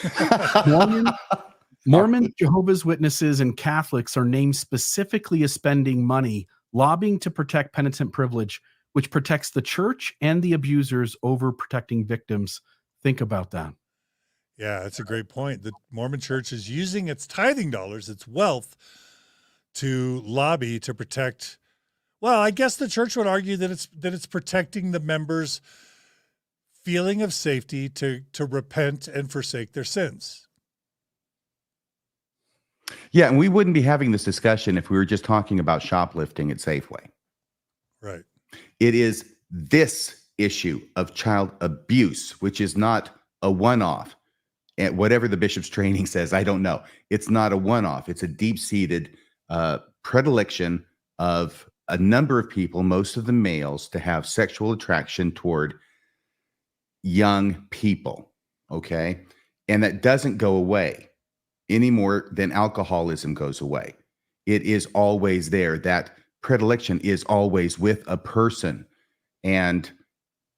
Mormon, Jehovah's Witnesses, and Catholics are named specifically as spending money lobbying to protect penitent privilege, which protects the church and the abusers over protecting victims. Think about that. Yeah, that's a great point. The Mormon church is using its tithing dollars, its wealth, to lobby to protect. Well, I guess the church would argue that it's protecting the members' feeling of safety to repent and forsake their sins. Yeah, and we wouldn't be having this discussion if we were just talking about shoplifting at Safeway. Right. It is this issue of child abuse, which is not a one-off. And whatever the bishop's training says, I don't know. It's not a one-off. It's a deep-seated predilection of a number of people, most of the males, to have sexual attraction toward young people, okay? And that doesn't go away any more than alcoholism goes away. It is always there. That predilection is always with a person. And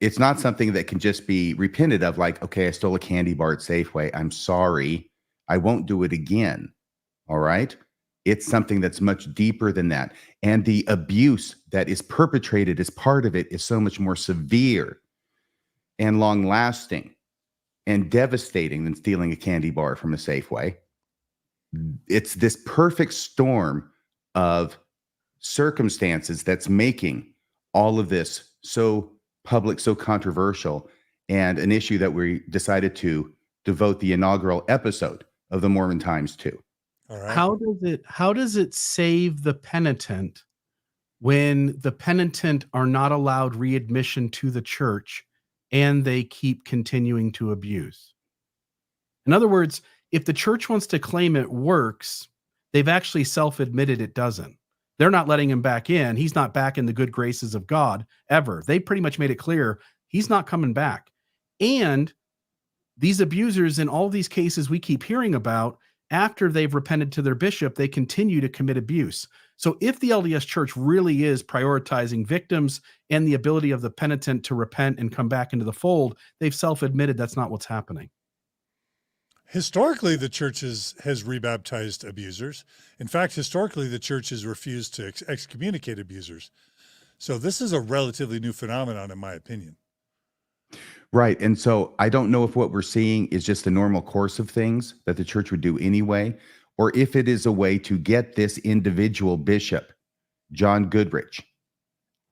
it's not something that can just be repented of, like, okay, I stole a candy bar at Safeway. I'm sorry. I won't do it again. All right? It's something that's much deeper than that. And the abuse that is perpetrated as part of it is so much more severe and long-lasting and devastating than stealing a candy bar from a Safeway. It's this perfect storm of circumstances that's making all of this so public, so controversial, and an issue that we decided to devote the inaugural episode of the Mormon Times to. All right. How does it save the penitent when the penitent are not allowed readmission to the church and they keep continuing to abuse? In other words, if the church wants to claim it works, they've actually self-admitted it doesn't. They're not letting him back in. He's not back in the good graces of God ever. They pretty much made it clear he's not coming back. And these abusers in all these cases we keep hearing about, after they've repented to their bishop, they continue to commit abuse. So if the LDS Church really is prioritizing victims and the ability of the penitent to repent and come back into the fold, they've self-admitted that's not what's happening. Historically, the church has rebaptized abusers. In fact, historically, the church has refused to excommunicate abusers. So this is a relatively new phenomenon, in my opinion. Right. And so I don't know if what we're seeing is just the normal course of things that the church would do anyway, or if it is a way to get this individual bishop, John Goodrich,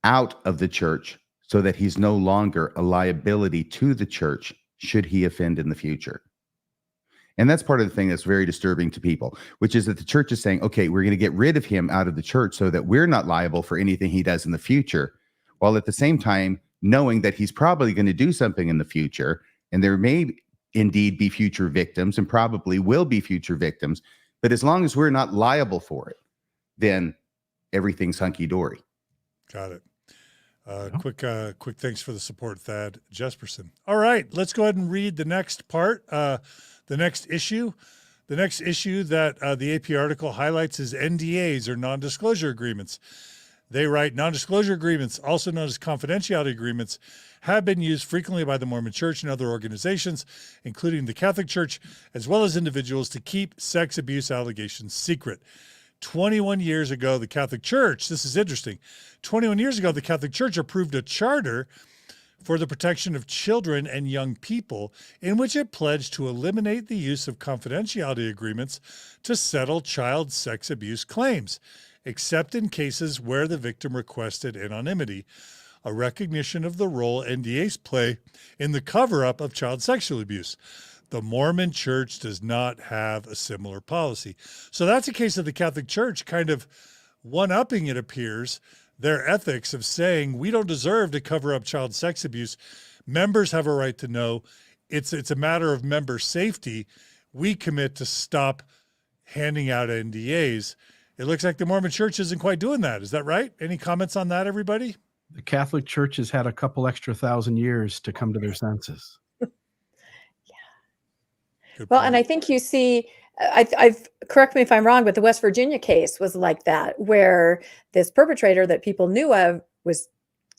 out of the church so that he's no longer a liability to the church should he offend in the future. And that's part of the thing that's very disturbing to people, which is that the church is saying, okay, we're going to get rid of him out of the church so that we're not liable for anything he does in the future, while at the same time knowing that he's probably going to do something in the future, and there may indeed be future victims and probably will be future victims. But as long as we're not liable for it, then everything's hunky-dory. Got it. Quick thanks for the support, Thad Jesperson. All right, let's go ahead and read the next part, the next issue. The next issue that the AP article highlights is NDAs, or non-disclosure agreements. They write, non-disclosure agreements, also known as confidentiality agreements, have been used frequently by the Mormon Church and other organizations, including the Catholic Church, as well as individuals, to keep sex abuse allegations secret. 21 years ago, the Catholic Church, this is interesting, 21 years ago, the Catholic Church approved a charter for the protection of children and young people, in which it pledged to eliminate the use of confidentiality agreements to settle child sex abuse claims, except in cases where the victim requested anonymity, a recognition of the role NDAs play in the cover-up of child sexual abuse. The Mormon Church does not have a similar policy. So that's a case of the Catholic Church kind of one-upping, it appears, their ethics of saying, we don't deserve to cover up child sex abuse. Members have a right to know. It's a matter of member safety. We commit to stop handing out NDAs. It looks like the Mormon Church isn't quite doing that. Is that right? Any comments on that, everybody? The Catholic Church has had a couple extra 1,000 years to come to their senses. Good Well, point. and I think you see, I've correct me if I'm wrong, but the West Virginia case was like that, where this perpetrator that people knew of was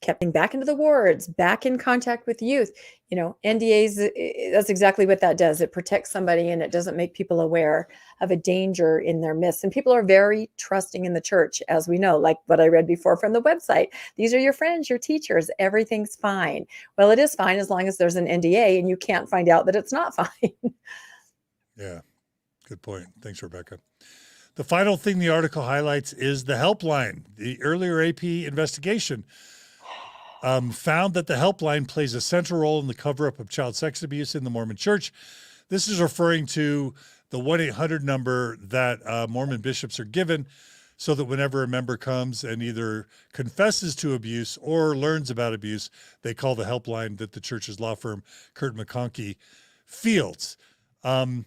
kept back into the wards, back in contact with youth. You know, NDAs, that's exactly what that does. It protects somebody and it doesn't make people aware of a danger in their midst. And people are very trusting in the church, as we know, like what I read before from the website. These are your friends, your teachers, everything's fine. Well, it is fine as long as there's an NDA and you can't find out that it's not fine. Yeah, good point. Thanks, Rebecca. The final thing the article highlights is the helpline. The earlier AP investigation found that the helpline plays a central role in the cover-up of child sex abuse in the Mormon Church. This is referring to the 1-800 number that Mormon bishops are given so that whenever a member comes and either confesses to abuse or learns about abuse, they call the helpline that the church's law firm, Kurt McConkie, fields. Initiated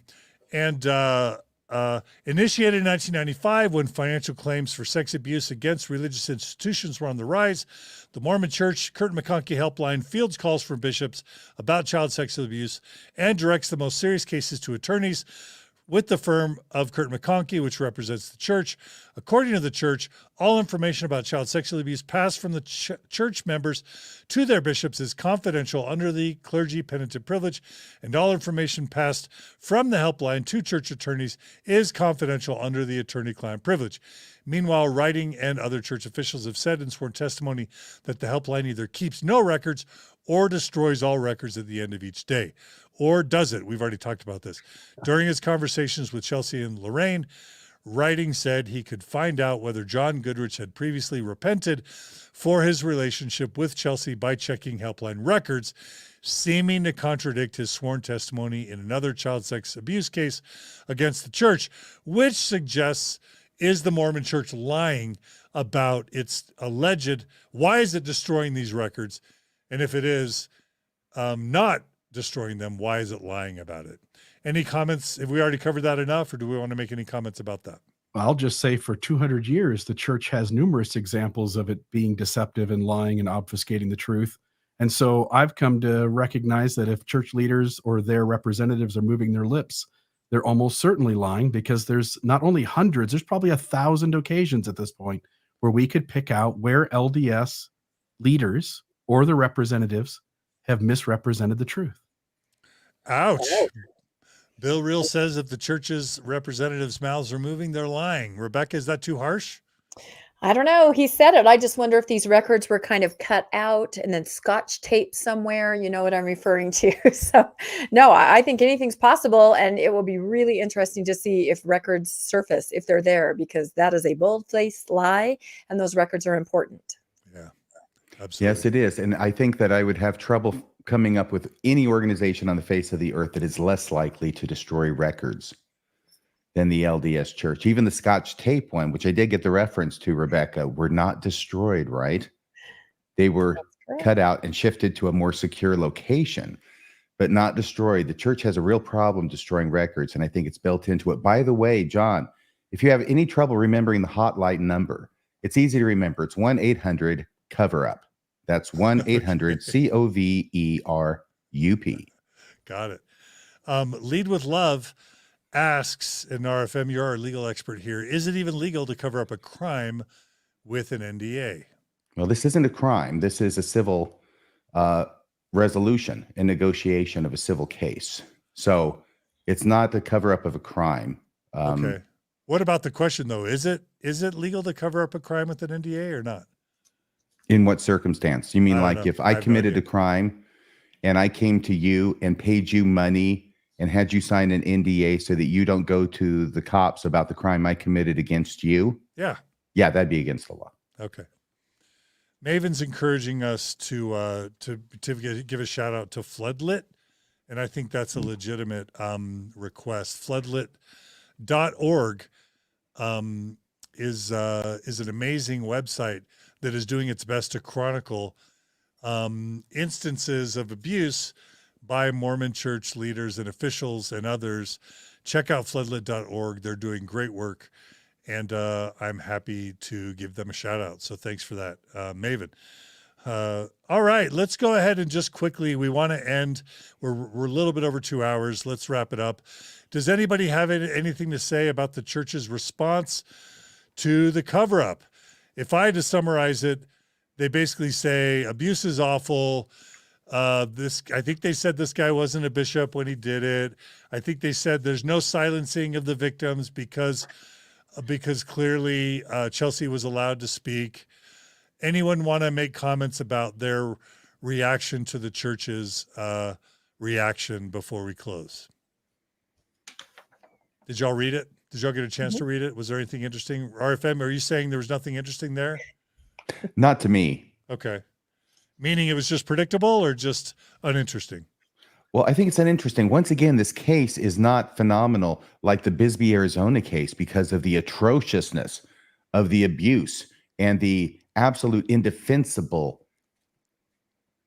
in 1995, when financial claims for sex abuse against religious institutions were on the rise, the Mormon Church Kurt McConkie Helpline fields calls from bishops about child sexual abuse and directs the most serious cases to attorneys with the firm of Kurt McConkie, which represents the church. According to the church, all information about child sexual abuse passed from the church members to their bishops is confidential under the clergy penitent privilege, and all information passed from the helpline to church attorneys is confidential under the attorney-client privilege. Meanwhile, writing and other church officials have said in sworn testimony that the helpline either keeps no records or destroys all records at the end of each day. Or does it? We've already talked about this. During his conversations with Chelsea and Lorraine, Writing said he could find out whether John Goodrich had previously repented for his relationship with Chelsea by checking helpline records, seeming to contradict his sworn testimony in another child sex abuse case against the church, which suggests, is the Mormon Church lying about its alleged, why is it destroying these records? And if it is not destroying them, why is it lying about it? Any comments? Have we already covered that enough, or do we want to make any comments about that? I'll just say for 200 years, the church has numerous examples of it being deceptive and lying and obfuscating the truth. And so I've come to recognize that if church leaders or their representatives are moving their lips, they're almost certainly lying, because there's not only hundreds, there's probably 1,000 occasions at this point where we could pick out where LDS leaders or the representatives have misrepresented the truth. Ouch. Bill Reel says if the church's representatives' mouths are moving, they're lying. Rebecca, is that too harsh? I don't know. He said it. I just wonder if these records were kind of cut out and then scotch taped somewhere. You know what I'm referring to. So, no, I think anything's possible. And it will be really interesting to see if records surface, if they're there, because that is a bold-faced lie. And those records are important. Yeah, absolutely. Yes, it is. And I think that I would have trouble coming up with any organization on the face of the earth that is less likely to destroy records than the LDS Church. Even the Scotch tape one, which I did get the reference to, Rebecca, were not destroyed, right? They were cut out and shifted to a more secure location, but not destroyed. The church has a real problem destroying records, and I think it's built into it. By the way, John, if you have any trouble remembering the hotline number, it's easy to remember. It's 1-800-COVER-UP. That's 1-800-COVERUP. Got it. Lead with Love asks, and RFM, you're our legal expert here, is it even legal to cover up a crime with an NDA? Well, this isn't a crime. This is a civil resolution and negotiation of a civil case. So it's not the cover up of a crime. Okay. What about the question, though? Is it legal to cover up a crime with an NDA or not? In what circumstance? You mean I don't like know. if I committed a crime and I came to you and paid you money and had you sign an NDA so that you don't go to the cops about the crime I committed against you? Yeah. Yeah, that'd be against the law. Okay. Maven's encouraging us to give a shout out to Floodlit, and I think that's a legitimate request. Floodlit.org is an amazing website that is doing its best to chronicle instances of abuse by Mormon church leaders and officials and others. Check out floodlit.org. They're doing great work, and I'm happy to give them a shout out. So thanks for that, Maven. All right, let's go ahead and just quickly, we want to end. We're a little bit over 2 hours. Let's wrap it up. Does anybody have anything to say about the church's response to the cover-up? If I had to summarize it, they basically say abuse is awful. I think they said this guy wasn't a bishop when he did it. I think they said there's no silencing of the victims because clearly Chelsea was allowed to speak. Anyone want to make comments about their reaction to the church's reaction before we close? Did y'all read it? Did y'all get a chance to read it? Was there anything interesting? RFM, are you saying there was nothing interesting there? Not to me. Okay. Meaning it was just predictable or just uninteresting? Well, I think it's uninteresting. Once again, this case is not phenomenal like the Bisbee, Arizona case because of the atrociousness of the abuse and the absolute indefensible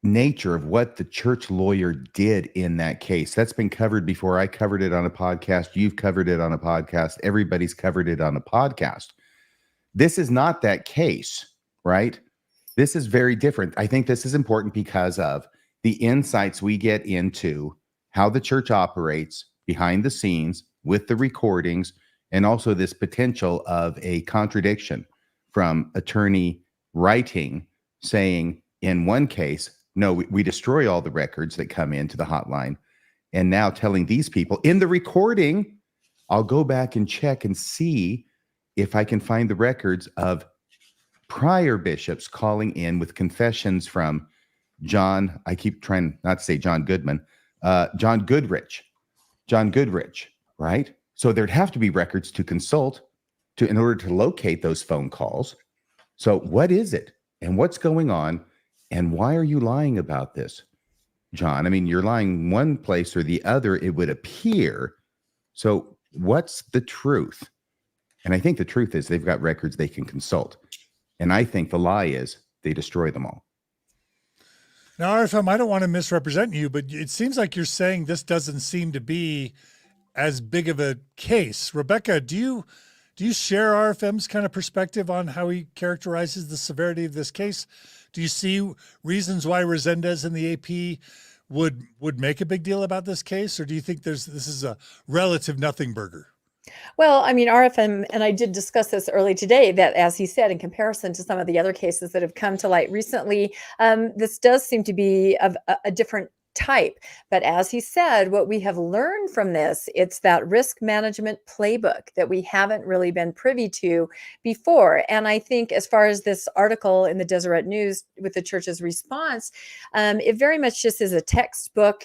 nature of what the church lawyer did in that case. That's been covered before. I covered it on a podcast. You've covered it on a podcast. Everybody's covered it on a podcast. This is not that case, right? This is very different. I think this is important because of the insights we get into how the church operates behind the scenes with the recordings, and also this potential of a contradiction from attorney writing saying in one case, no, we destroy all the records that come into the hotline. And now telling these people in the recording, I'll go back and check and see if I can find the records of prior bishops calling in with confessions from John. I keep trying not to say John Goodman, John Goodrich, right? So there'd have to be records to consult in order to locate those phone calls. So what is it and what's going on? And why are you lying about this, John? I mean, you're lying one place or the other, it would appear. So what's the truth? And I think the truth is they've got records they can consult. And I think the lie is they destroy them all. Now, RFM, I don't want to misrepresent you, but it seems like you're saying this doesn't seem to be as big of a case. Rebecca, do you share RFM's kind of perspective on how he characterizes the severity of this case? Do you see reasons why Resendez and the AP would make a big deal about this case, or do you think this is a relative nothing burger? Well, I mean, RFM, and I did discuss this early today, that as he said, in comparison to some of the other cases that have come to light recently, this does seem to be of a different type. But as he said, what we have learned from this, it's that risk management playbook that we haven't really been privy to before. And I think as far as this article in the Deseret News with the church's response, it very much just is a textbook,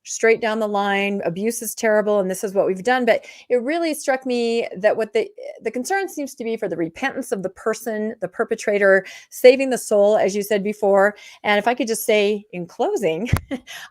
straight down the line, abuse is terrible, and this is what we've done. But it really struck me that what the concern seems to be for the repentance of the person, the perpetrator, saving the soul, as you said before. And if I could just say in closing,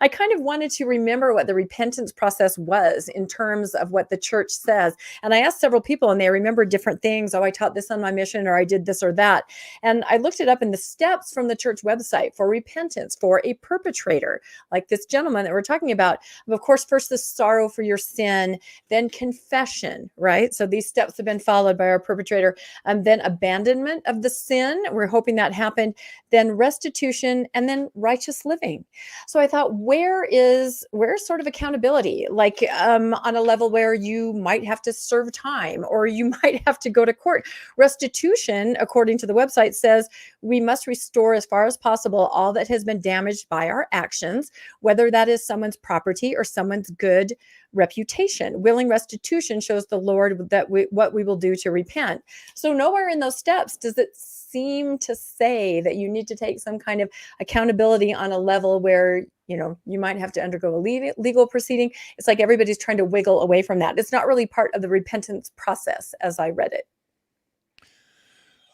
I kind of wanted to remember what the repentance process was in terms of what the church says. And I asked several people, and they remembered different things. Oh, I taught this on my mission, or I did this or that. And I looked it up in the steps from the church website for repentance for a perpetrator, like this gentleman that we're talking about. Of course, first the sorrow for your sin, then confession, right? So these steps have been followed by our perpetrator. Then abandonment of the sin. We're hoping that happened. Then restitution, and then righteous living. So I thought, where's sort of accountability? Like on a level where you might have to serve time, or you might have to go to court. Restitution, according to the website, says we must restore as far as possible all that has been damaged by our actions, whether that is someone's property or someone's good reputation. Willing restitution shows the Lord that what we will do to repent. So nowhere in those steps does it seem to say that you need to take some kind of accountability on a level where you might have to undergo a legal proceeding. It's like everybody's trying to wiggle away from that. It's not really part of the repentance process as I read it.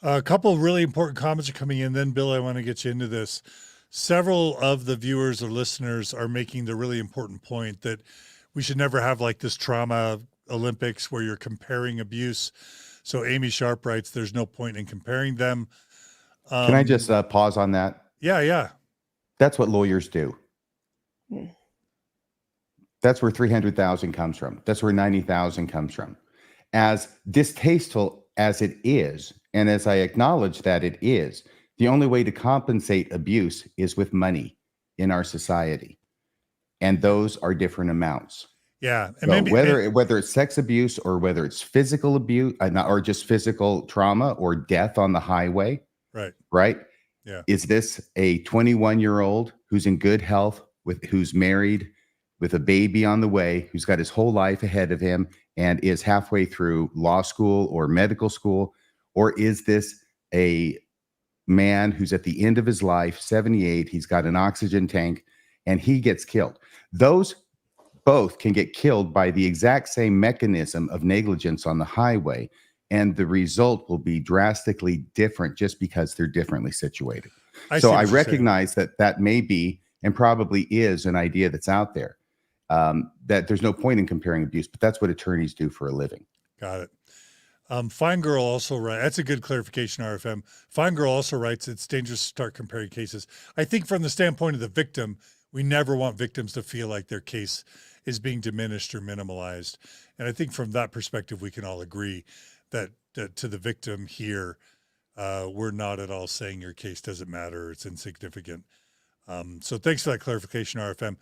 A couple of really important comments are coming in. Then, Bill, I want to get you into this. Several of the viewers or listeners are making the really important point that we should never have like this trauma Olympics where you're comparing abuse. So Amy Sharp writes, there's no point in comparing them. Can I just pause on that? Yeah. That's what lawyers do. That's where 300,000 comes from. That's where 90,000 comes from. As distasteful as it is, and as I acknowledge that it is, the only way to compensate abuse is with money in our society. And those are different amounts. Yeah. And so whether it's sex abuse or whether it's physical abuse or just physical trauma or death on the highway. Right. Yeah. Is this a 21-year-old who's in good health, who's married, with a baby on the way, who's got his whole life ahead of him and is halfway through law school or medical school? Or is this a man who's at the end of his life, 78, he's got an oxygen tank, and he gets killed? Those both can get killed by the exact same mechanism of negligence on the highway, and the result will be drastically different just because they're differently situated. So I recognize that may be and probably is an idea that's out there, that there's no point in comparing abuse, but that's what attorneys do for a living. Got it. Fine Girl also writes, that's a good clarification, RFM. Fine Girl also writes, it's dangerous to start comparing cases. I think from the standpoint of the victim, we never want victims to feel like their case is being diminished or minimalized. And I think from that perspective, we can all agree that to the victim here, we're not at all saying your case doesn't matter, it's insignificant. So thanks for that clarification, RFM.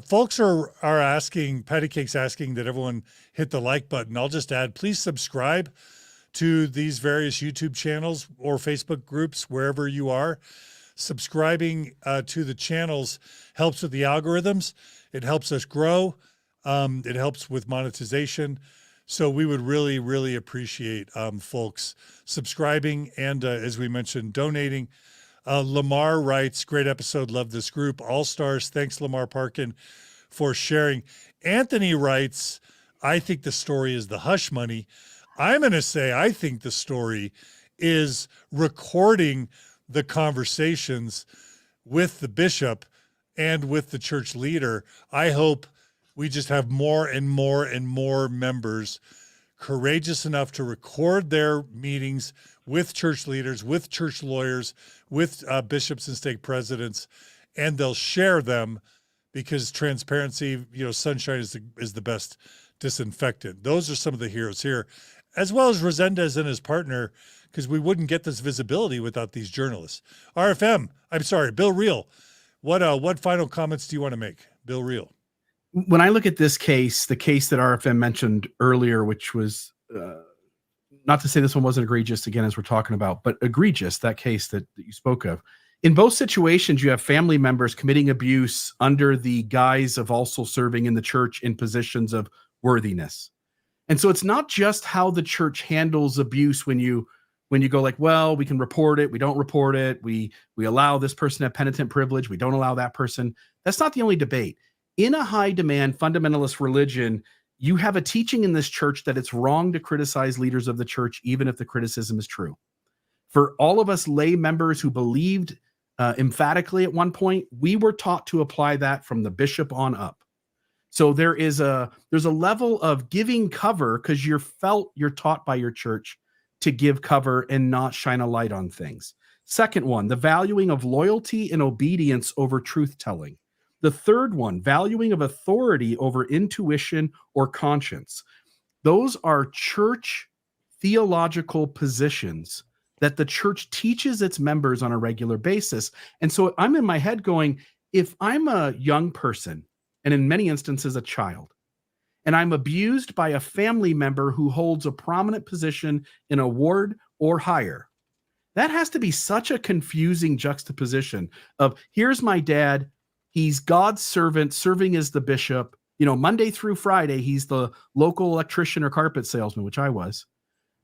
Folks are asking, Patty Cake's asking that everyone hit the like button. I'll just add, please subscribe to these various YouTube channels or Facebook groups, wherever you are. Subscribing to the channels helps with the algorithms. It helps us grow. It helps with monetization. So we would really, really appreciate folks subscribing and, as we mentioned, donating. Lamar writes, great episode, love this group. All stars. Thanks, Lamar Parkin, for sharing. Anthony writes, I think the story is the hush money. I'm going to say I think the story is recording the conversations with the bishop and with the church leader. I hope we just have more and more and more members courageous enough to record their meetings with church leaders, with church lawyers, with bishops and stake presidents, and they'll share them because transparency, sunshine is the best disinfectant. Those are some of the heroes here, as well as Resendez and his partner, because we wouldn't get this visibility without these journalists. Bill Reel. What final comments do you want to make, Bill Reel? When I look at this case, the case that RFM mentioned earlier, which was not to say this one wasn't egregious, again, as we're talking about, but egregious, that case that you spoke of. In both situations, you have family members committing abuse under the guise of also serving in the church in positions of worthiness. And so it's not just how the church handles abuse when you go like, well, we can report it, we don't report it, we allow this person to have penitent privilege, we don't allow that person. That's not the only debate. In a high demand fundamentalist religion, you have a teaching in this church that it's wrong to criticize leaders of the church, even if the criticism is true. For all of us lay members who believed emphatically at one point, we were taught to apply that from the bishop on up. So there's a level of giving cover because you're taught by your church to give cover and not shine a light on things. Second one, the valuing of loyalty and obedience over truth telling. The third one, valuing of authority over intuition or conscience. Those are church theological positions that the church teaches its members on a regular basis. And so I'm in my head going, if I'm a young person, and in many instances a child, and I'm abused by a family member who holds a prominent position in a ward or higher, that has to be such a confusing juxtaposition of, here's my dad, he's God's servant serving as the bishop, Monday through Friday, he's the local electrician or carpet salesman, which I was.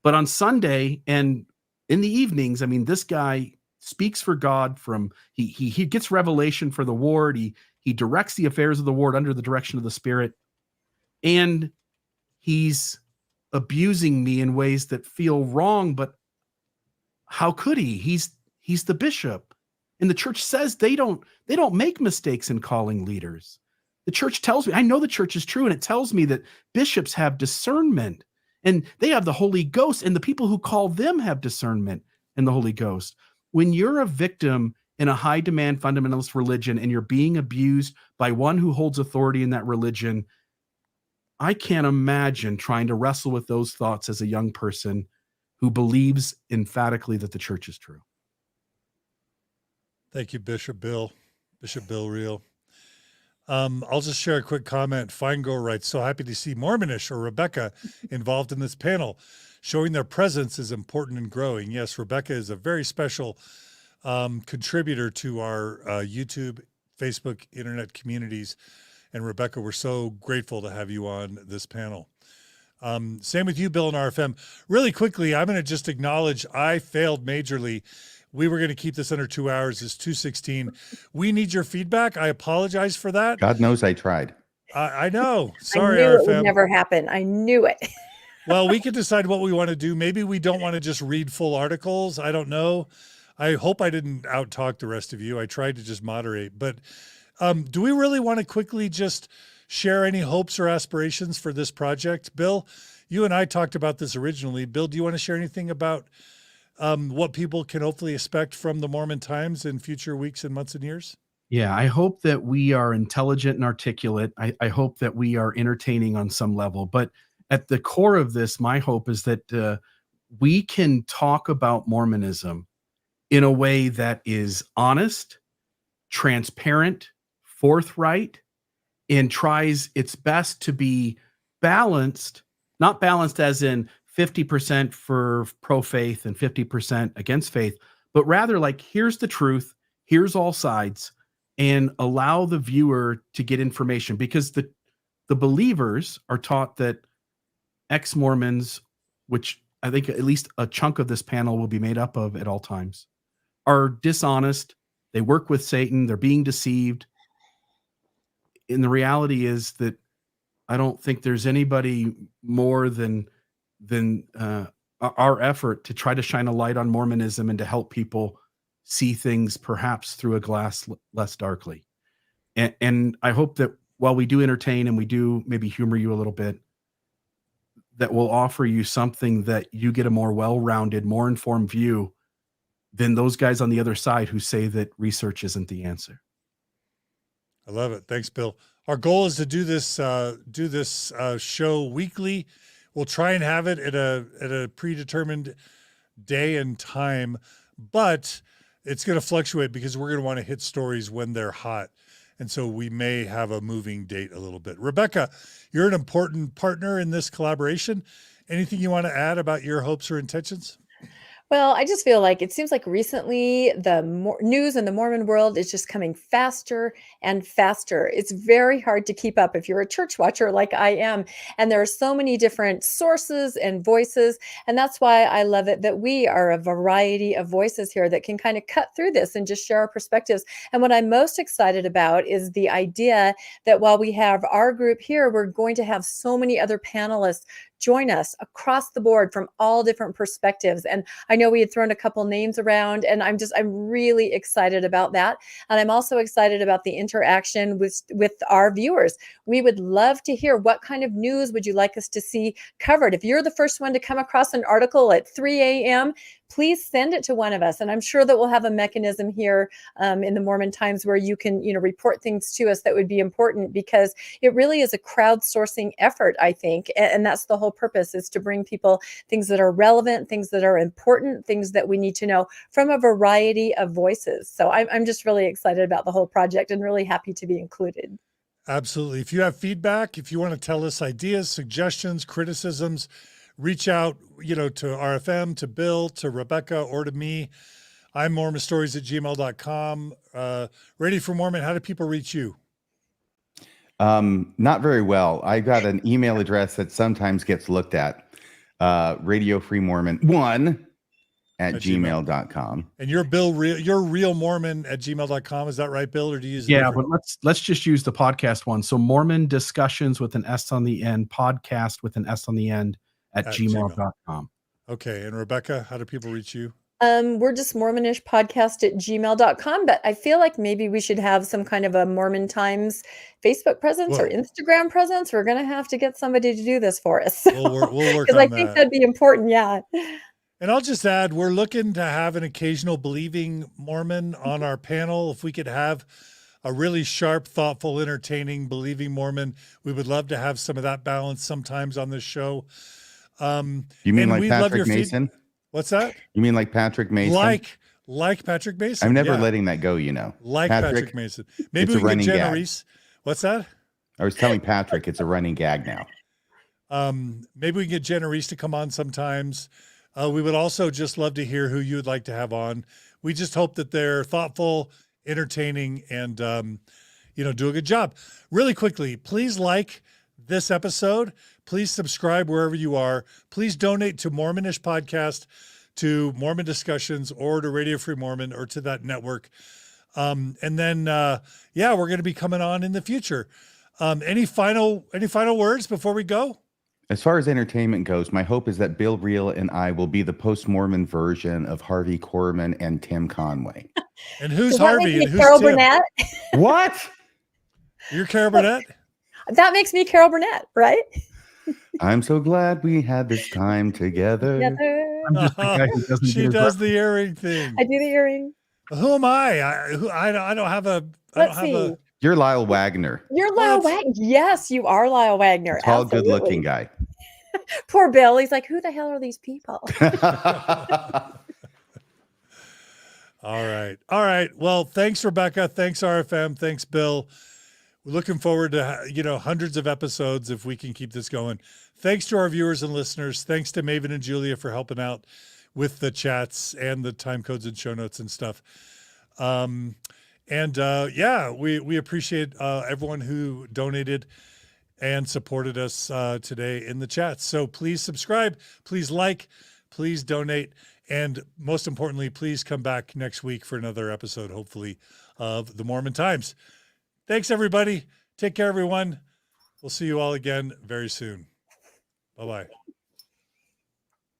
But on Sunday and in the evenings, this guy speaks for God he gets revelation for the ward. He directs the affairs of the ward under the direction of the Spirit. And he's abusing me in ways that feel wrong, but how could he? He's the bishop. And the church says they don't make mistakes in calling leaders. The church tells me, I know the church is true, and it tells me that bishops have discernment and they have the Holy Ghost, and the people who call them have discernment and the Holy Ghost. When you're a victim in a high demand fundamentalist religion and you're being abused by one who holds authority in that religion, I can't imagine trying to wrestle with those thoughts as a young person who believes emphatically that the church is true. Thank you, Bishop Bill Reel. I'll just share a quick comment. Feingold writes, so happy to see Mormonish or Rebecca involved in this panel. Showing their presence is important and growing. Yes, Rebecca is a very special contributor to our YouTube, Facebook, internet communities. And Rebecca, we're so grateful to have you on this panel. Same with you, Bill and RFM. Really quickly, I'm going to just acknowledge I failed majorly. We were going to keep this under 2 hours. It's 2:16. We need your feedback. I apologize for that. God knows I tried. I know. Sorry, I knew RFM. it would never happen. I knew it. Well, we can decide what we want to do. Maybe we don't want to just read full articles. I don't know. I hope I didn't out-talk the rest of you. I tried to just moderate. But do we really want to quickly just share any hopes or aspirations for this project? Bill, you and I talked about this originally. Bill, do you want to share anything about what people can hopefully expect from the Mormon Times in future weeks and months and years? Yeah, I hope that we are intelligent and articulate. I hope that we are entertaining on some level. But at the core of this, my hope is that we can talk about Mormonism in a way that is honest, transparent, forthright, and tries its best to be balanced, not balanced as in 50% for pro-faith and 50% against faith, but rather like, here's the truth, here's all sides, and allow the viewer to get information, because the believers are taught that ex-Mormons, which I think at least a chunk of this panel will be made up of at all times, are dishonest. They work with Satan. They're being deceived. And the reality is that I don't think there's anybody more than our effort to try to shine a light on Mormonism and to help people see things perhaps through a glass less darkly. And I hope that while we do entertain and we do maybe humor you a little bit, that will offer you something that you get a more well-rounded, more informed view than those guys on the other side who say that research isn't the answer. I love it. Thanks, Bill. Our goal is to do this show weekly. We'll try and have it at a predetermined day and time, but it's going to fluctuate because we're going to want to hit stories when they're hot. And so we may have a moving date a little bit. Rebecca, you're an important partner in this collaboration. Anything you want to add about your hopes or intentions? Well, I just feel like it seems like recently the news in the Mormon world is just coming faster and faster. It's very hard to keep up if you're a church watcher like I am. And there are so many different sources and voices. And that's why I love it that we are a variety of voices here that can kind of cut through this and just share our perspectives. And what I'm most excited about is the idea that while we have our group here, we're going to have so many other panelists join us across the board from all different perspectives. And I know we had thrown a couple names around, and I'm really excited about that. And I'm also excited about the interaction with our viewers. We would love to hear what kind of news would you like us to see covered. If you're the first one to come across an article at 3 a.m., please send it to one of us. And I'm sure that we'll have a mechanism here in the Mormon Times where you can, report things to us that would be important, because it really is a crowdsourcing effort, I think. And that's the whole purpose, is to bring people things that are relevant, things that are important, things that we need to know from a variety of voices. So I'm just really excited about the whole project and really happy to be included. Absolutely. If you have feedback, if you want to tell us ideas, suggestions, criticisms, reach out, to RFM, to Bill, to Rebecca, or to me. I'm mormonstories@gmail.com. Radio Free Mormon, how do people reach you? Not very well. I got an email address that sometimes gets looked at. Radio Free Mormon 1 at gmail.com. And you're real Mormon at gmail.com. Is that right, Bill? Or do you use but let's just use the podcast one. So Mormon Discussions with an S on the end, podcast with an S on the end at gmail.com. Okay. And Rebecca, how do people reach you? We're just Mormonish Podcast at gmail.com, but I feel like maybe we should have some kind of a Mormon Times Facebook presence or Instagram presence. We're going to have to get somebody to do this for us. We'll work on that. Because I think that'd be important. Yeah. And I'll just add, we're looking to have an occasional believing Mormon on our panel. If we could have a really sharp, thoughtful, entertaining, believing Mormon, we would love to have some of that balance sometimes on this show. You mean like Patrick Mason? What's that? You mean like Patrick Mason? Like Patrick Mason. I'm never letting that go, Like Patrick Mason. Maybe we can get Jenna Reese. What's that? I was telling Patrick it's a running gag now. Maybe we can get Jenna Reese to come on sometimes. We would also just love to hear who you would like to have on. We just hope that they're thoughtful, entertaining, and, do a good job. Really quickly, please like this episode. Please subscribe wherever you are. Please donate to Mormonish Podcast, to Mormon Discussions, or to Radio Free Mormon, or to that network. And then, we're going to be coming on in the future. Any final words before we go? As far as entertainment goes, my hope is that Bill Reel and I will be the post-Mormon version of Harvey Korman and Tim Conway. And who's Harvey and who's Carol Tim? Burnett? What? You're Carol Burnett? That makes me Carol Burnett, right? I'm so glad we had this time together. I'm just the guy who doesn't She does the earring thing. I do the earring. Who am I? I don't have a. Let's see. You're Lyle Wagner. You're Lyle Wagner. Yes, you are Lyle Wagner. Tall, good-looking guy. Poor Bill. He's like, who the hell are these people? All right. Well, thanks, Rebecca. Thanks, RFM. Thanks, Bill. We're looking forward to, hundreds of episodes if we can keep this going. Thanks to our viewers and listeners. Thanks to Maven and Julia for helping out with the chats and the time codes and show notes and stuff. We appreciate everyone who donated and supported us today in the chat. So please subscribe, please like, please donate, and most importantly, please come back next week for another episode, hopefully, of the Mormon Times. Thanks, everybody. Take care, everyone. We'll see you all again very soon. Bye-bye.